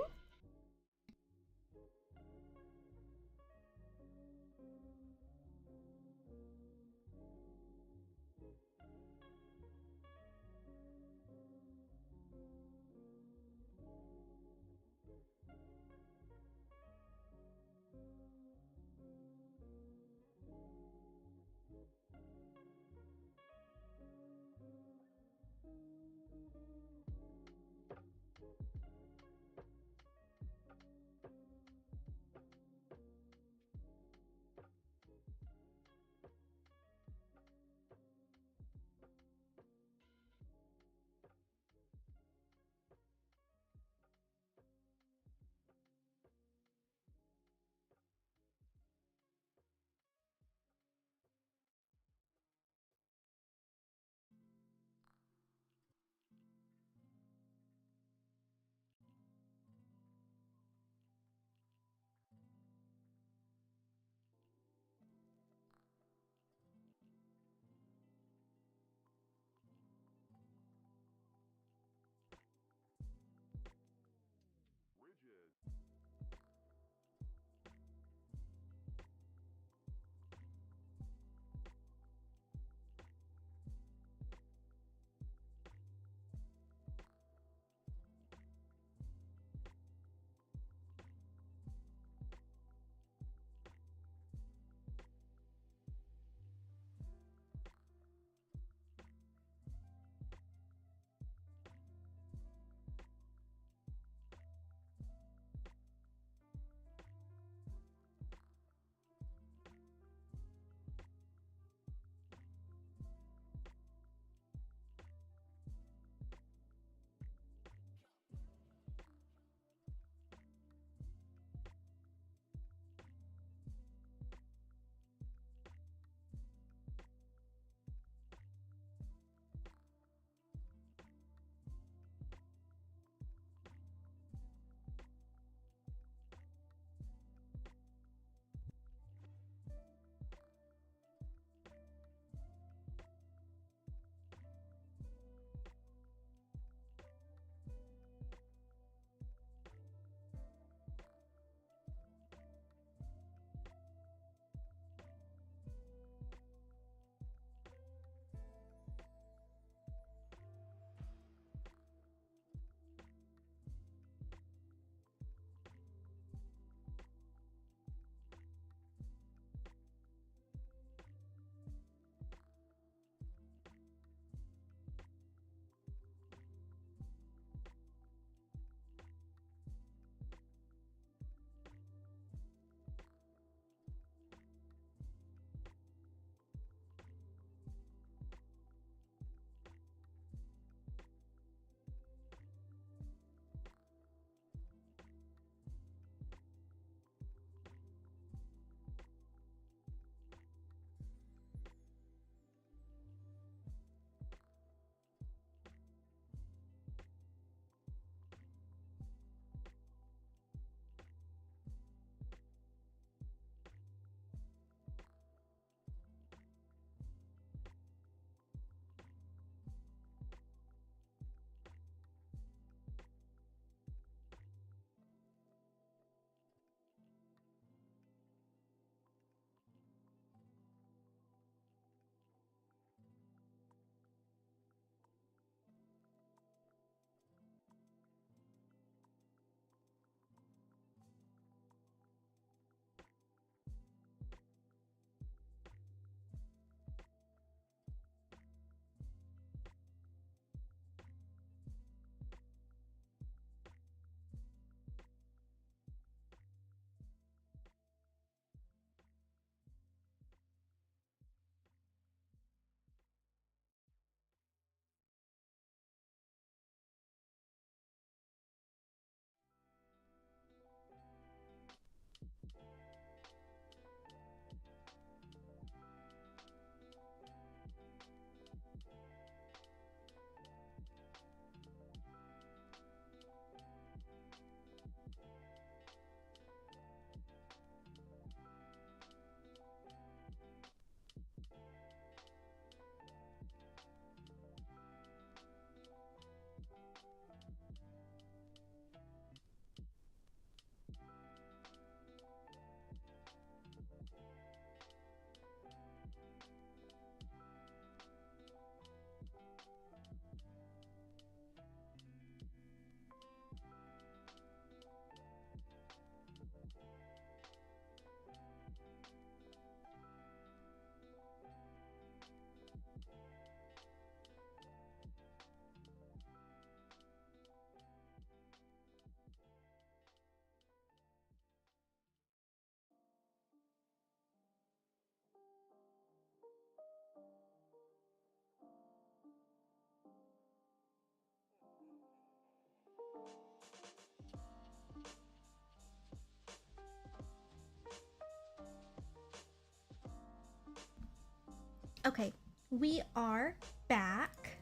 Okay, we are back.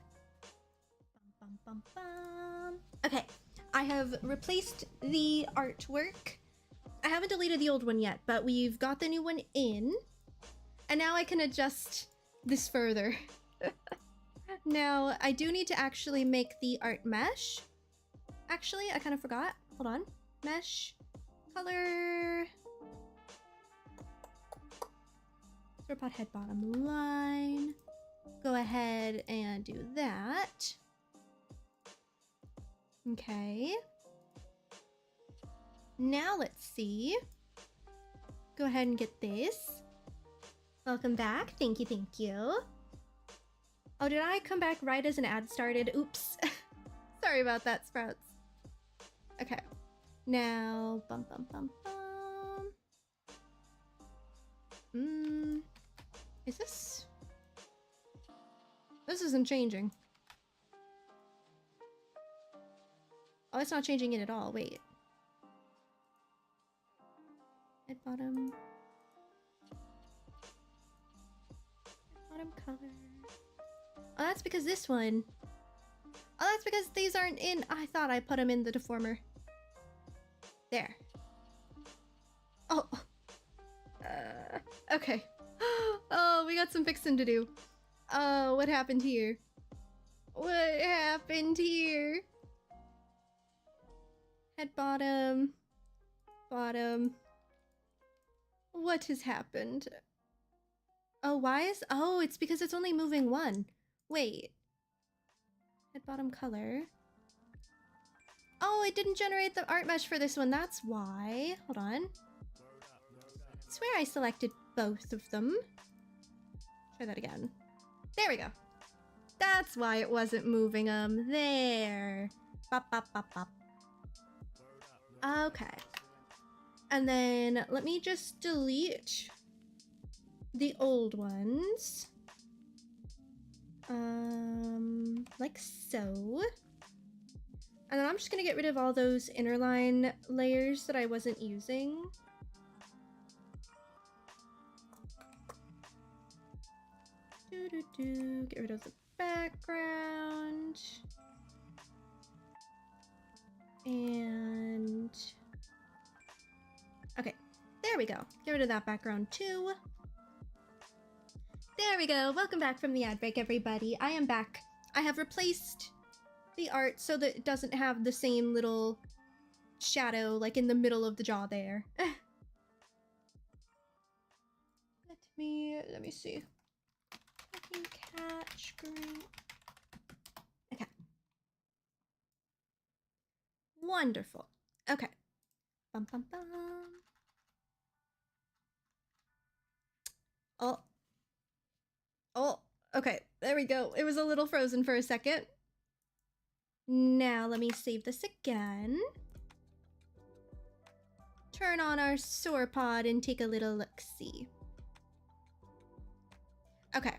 Bum, bum, bum, bum. Okay, I have replaced the artwork. I haven't deleted the old one yet, but we've got the new one in. And now I can adjust this further. Now, I do need to actually make the art mesh. Actually, I kind of forgot. Hold on. Mesh. Color. Sauropod head bottom line. Go ahead and do that. Okay. Now let's see. Go ahead and get this. Welcome back. Thank you, thank you. Oh, did I come back right as an ad started? Oops. Sorry about that, Sprouts. Okay. Now, bum bum bum bum. Is this? This isn't changing. Oh, it's not changing it at all. Wait. Head bottom. Head bottom color. Oh, that's because this one. Oh, that's because these aren't in. I thought I put them in the deformer. There. Oh. Okay. Oh, we got some fixing to do. Oh, what happened here? What happened here? Head bottom. Bottom. What has happened? Oh, why is... Oh, it's because it's only moving one. Wait. Head bottom color. Oh, it didn't generate the art mesh for this one. That's why. Hold on. I swear I selected both of them. Try that again. There we go. That's why it wasn't moving them. There. Bop, bop, bop, bop. Okay. And then let me just delete the old ones. Like so. And then I'm just gonna get rid of all those inner line layers that I wasn't using. Get rid of the background. And... okay, there we go. Get rid of that background too. There we go. Welcome back from the ad break, everybody. I am back. I have replaced the art so that it doesn't have the same little shadow like in the middle of the jaw there. Let me see. I can catch green. Okay. Wonderful. Okay. Bum bum bum. Oh. Oh, okay. There we go. It was a little frozen for a second. Now let me save this again. Turn on our sauropod and take a little look-see. Okay.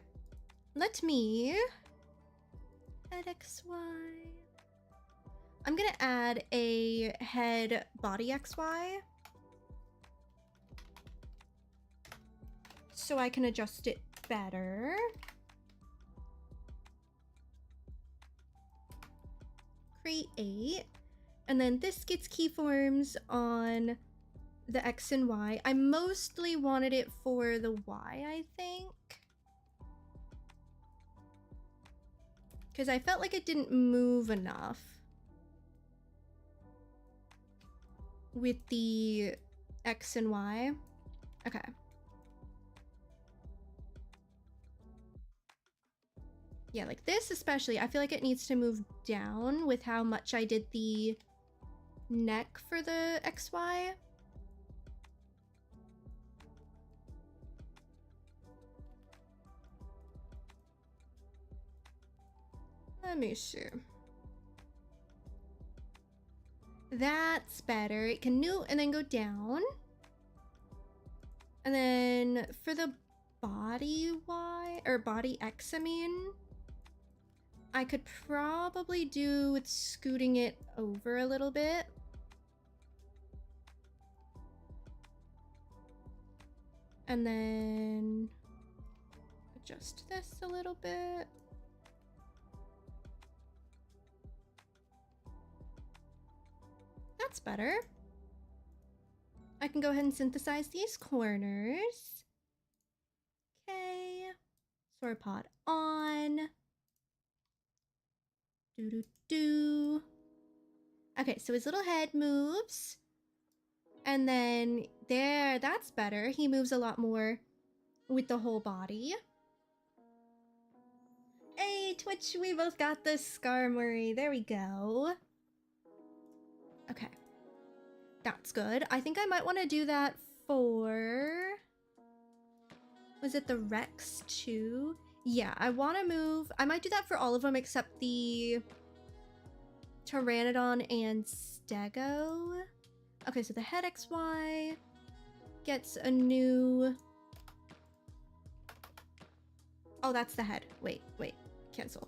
Let me... head XY. I'm gonna add a head body XY. So I can adjust it better. Create. And then this gets keyforms on the X and Y. I mostly wanted it for the Y, I think. Because I felt like it didn't move enough with the X and Y. Okay. Yeah, like this especially, I feel like it needs to move down with how much I did the neck for the XY. Let me see. That's better. It can new and then go down. And then for the body Y, or body X, I mean, I could probably do with scooting it over a little bit. And then adjust this a little bit. That's better. I can go ahead and synthesize these corners. Okay. Sauropod on. Do. Okay, so his little head moves. And then there, that's better. He moves a lot more with the whole body. Hey, Twitch, we both got the Skarmory. There we go. Okay. That's good. I think I might want to do that for... Was it the Rex too? Yeah, I want to move... I might do that for all of them except the Pteranodon and Stego. Okay, so the head XY gets a new... Oh, that's the head. Wait. Cancel.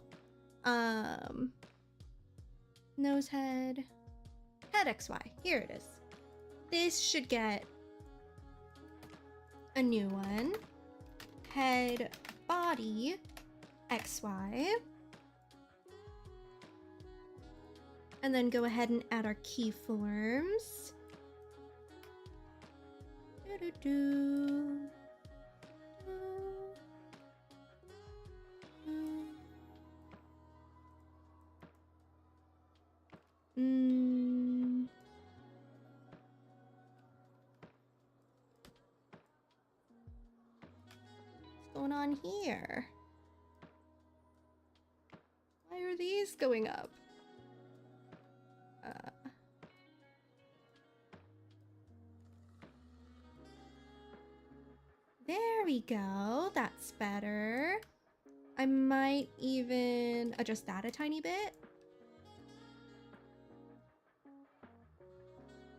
Nose head. Head XY. Here it is. This should get a new one. Head body XY. And then go ahead and add our key forms. What's going on here? Why are these going up? There we go. That's better. I might even adjust that a tiny bit.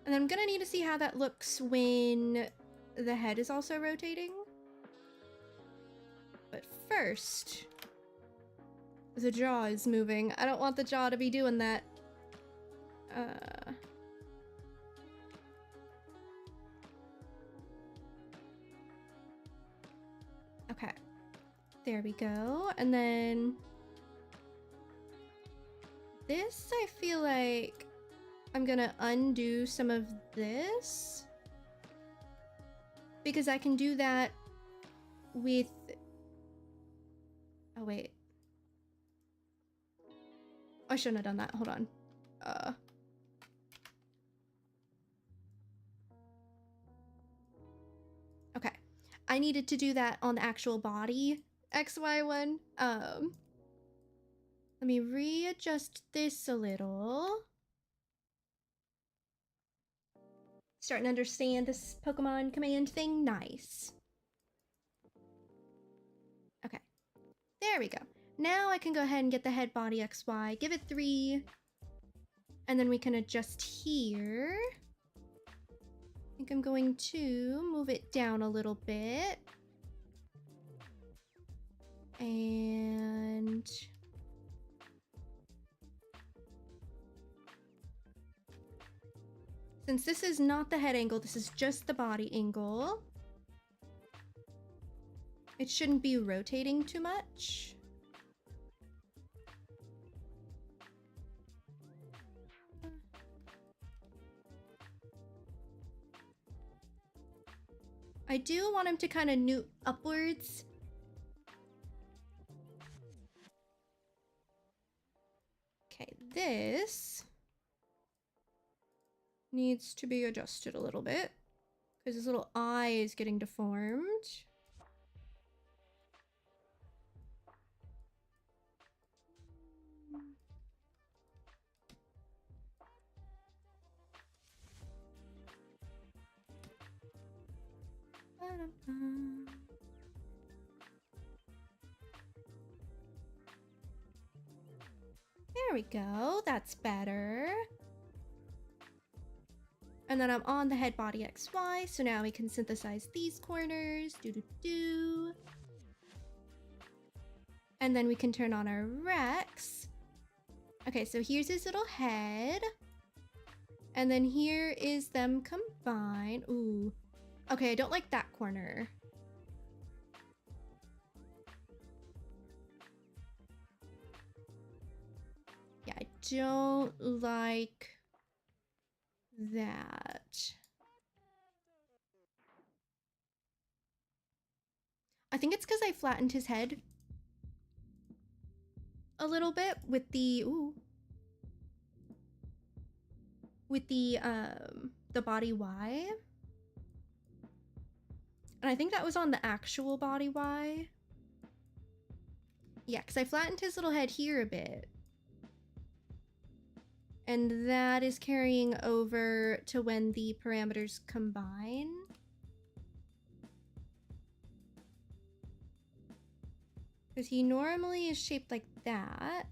And I'm gonna need to see how that looks when the head is also rotating. But first, the jaw is moving. I don't want the jaw to be doing that. Okay. There we go. And then this, I feel like I'm gonna undo some of this because I can do that with... Oh, wait. I shouldn't have done that. Hold on. Okay. I needed to do that on the actual body XY one. Let me readjust this a little. Starting to understand this Pokemon command thing. Nice. Okay. There we go. Now I can go ahead and get the head body XY, give it 3, and then we can adjust here. I think I'm going to move it down a little bit. And... since this is not the head angle, this is just the body angle, it shouldn't be rotating too much. I do want him to kind of newt upwards. Okay, this needs to be adjusted a little bit because his little eye is getting deformed. There we go. That's better. And then I'm on the head body XY, so now we can synthesize these corners. And then we can turn on our Rex. Okay, so here's his little head. And then here is them combined. Ooh. Okay, I don't like that corner. don't like that. I think it's because I flattened his head a little bit with the the body Y. And I think that was on the actual body Y. Yeah, because I flattened his little head here a bit. And that is carrying over to when the parameters combine. Because he normally is shaped like that.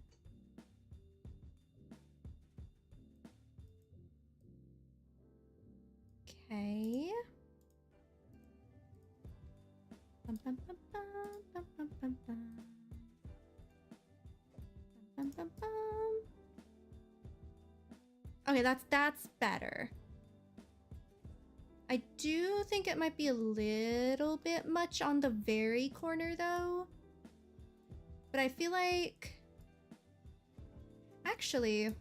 Okay. Bum, bum, bum, bum, bum, bum, bum, bum. Bum, bum, bum. Okay, that's better. I do think it might be a little bit much on the very corner though. But I feel like... Actually...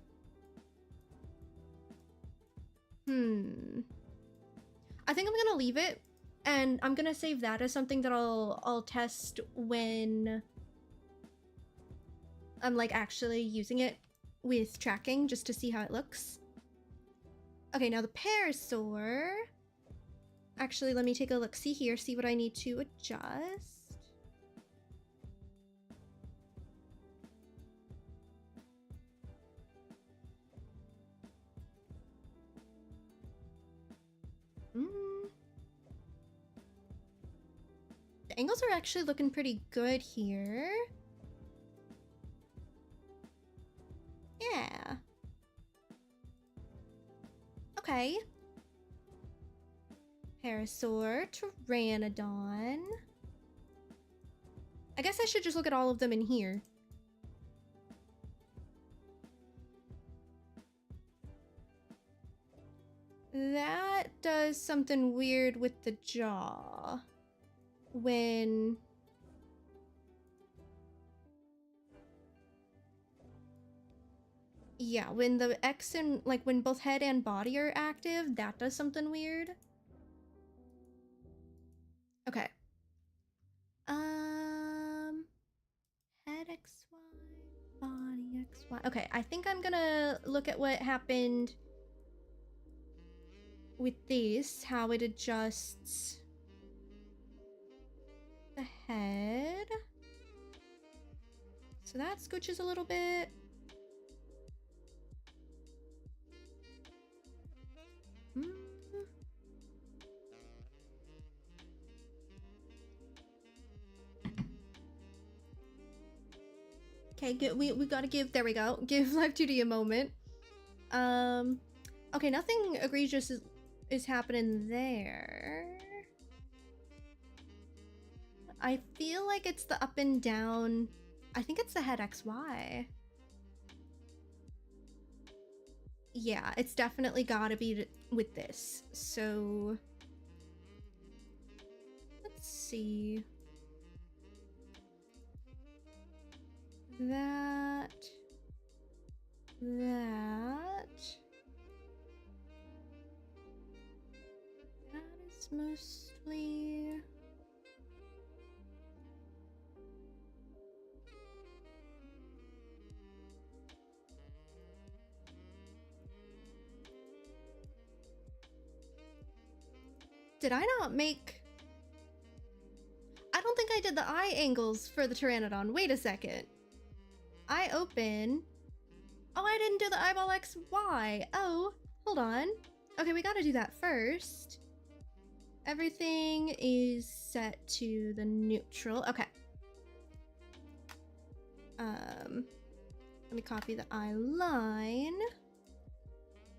I think I'm gonna leave it, and I'm gonna save that as something that I'll test when I'm like actually using it with tracking, just to see how it looks. Okay, now the parasaur. Actually, let me take a look. See here, see what I need to adjust. The angles are actually looking pretty good here. Yeah. Okay. Parasaur, Pteranodon. I guess I should just look at all of them in here. That does something weird with the jaw. When... Yeah, when the X and, like, when both head and body are active, that does something weird. Okay. Head XY, body XY. Okay, I think I'm gonna look at what happened with this, how it adjusts the head. So that scooches a little bit. Okay, good. We gotta give, there we go. Give Live 2D a moment. Okay, nothing egregious is happening there. I feel like it's the up and down. I think it's the head XY. Yeah, it's definitely gotta be with this. So let's see. That is mostly... Did I not make... I don't think I did the eye angles for the Pteranodon. Wait a second. Eye open. Oh, I didn't do the eyeball XY. Oh, hold on. Okay, we gotta do that first. Everything is set to the neutral. Okay. Let me copy the eye line.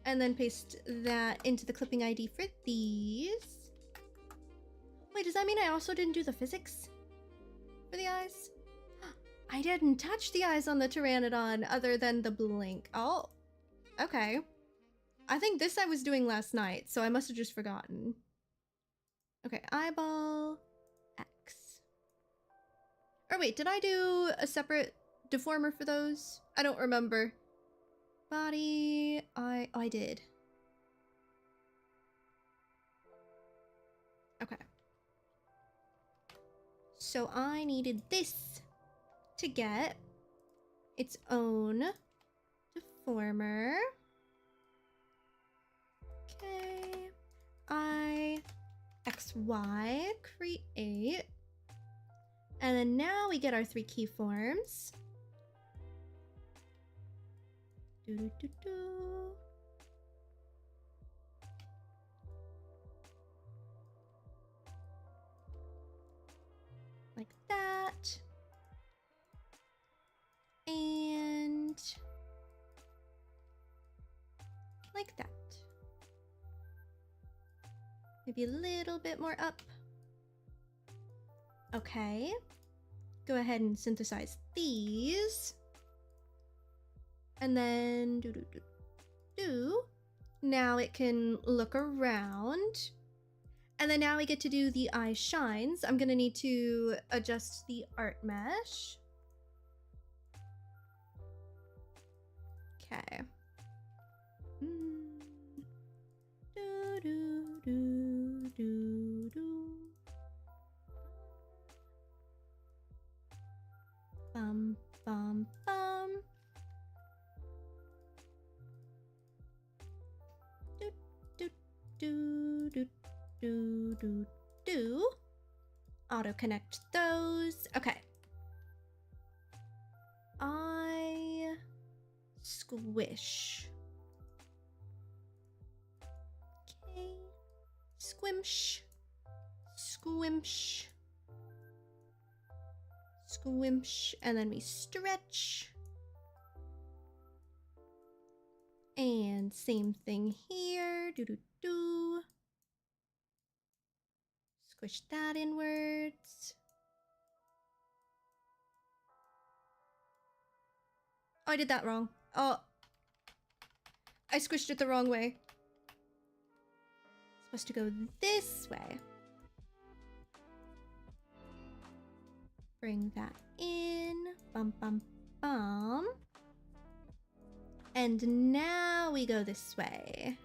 And then paste that into the clipping ID for these. Wait, does that mean I also didn't do the physics for the eyes? I didn't touch the eyes on the Pteranodon other than the blink. Oh, okay. I think this I was doing last night, so I must have just forgotten. Okay, eyeball X. Or wait, did I do a separate deformer for those? I don't remember. body. I did. Okay. So I needed this to get its own deformer. Okay. XY, create. And then now we get our 3 keyforms. Do-do-do-do. Like that. And like that. Maybe a little bit more up. Okay. Go ahead and synthesize these. And then do. Now it can look around. And then now we get to do the eye shines. I'm gonna need to adjust the art mesh. Okay. Do do do do do. Bum bum bum. Do do do do do do do. Auto connect those. Okay. I squish. Okay. Squimsh. Squimsh. Squimsh. And then we stretch. And same thing here. Do do do. Squish that inwards. Oh, I did that wrong. Oh. I squished it the wrong way. It's supposed to go this way. Bring that in. Bum, bum, bum. And now we go this way.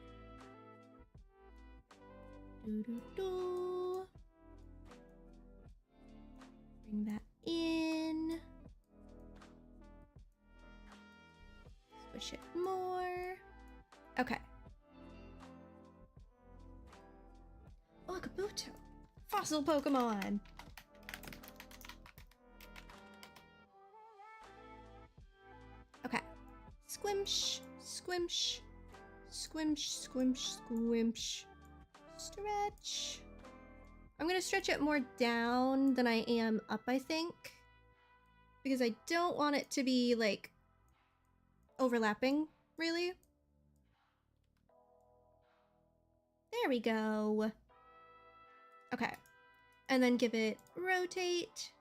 Do, do, do. Bring that in. Squish it more. Okay. Oh, Kabuto. Fossil Pokemon. Okay. Squimsh, squimsh, squimsh, squimsh, squimsh. Stretch. I'm gonna stretch it more down than I am up, I think. Because I don't want it to be, like, overlapping, really. There we go. Okay. And then give it rotate.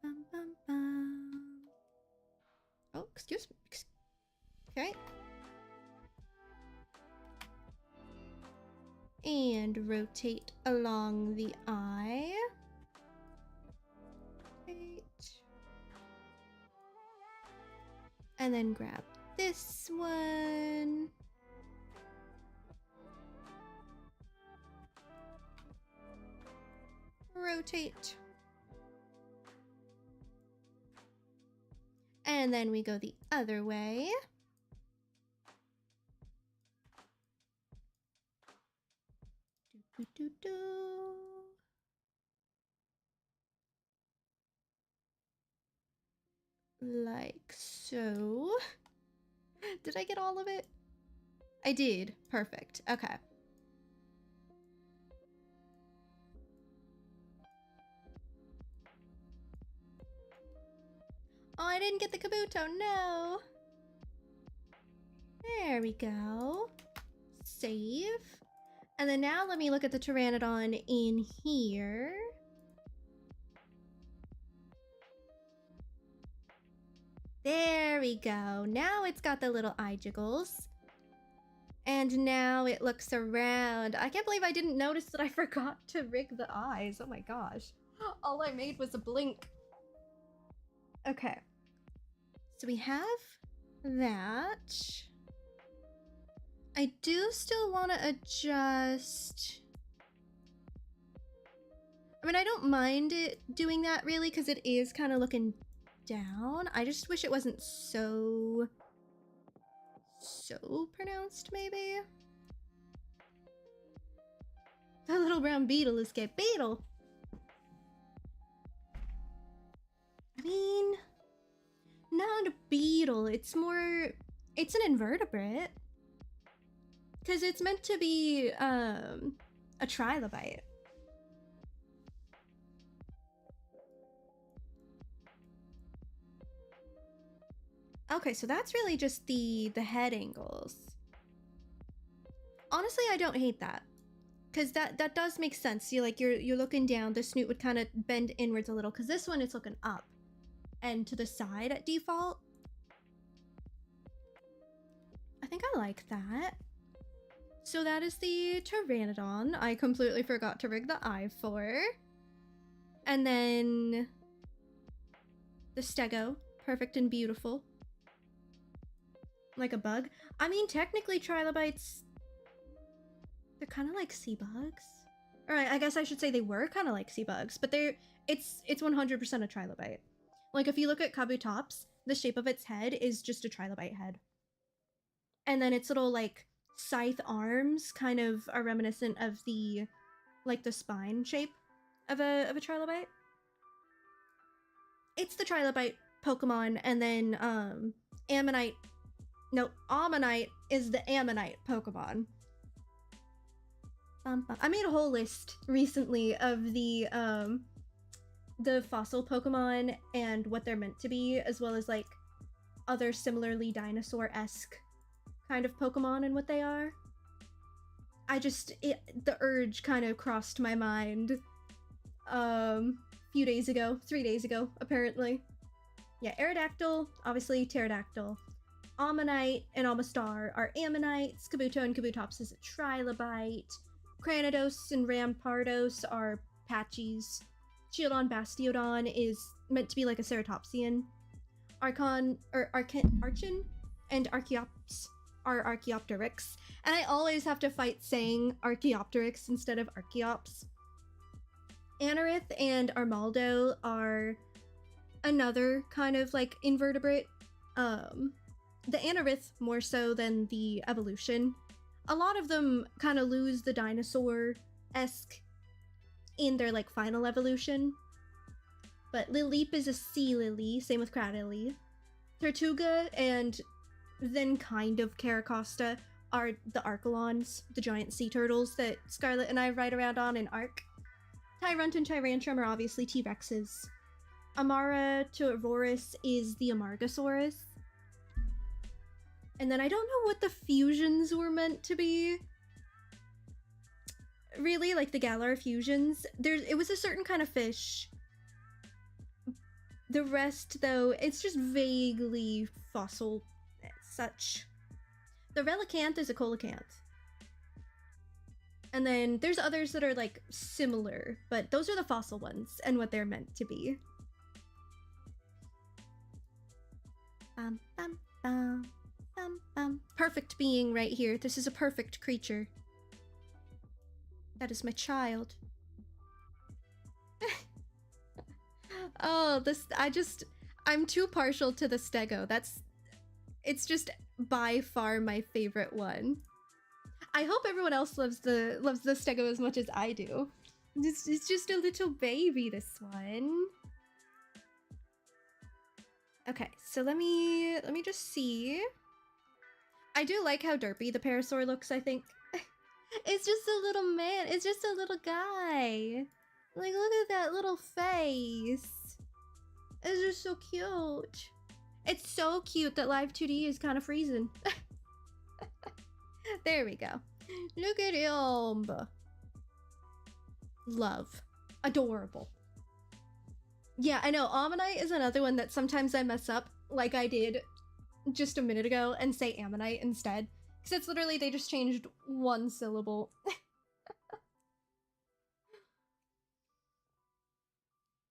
Bum, bum, bum, bum. Oh, excuse me. Okay. And rotate along the eye. Right. And then grab this one. Rotate. And then we go the other way. Do, do, do, do. Like so. Did I get all of it? I did. Perfect. Okay. Oh, I didn't get the Kabuto. No. There we go. Save. And then now let me look at the Pteranodon in here. There we go. Now it's got the little eye jiggles. And now it looks around. I can't believe I didn't notice that I forgot to rig the eyes. Oh my gosh. All I made was a blink. Okay. So we have that. I do still want to adjust. I mean, I don't mind it doing that really because it is kind of looking down. I just wish it wasn't so pronounced, maybe. The little brown beetle escaped. Beetle! I mean, not a beetle. It's more, it's an invertebrate. Because it's meant to be a trilobite. Okay, so that's really just the head angles. Honestly, I don't hate that. Because that does make sense. You're looking down, the snoot would kind of bend inwards a little. Because this one is looking up and to the side at default. I think I like that. So that is the Pteranodon. I completely forgot to rig the eye for. And then the Stego, perfect and beautiful. Like a bug. I mean, technically trilobites, they're kind of like sea bugs. Or I guess I should say they were kind of like sea bugs, but it's 100% a trilobite. Like if you look at Kabutops, the shape of its head is just a trilobite head. And then its little like scythe arms kind of are reminiscent of the spine shape of a trilobite. It's the trilobite Pokemon, and then Ammonite is the Ammonite Pokemon. I made a whole list recently of the fossil Pokemon and what they're meant to be, as well as like other similarly dinosaur-esque kind of Pokemon and what they are. The urge kind of crossed my mind few days ago, 3 days ago, apparently. Yeah, Aerodactyl, obviously Pterodactyl. Ammonite and Amistar are Ammonites. Kabuto and Kabutops is a trilobite. Cranidos and Rampardos are Patchies. Shieldon Bastiodon is meant to be like a Ceratopsian. Archon and Archaeops are Archaeopteryx. And I always have to fight saying Archaeopteryx instead of Archaeops. Anorith and Armaldo are another kind of like invertebrate. The Anorith more so than the evolution. A lot of them kind of lose the dinosaur-esque in their like final evolution. But Lileep is a sea lily, same with Cradily. Tortuga and then kind of Caracosta are the Archelons, the giant sea turtles that Scarlet and I ride around on in Arc. Tyrunt and Tyrantrum are obviously T-Rexes. Amara to Aurorus is the Amargasaurus. And then I don't know what the fusions were meant to be. Really, like the Galar fusions. It was a certain kind of fish. The rest, though, it's just vaguely fossil as such. The Relicanth is a Coelacanth. And then there's others that are like similar, but those are the fossil ones and what they're meant to be. Bum, bum, bum. Perfect being right here. This is a perfect creature. That is my child. Oh, I'm too partial to the Stego. It's just by far my favorite one. I hope everyone else loves the Stego as much as I do. It's just a little baby, this one. Okay, so let me just see. I do like how derpy the Parasaur looks, I think. It's just a little man. It's just a little guy. Like, look at that little face. It's just so cute. It's so cute that Live 2D is kind of freezing. There we go. Look at him. Love. Adorable. Yeah, I know. Ammonite is another one that sometimes I mess up, like I did just a minute ago, and say Ammonite instead. Because it's literally, they just changed one syllable.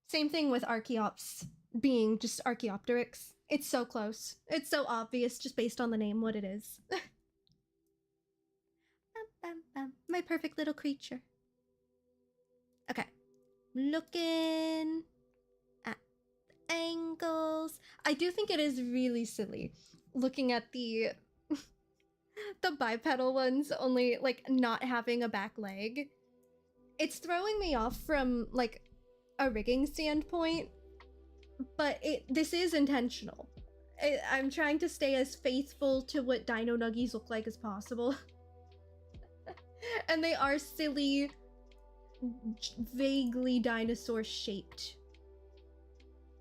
Same thing with Archaeops being just Archaeopteryx. It's so close. It's so obvious just based on the name what it is. Bum, bum, bum. My perfect little creature. Okay. Looking at the angles. I do think it is really silly looking at the the bipedal ones only like not having a back leg. It's throwing me off from like a rigging standpoint, but this is intentional. I'm trying to stay as faithful to what Dino Nuggies look like as possible. And they are silly, vaguely dinosaur-shaped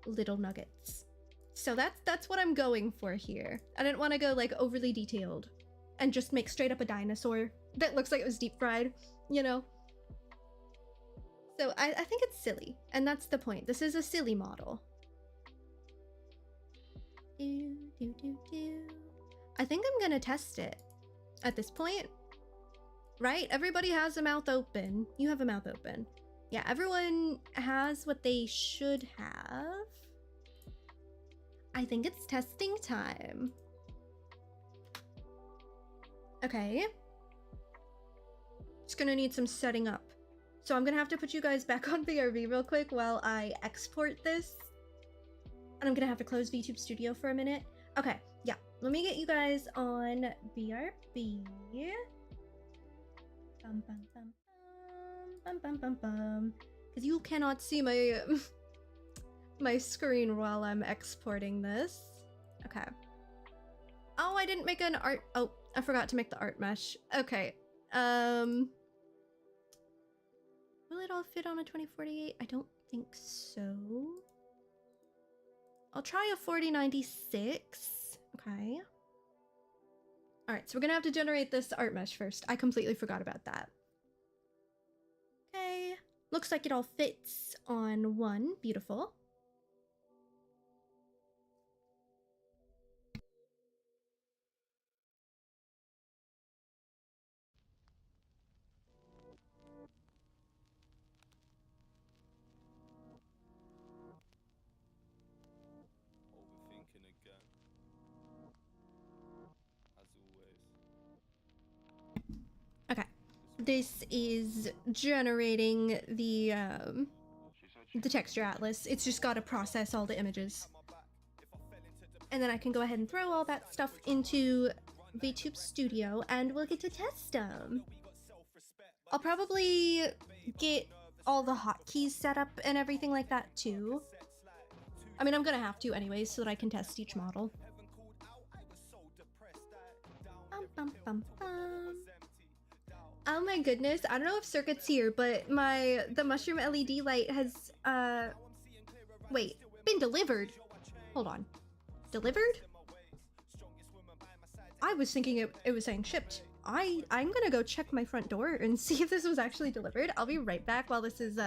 little nuggets. So that's what I'm going for here. I didn't want to go like overly detailed and just make straight up a dinosaur that looks like it was deep fried, you know? So I think it's silly, and that's the point. This is a silly model. I think I'm gonna test it at this point. Right? Everybody has a mouth open. You have a mouth open. Yeah, everyone has what they should have. I think it's testing time. Okay. Just gonna need some setting up. So I'm gonna have to put you guys back on VRV real quick while I export this. And I'm gonna have to close VTube Studio for a minute. Okay, yeah. Let me get you guys on VRV. Bum, bum, bum, bum, bum, bum, bum. Because you cannot see my my screen while I'm exporting this. Okay. Oh, I didn't make an art. Oh, I forgot to make the art mesh. Okay. Will it all fit on a 2048? I don't think so. I'll try a 4096. Okay. Alright, so we're gonna have to generate this art mesh first. I completely forgot about that. Okay. Looks like it all fits on one. Beautiful. Overthinking again. As always. Okay. This is generating the texture atlas. It's just got to process all the images. And then I can go ahead and throw all that stuff into VTube Studio and we'll get to test them. I'll probably get all the hotkeys set up and everything like that too. I mean, I'm gonna have to anyways so that I can test each model. Bum, bum, bum, bum. Oh my goodness, I don't know if Circuit's here, but the mushroom LED light has, wait, been delivered. Hold on. Delivered? I was thinking it was saying shipped. I'm gonna go check my front door and see if this was actually delivered. I'll be right back while this is,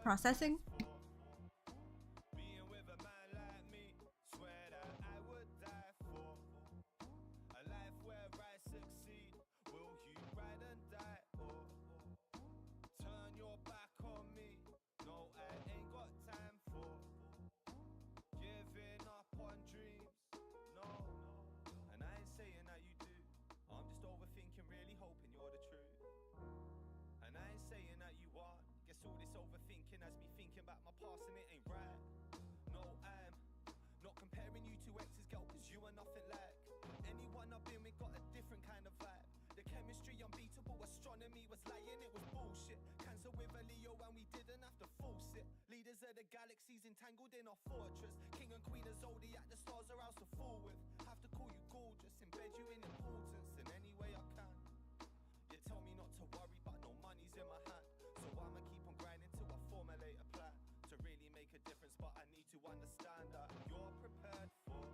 processing. Passing it ain't right. No, I'm not comparing you to exes, girl, cause you are nothing like anyone I've been with. Got a different kind of vibe. The chemistry unbeatable, astronomy was lying, it was bullshit. Cancer with a Leo and we didn't have to force it. Leaders of the galaxies entangled in our fortress. King and queen of zodiac, the stars are ours to fool with. Have to call you gorgeous, embed you in importance in any way I can. You tell me not to worry, but no money's in my hand. So I'ma keep on grinding till I formulate a plan to really make a difference, but I need to understand that you're prepared for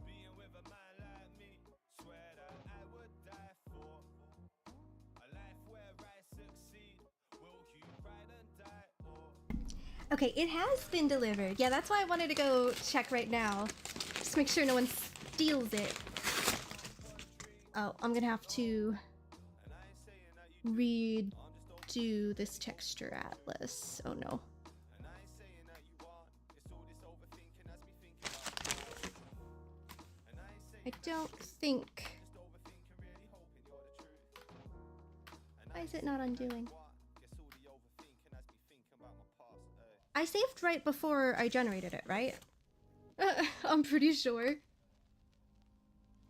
being with a man like me. Swear that I would die for a life where I succeed. Will you ride and die or... Okay, it has been delivered. Yeah, that's why I wanted to go check right now. Just make sure no one steals it. Oh, I'm gonna have to redo this texture atlas. Oh no. don't think... Why is it not undoing? I saved right before I generated it, right? I'm pretty sure.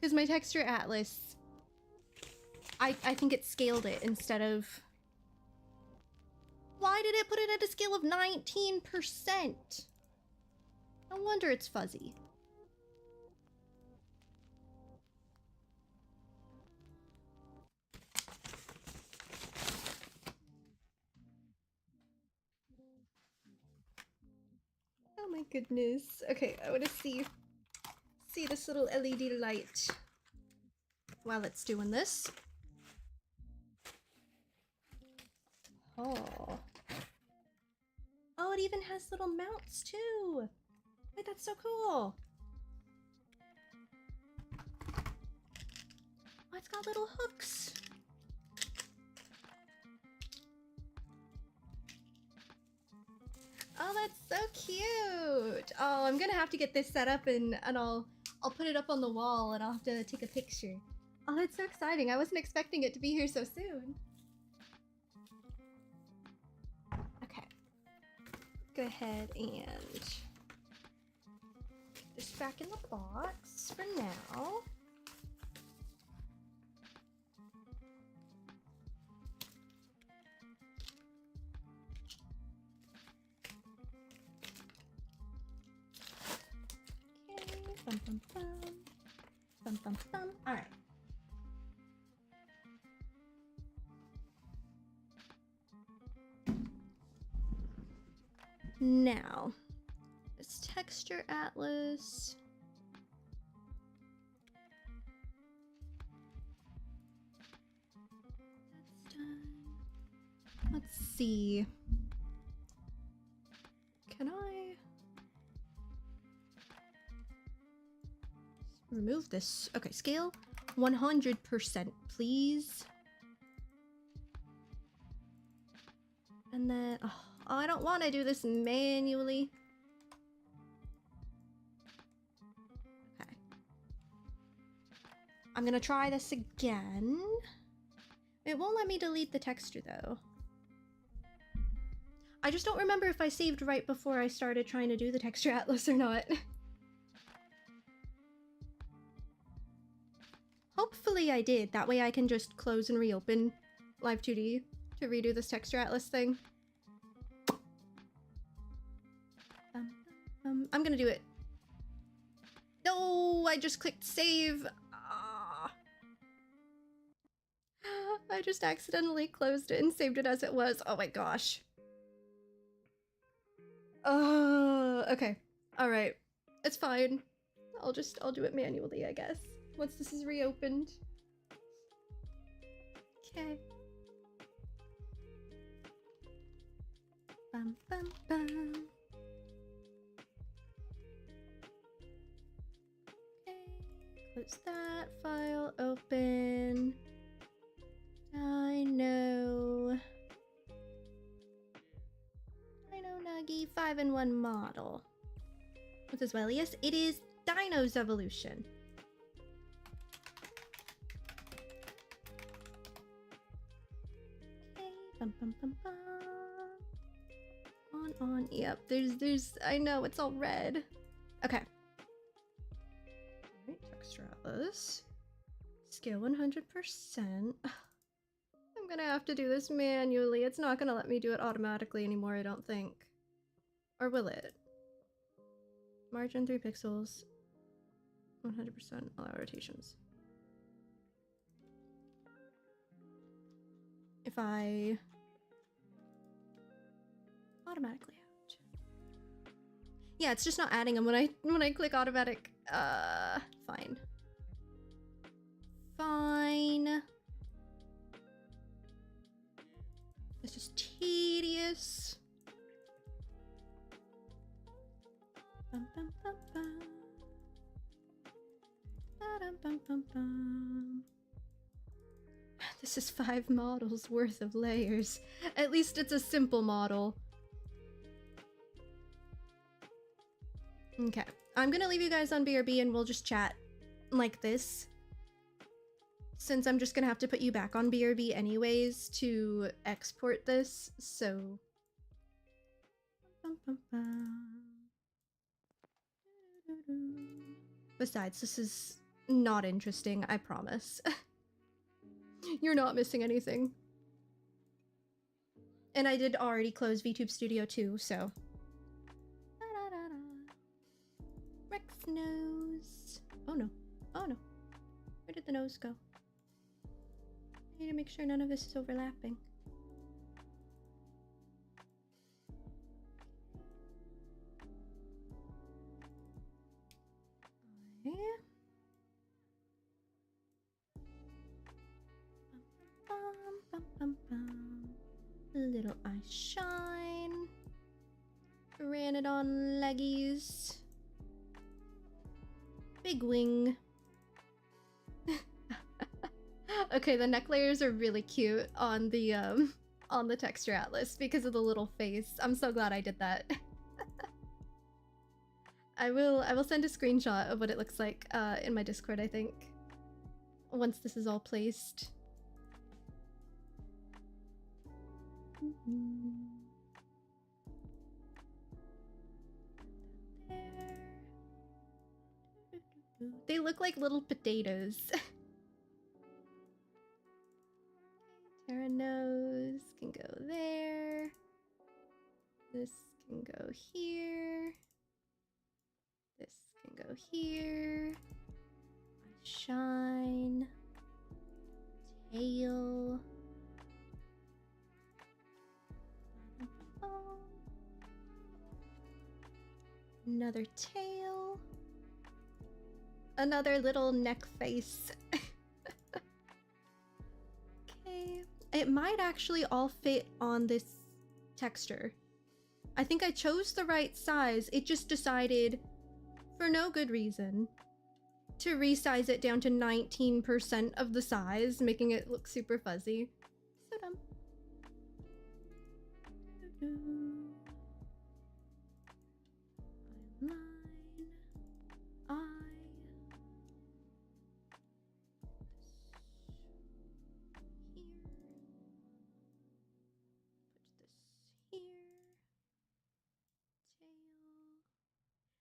Because my texture atlas... I think it scaled it instead of... Why did it put it at a scale of 19%? No wonder it's fuzzy. Oh my goodness. Okay, I want to see this little LED light while it's doing this. Oh. Oh, it even has little mounts too. Wait, that's so cool. Oh, it's got little hooks. Oh, that's so cute. Oh, I'm gonna have to get this set up and I'll put it up on the wall and I'll have to take a picture. Oh, that's so exciting. I wasn't expecting it to be here so soon. Okay. Go ahead and put this back in the box for now. Bum, bum, bum. Bum, bum, bum. All right. Now, this texture atlas. That's done. Let's see. Can I remove this? Okay, scale 100%, please. And then, oh, I don't want to do this manually. Okay. I'm gonna try this again. It won't let me delete the texture though. I just don't remember if I saved right before I started trying to do the texture atlas or not. Hopefully I did. That way I can just close and reopen Live2D to redo this texture atlas thing. I'm gonna do it. No, I just clicked save. Ah. I just accidentally closed it and saved it as it was. Oh my gosh. Okay. All right. It's fine. I'll do it manually, I guess. Once this is reopened. Okay. Bum bum bum. Okay. Close that file. Open. Dino Nuggy 5-in-1 model. With as well, yes, it is Dino's Evolution. Okay, bum bum bum bum. On, yep, there's, I know, it's all red. Okay. Alright, texture atlas. Scale 100%. I'm gonna have to do this manually. It's not gonna let me do it automatically anymore, I don't think. Or will it? Margin 3 pixels. 100% allow rotations. If I automatically out. Yeah, it's just not adding them when I click automatic. Fine. Fine. This is tedious. Bum, bum, bum, bum. Ba-dum, bum, bum, bum. This is 5 models worth of layers. At least it's a simple model. Okay, I'm gonna leave you guys on BRB and we'll just chat like this, since I'm just gonna have to put you back on BRB anyways to export this, so... Besides, this is not interesting, I promise. You're not missing anything. And I did already close VTube Studio too, so... Rex nose. Oh no. Oh no. Where did the nose go? I need to make sure none of this is overlapping. Okay. Little eye shine. Ran it on leggies. Big wing. Okay, the neck layers are really cute on the texture atlas because of the little face. I'm so glad I did that. I will send a screenshot of what it looks like in my Discord, I think, once this is all placed. They look like little potatoes. Terra nose can go there. This can go here. This can go here. Eye shine. Tail. Another tail. Another little neck face. Okay. It might actually all fit on this texture. I think I chose the right size. It just decided, for no good reason, to resize it down to 19% of the size, making it look super fuzzy. So dumb.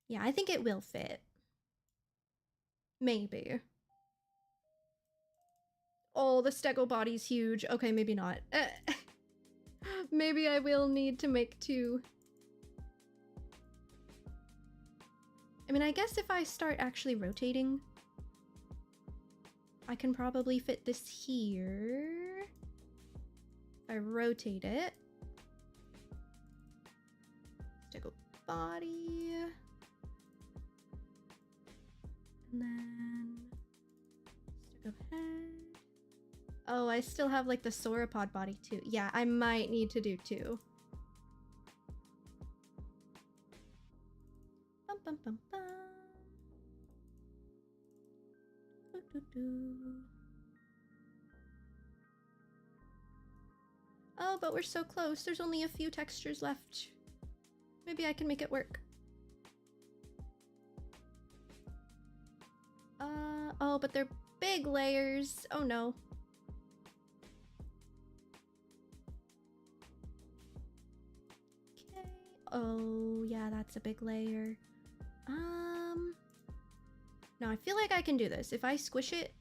Yeah, I think it will fit. Maybe. Oh, the stego body's huge. Okay, maybe not. Maybe I will need to make two. I mean, I guess if I start actually rotating, I can probably fit this here. If I rotate it. Stego body. And then stick of head. Oh, I still have like the sauropod body too. Yeah, I might need to do two. Bum, bum, bum, bum. Doo, doo, doo. Oh, but we're so close. There's only a few textures left. Maybe I can make it work. Oh, but they're big layers. Oh no. Okay. Oh, yeah, that's a big layer. No, I feel like I can do this. If I squish it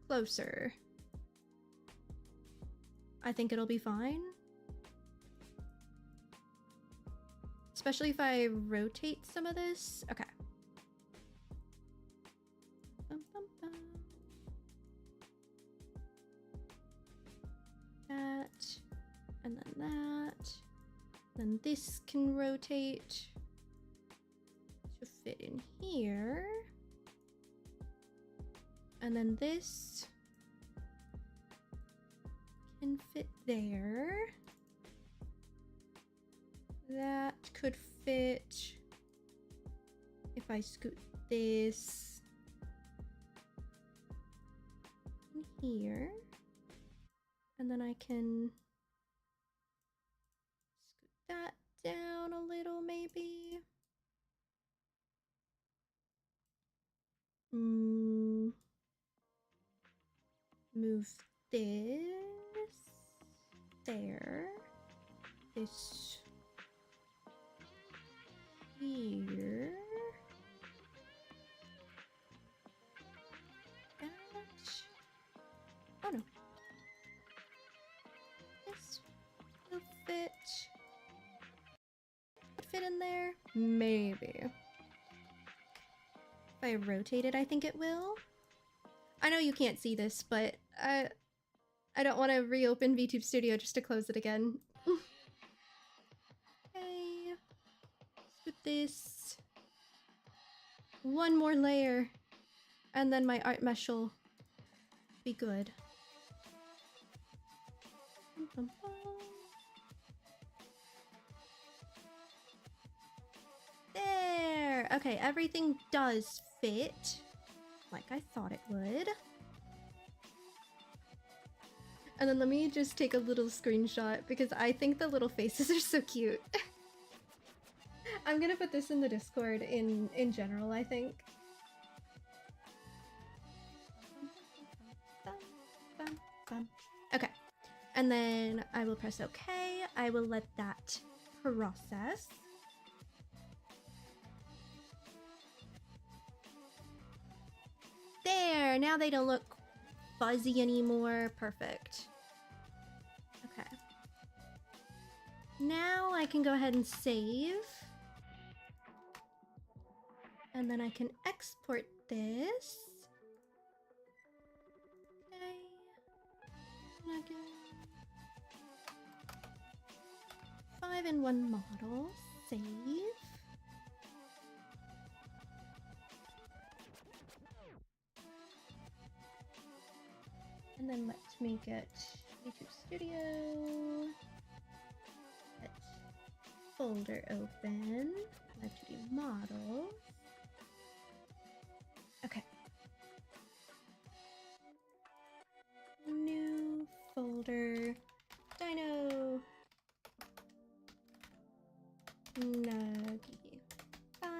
closer, I think it'll be fine. Especially if I rotate some of this. Okay. Bum, bum, bum. That, and then that. Then this can rotate to fit in here. And then this can fit there. That could fit if I scoot this in here. And then I can scoot that down a little, maybe. move this there. This here. That. Oh no. This will fit. Fit in there? Maybe. If I rotate it, I think it will. I know you can't see this, but I don't want to reopen VTube Studio just to close it again. Okay. Let's put this. One more layer. And then my art mesh will be good. There! Okay, everything does fit like I thought it would. And then let me just take a little screenshot because I think the little faces are so cute. I'm gonna put this in the Discord in general, I think. Okay, and then I will press OK. I will let that process. There, now they don't look fuzzy anymore. Perfect. Okay. Now I can go ahead and save. And then I can export this. Okay. 5-in-1 model. Save. And then let me get YouTube Studio. Let folder open. Live 2D models. Okay. New folder. Dino. Nuggy. 5.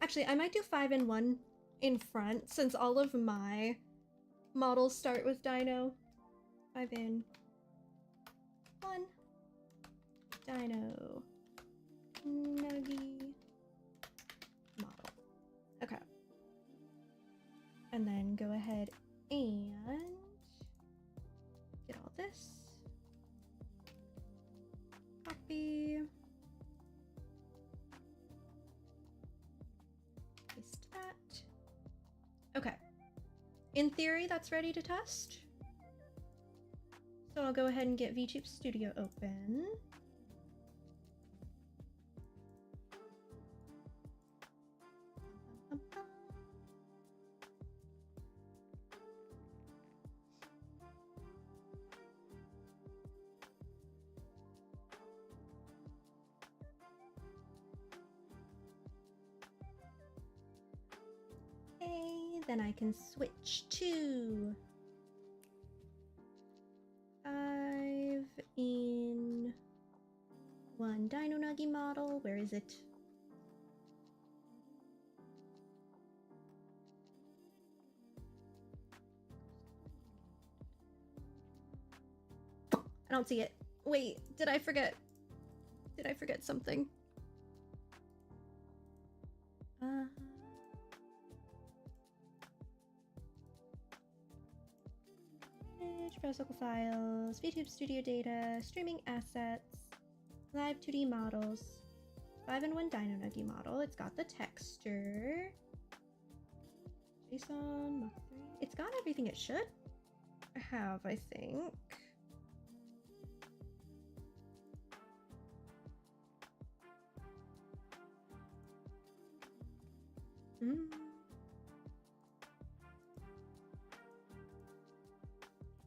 Actually, I might do 5-in-1 in front since all of my models start with Dino. 5-in-1. Dino. Nuggy. Model. Okay. And then go ahead and get all this. Copy. Paste that. Okay. In theory, that's ready to test. So I'll go ahead and get VTube Studio open. Then I can switch to 5-in-1 Dino Nuggy model. Where is it? I don't see it. Wait, did I forget? Did I forget something? Browse local files, VTube Studio data, streaming assets, live 2D models, 5-in-1 Dino Nuggy model. It's got the texture. JSON, Mach 3. It's got everything it should have, I think.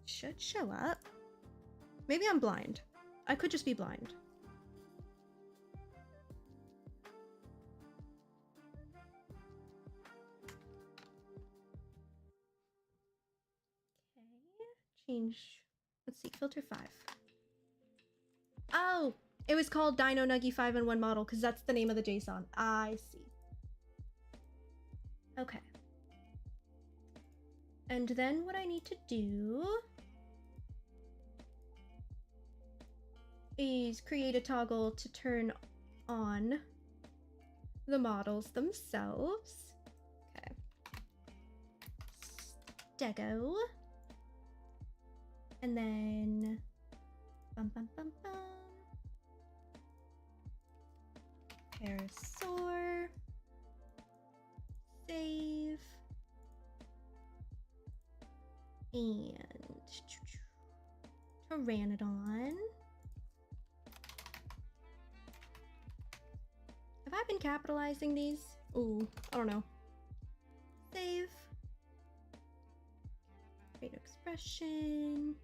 Should show up. Maybe I'm blind. I could just be blind. Okay, change. Let's see, filter 5. Oh, it was called Dino Nuggy 5-in-1 model because that's the name of the JSON. I see. Okay. And then what I need to do is create a toggle to turn on the models themselves. Okay. Stego. And then bum bum bum bum. Parasaur. Save. And Pteranodon. Have I been capitalizing these? Ooh, I don't know. Save. Create expression.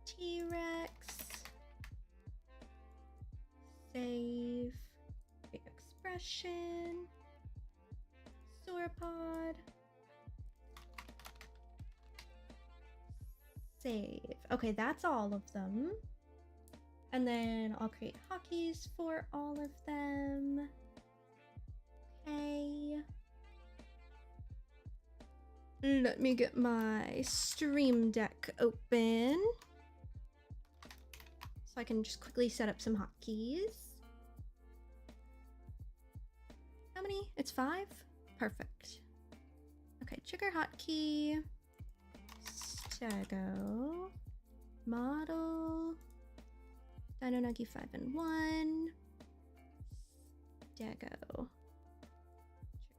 T-Rex. Save. Create expression. Sauropod. Save. Okay, that's all of them. And then I'll create hotkeys for all of them. Okay. Let me get my Stream Deck open so I can just quickly set up some hotkeys. How many? It's 5? Perfect. Okay, trigger hotkey. Stego. Model. Dino-Nuggy 5 and 1. Stego.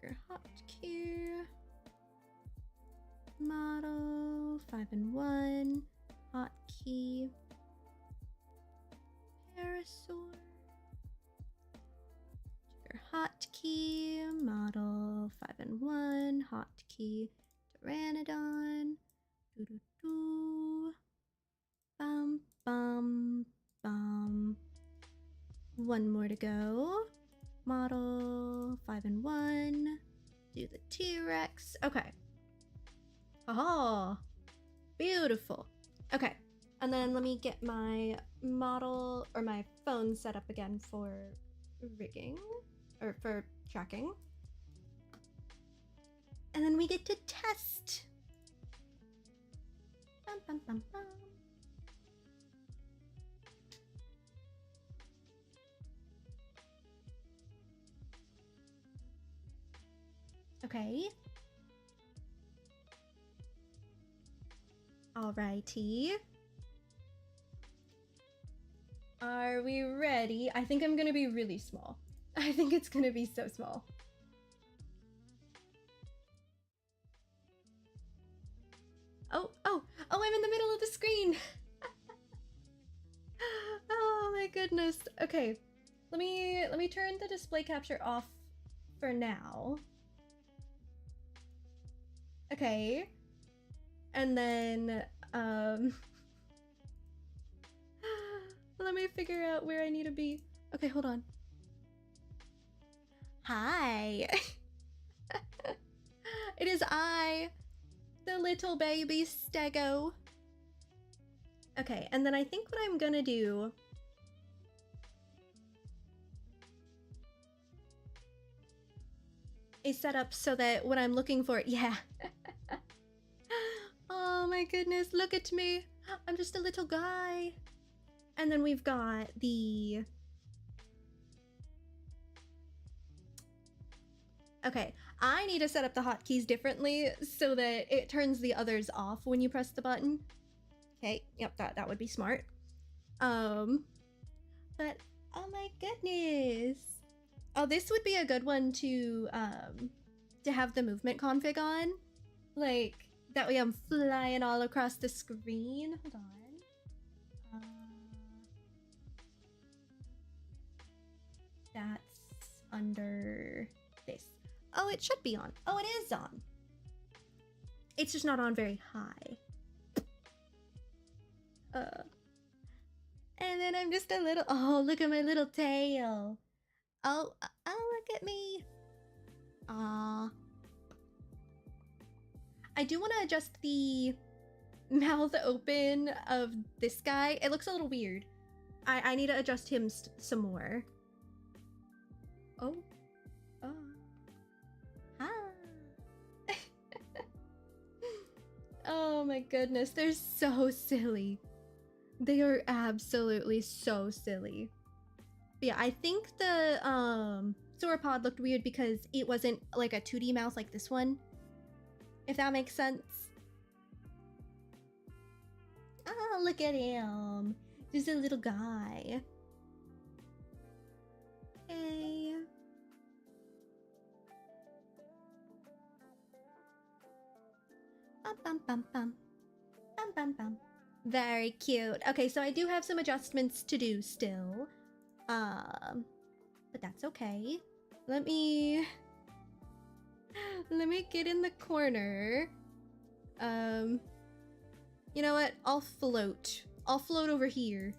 Trigger hotkey. Model 5 and 1. Hotkey. Parasaur. Trigger hotkey. Model 5 and 1. Hotkey. Pteranodon. Doo doo doo. Bum bum bum. One more to go. Model 5 and 1. Do the T-Rex. Okay. Oh, beautiful. Okay, and then let me get my model or my phone set up again for rigging or for tracking. And then we get to test. Bum, bum, bum, bum. Okay. Alrighty. Are we ready? I think I'm gonna be really small. I think it's gonna be so small. Oh, I'm in the middle of the screen. Oh my goodness. Okay. Let me turn the display capture off for now. Okay. And then let me figure out where I need to be. Okay, hold on. Hi. It is I, the little baby Stego. Okay, and then I think what I'm gonna do is set up so that when I'm looking for, yeah. Oh my goodness, look at me. I'm just a little guy. And then we've got the... Okay, I need to set up the hotkeys differently so that it turns the others off when you press the button. Okay, yep, that would be smart. But oh my goodness. Oh, this would be a good one to have the movement config on. Like, that way I'm flying all across the screen. Hold on. That's under this. Oh, it should be on. Oh, it is on. It's just not on very high. And then I'm just a little... Oh, look at my little tail. Oh, look at me. Aw. I do want to adjust the mouth open of this guy. It looks a little weird. I need to adjust him some more. Oh. Oh. Hi. Oh my goodness, they're so silly. They are absolutely so silly. But yeah, I think the sauropod looked weird because it wasn't like a 2D mouse like this one. If that makes sense. Oh, look at him. Just a little guy. Hey. Bum bum bum bum. Bum bum bum. Very cute. Okay, so I do have some adjustments to do still. But that's okay. Let me get in the corner. You know what? I'll float. I'll float over here.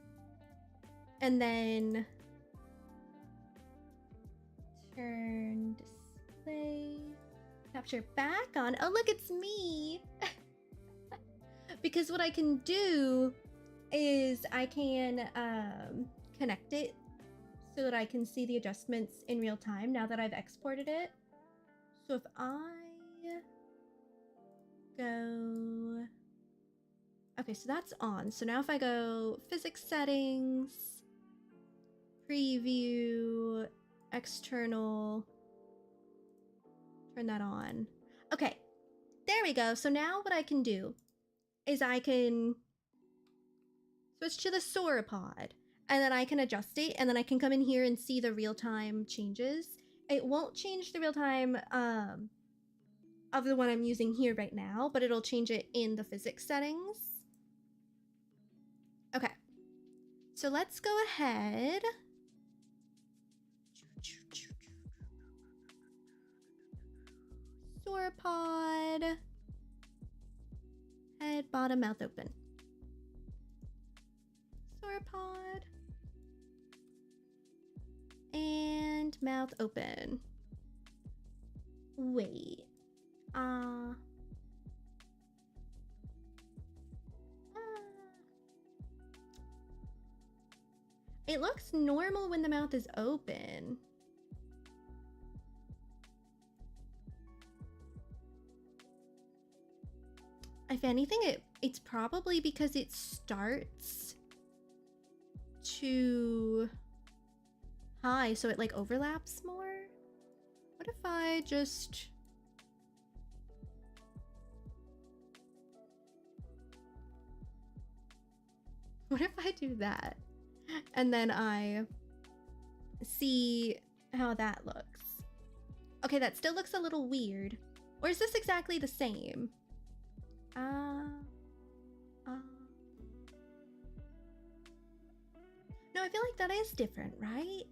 And then turn display. Capture back on. Oh, look, it's me. Because what I can do is I can connect it so that I can see the adjustments in real time now that I've exported it. So if I go... Okay, so that's on. So now if I go physics settings, preview, external, turn that on. Okay, there we go. So now what I can do is I can switch to the sauropod and then I can adjust it and then I can come in here and see the real-time changes. It won't change the real-time of the one I'm using here right now, but it'll change it in the physics settings. Okay, so let's go ahead. Sauropod. Head, bottom, mouth open. Sauropod. And mouth open. Wait. It looks normal when the mouth is open. If anything, it's probably because it starts too high, so it like overlaps more. What if I just... What if I do that? And then I see how that looks. Okay, that still looks a little weird. Or is this exactly the same? No, I feel like that is different, right?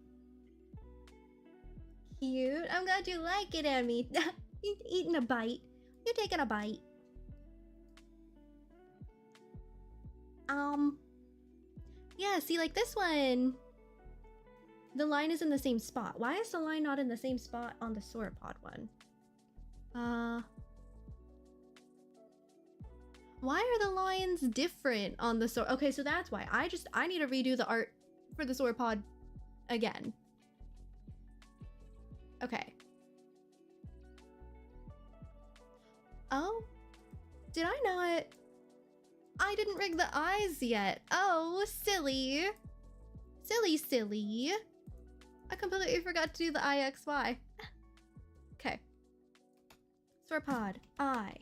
Cute. I'm glad you like it, Emmy. You eating a bite. You taking a bite. Yeah, see, like this one, the line is in the same spot. Why is the line not in the same spot on the sauropod one? Why are the lines different on the Okay, so that's why. I need to redo the art for the sauropod again. Okay. Oh, did I not? I didn't rig the eyes yet. Oh, silly. Silly. I completely forgot to do the IXY. Okay. Sauropod, I,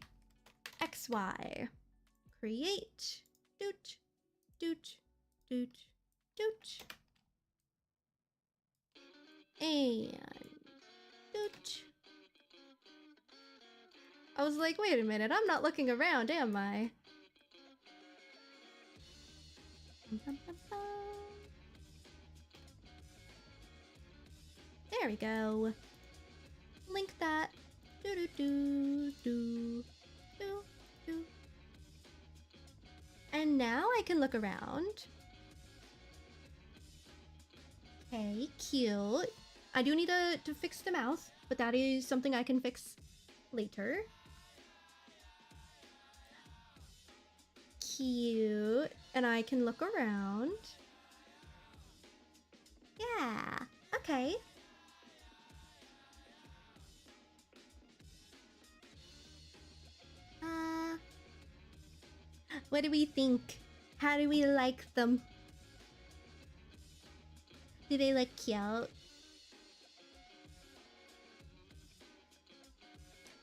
XY. Create. Doot. And doot. I was like, wait a minute, I'm not looking around, am I? There we go. Link that. And now I can look around. Okay, cute. I do need to fix the mouth, but that is something I can fix later. Cute. And I can look around. Yeah. Okay. What do we think? How do we like them? Do they look cute?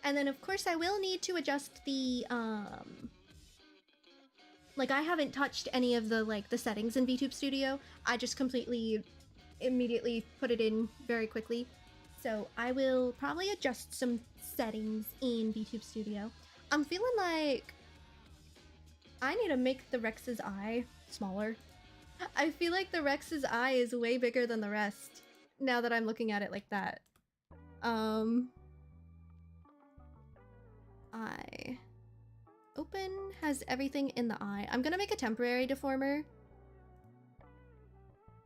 And then of course I will need to adjust the like I haven't touched any of the the settings in VTube Studio. I just completely immediately put it in very quickly. So I will probably adjust some settings in VTube Studio. I'm feeling like I need to make the Rex's eye smaller. I feel like the Rex's eye is way bigger than the rest now that I'm looking at it like that. Eye. Open has everything in the eye. I'm gonna make a temporary deformer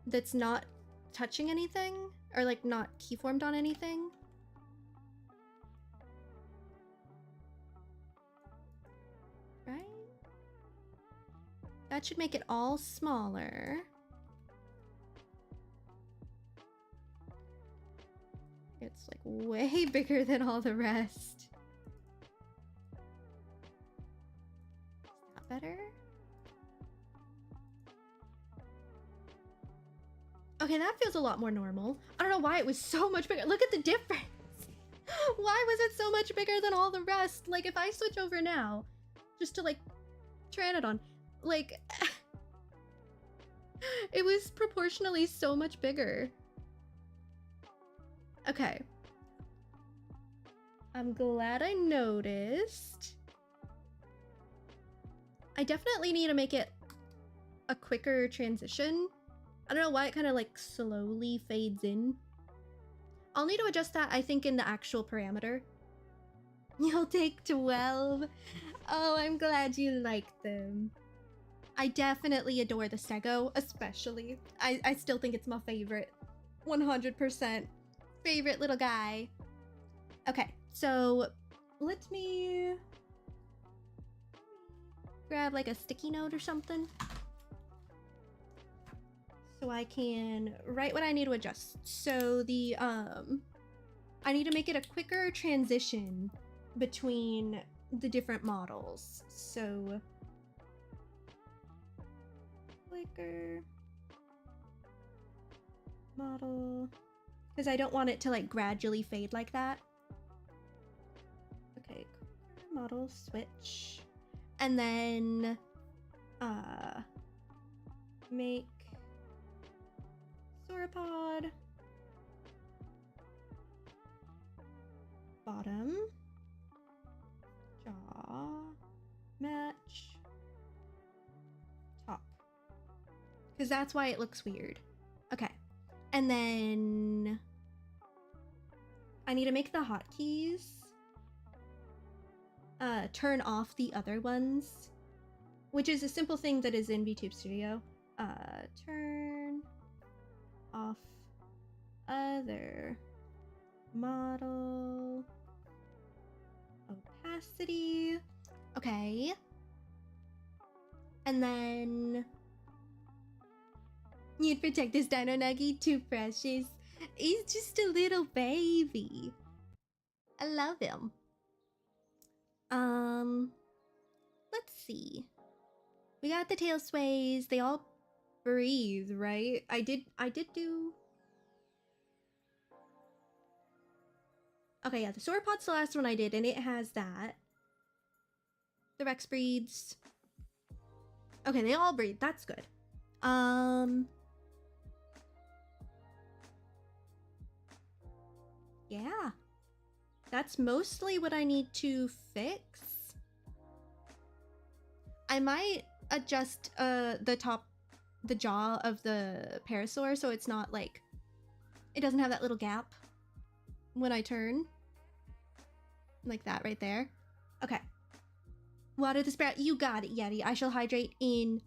that's not touching anything or like not keyformed on anything. Right? That should make it all smaller. It's like way bigger than all the rest. Is that better? Okay, that feels a lot more normal. I don't know why it was so much bigger. Look at the difference. Why was it so much bigger than all the rest? Like, if I switch over now, just to, like, Pteranodon, like, it was proportionally so much bigger. Okay. I'm glad I noticed. I definitely need to make it a quicker transition. I don't know why it kind of like slowly fades in. I'll need to adjust that, I think, in the actual parameter. You'll take 12. Oh, I'm glad you like them. I definitely adore the Stego, especially. I still think it's my favorite. 100% favorite little guy. Okay, so let me grab like a sticky note or something so I can write what I need to adjust. So the I need to make it a quicker transition between the different models. So quicker model, because I don't want it to like gradually fade like that. Okay, quicker model switch, and then make sauropod bottom, jaw match top, because that's why it looks weird. Okay, and then I need to make the hotkeys turn off the other ones, which is a simple thing that is in VTube Studio. Turn off other model opacity. Okay. And then you'd protect this Dino Nuggy, too precious. He's just a little baby. I love him. Let's see. We got the tail sways. They all breathe, right? I did do... Okay, yeah, the sauropod's the last one I did, and it has that. The Rex breeds. Okay, they all breathe. That's good. Yeah. That's mostly what I need to fix. I might adjust the jaw of the parasaur so it's not like, it doesn't have that little gap when I turn. Like that right there. Okay. Water the sprout. You got it, Yeti. I shall hydrate in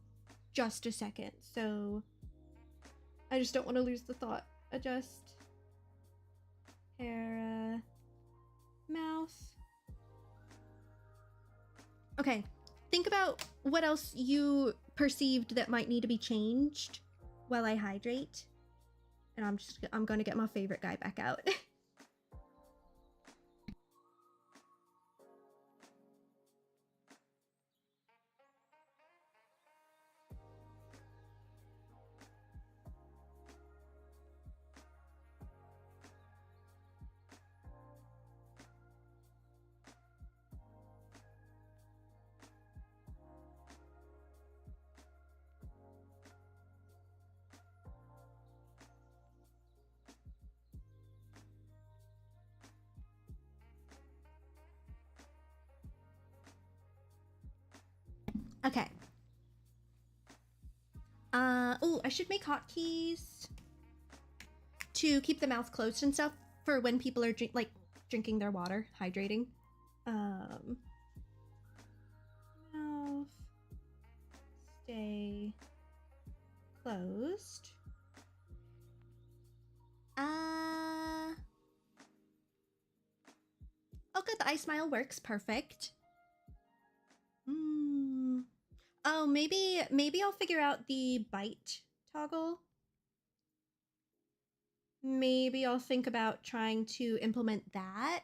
just a second. So I just don't want to lose the thought. Adjust. Para. Mouth. Okay. Think about what else you perceived that might need to be changed while I hydrate. And I'm gonna get my favorite guy back out. Okay. Oh, I should make hotkeys to keep the mouth closed and stuff for when people are drinking their water, hydrating. Mouth stay closed. Oh good, the eye smile works, perfect. Oh, maybe I'll figure out the bite toggle. Maybe I'll think about trying to implement that.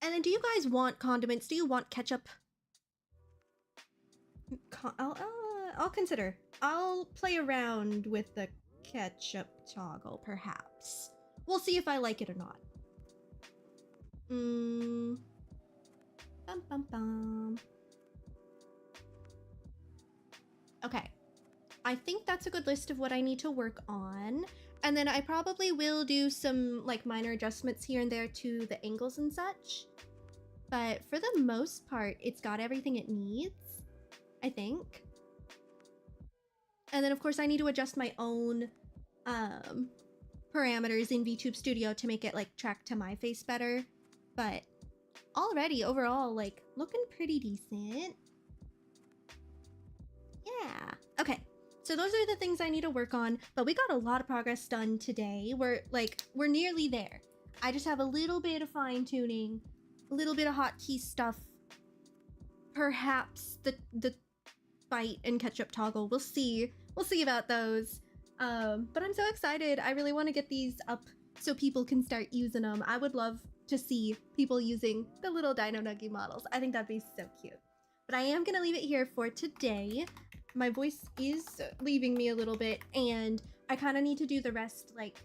And then do you guys want condiments? Do you want ketchup? I'll consider. I'll play around with the ketchup toggle, perhaps. We'll see if I like it or not. Bum bum bum. Okay. I think that's a good list of what I need to work on. And then I probably will do some like minor adjustments here and there to the angles and such. But for the most part, it's got everything it needs, I think. And then of course I need to adjust my own parameters in VTube Studio to make it like track to my face better. But already overall, like looking pretty decent. Yeah. Okay. So those are the things I need to work on, but we got a lot of progress done today. We're nearly there. I just have a little bit of fine tuning, a little bit of hotkey stuff. Perhaps the bite and ketchup toggle. We'll see. We'll see about those. But I'm so excited. I really want to get these up so people can start using them. I would love to see people using the little Dino Nuggie models. I think that'd be so cute. But I am gonna leave it here for today. My voice is leaving me a little bit, and I kind of need to do the rest like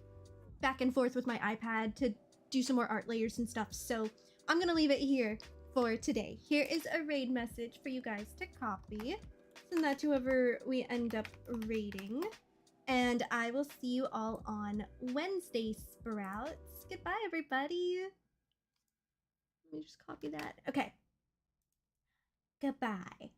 back and forth with my iPad to do some more art layers and stuff. So I'm gonna leave it here for today. Here is a raid message for you guys to copy. Send that to whoever we end up raiding. And I will see you all on Wednesday, Sprouts. Goodbye, everybody. Let me just copy that. Okay. Goodbye.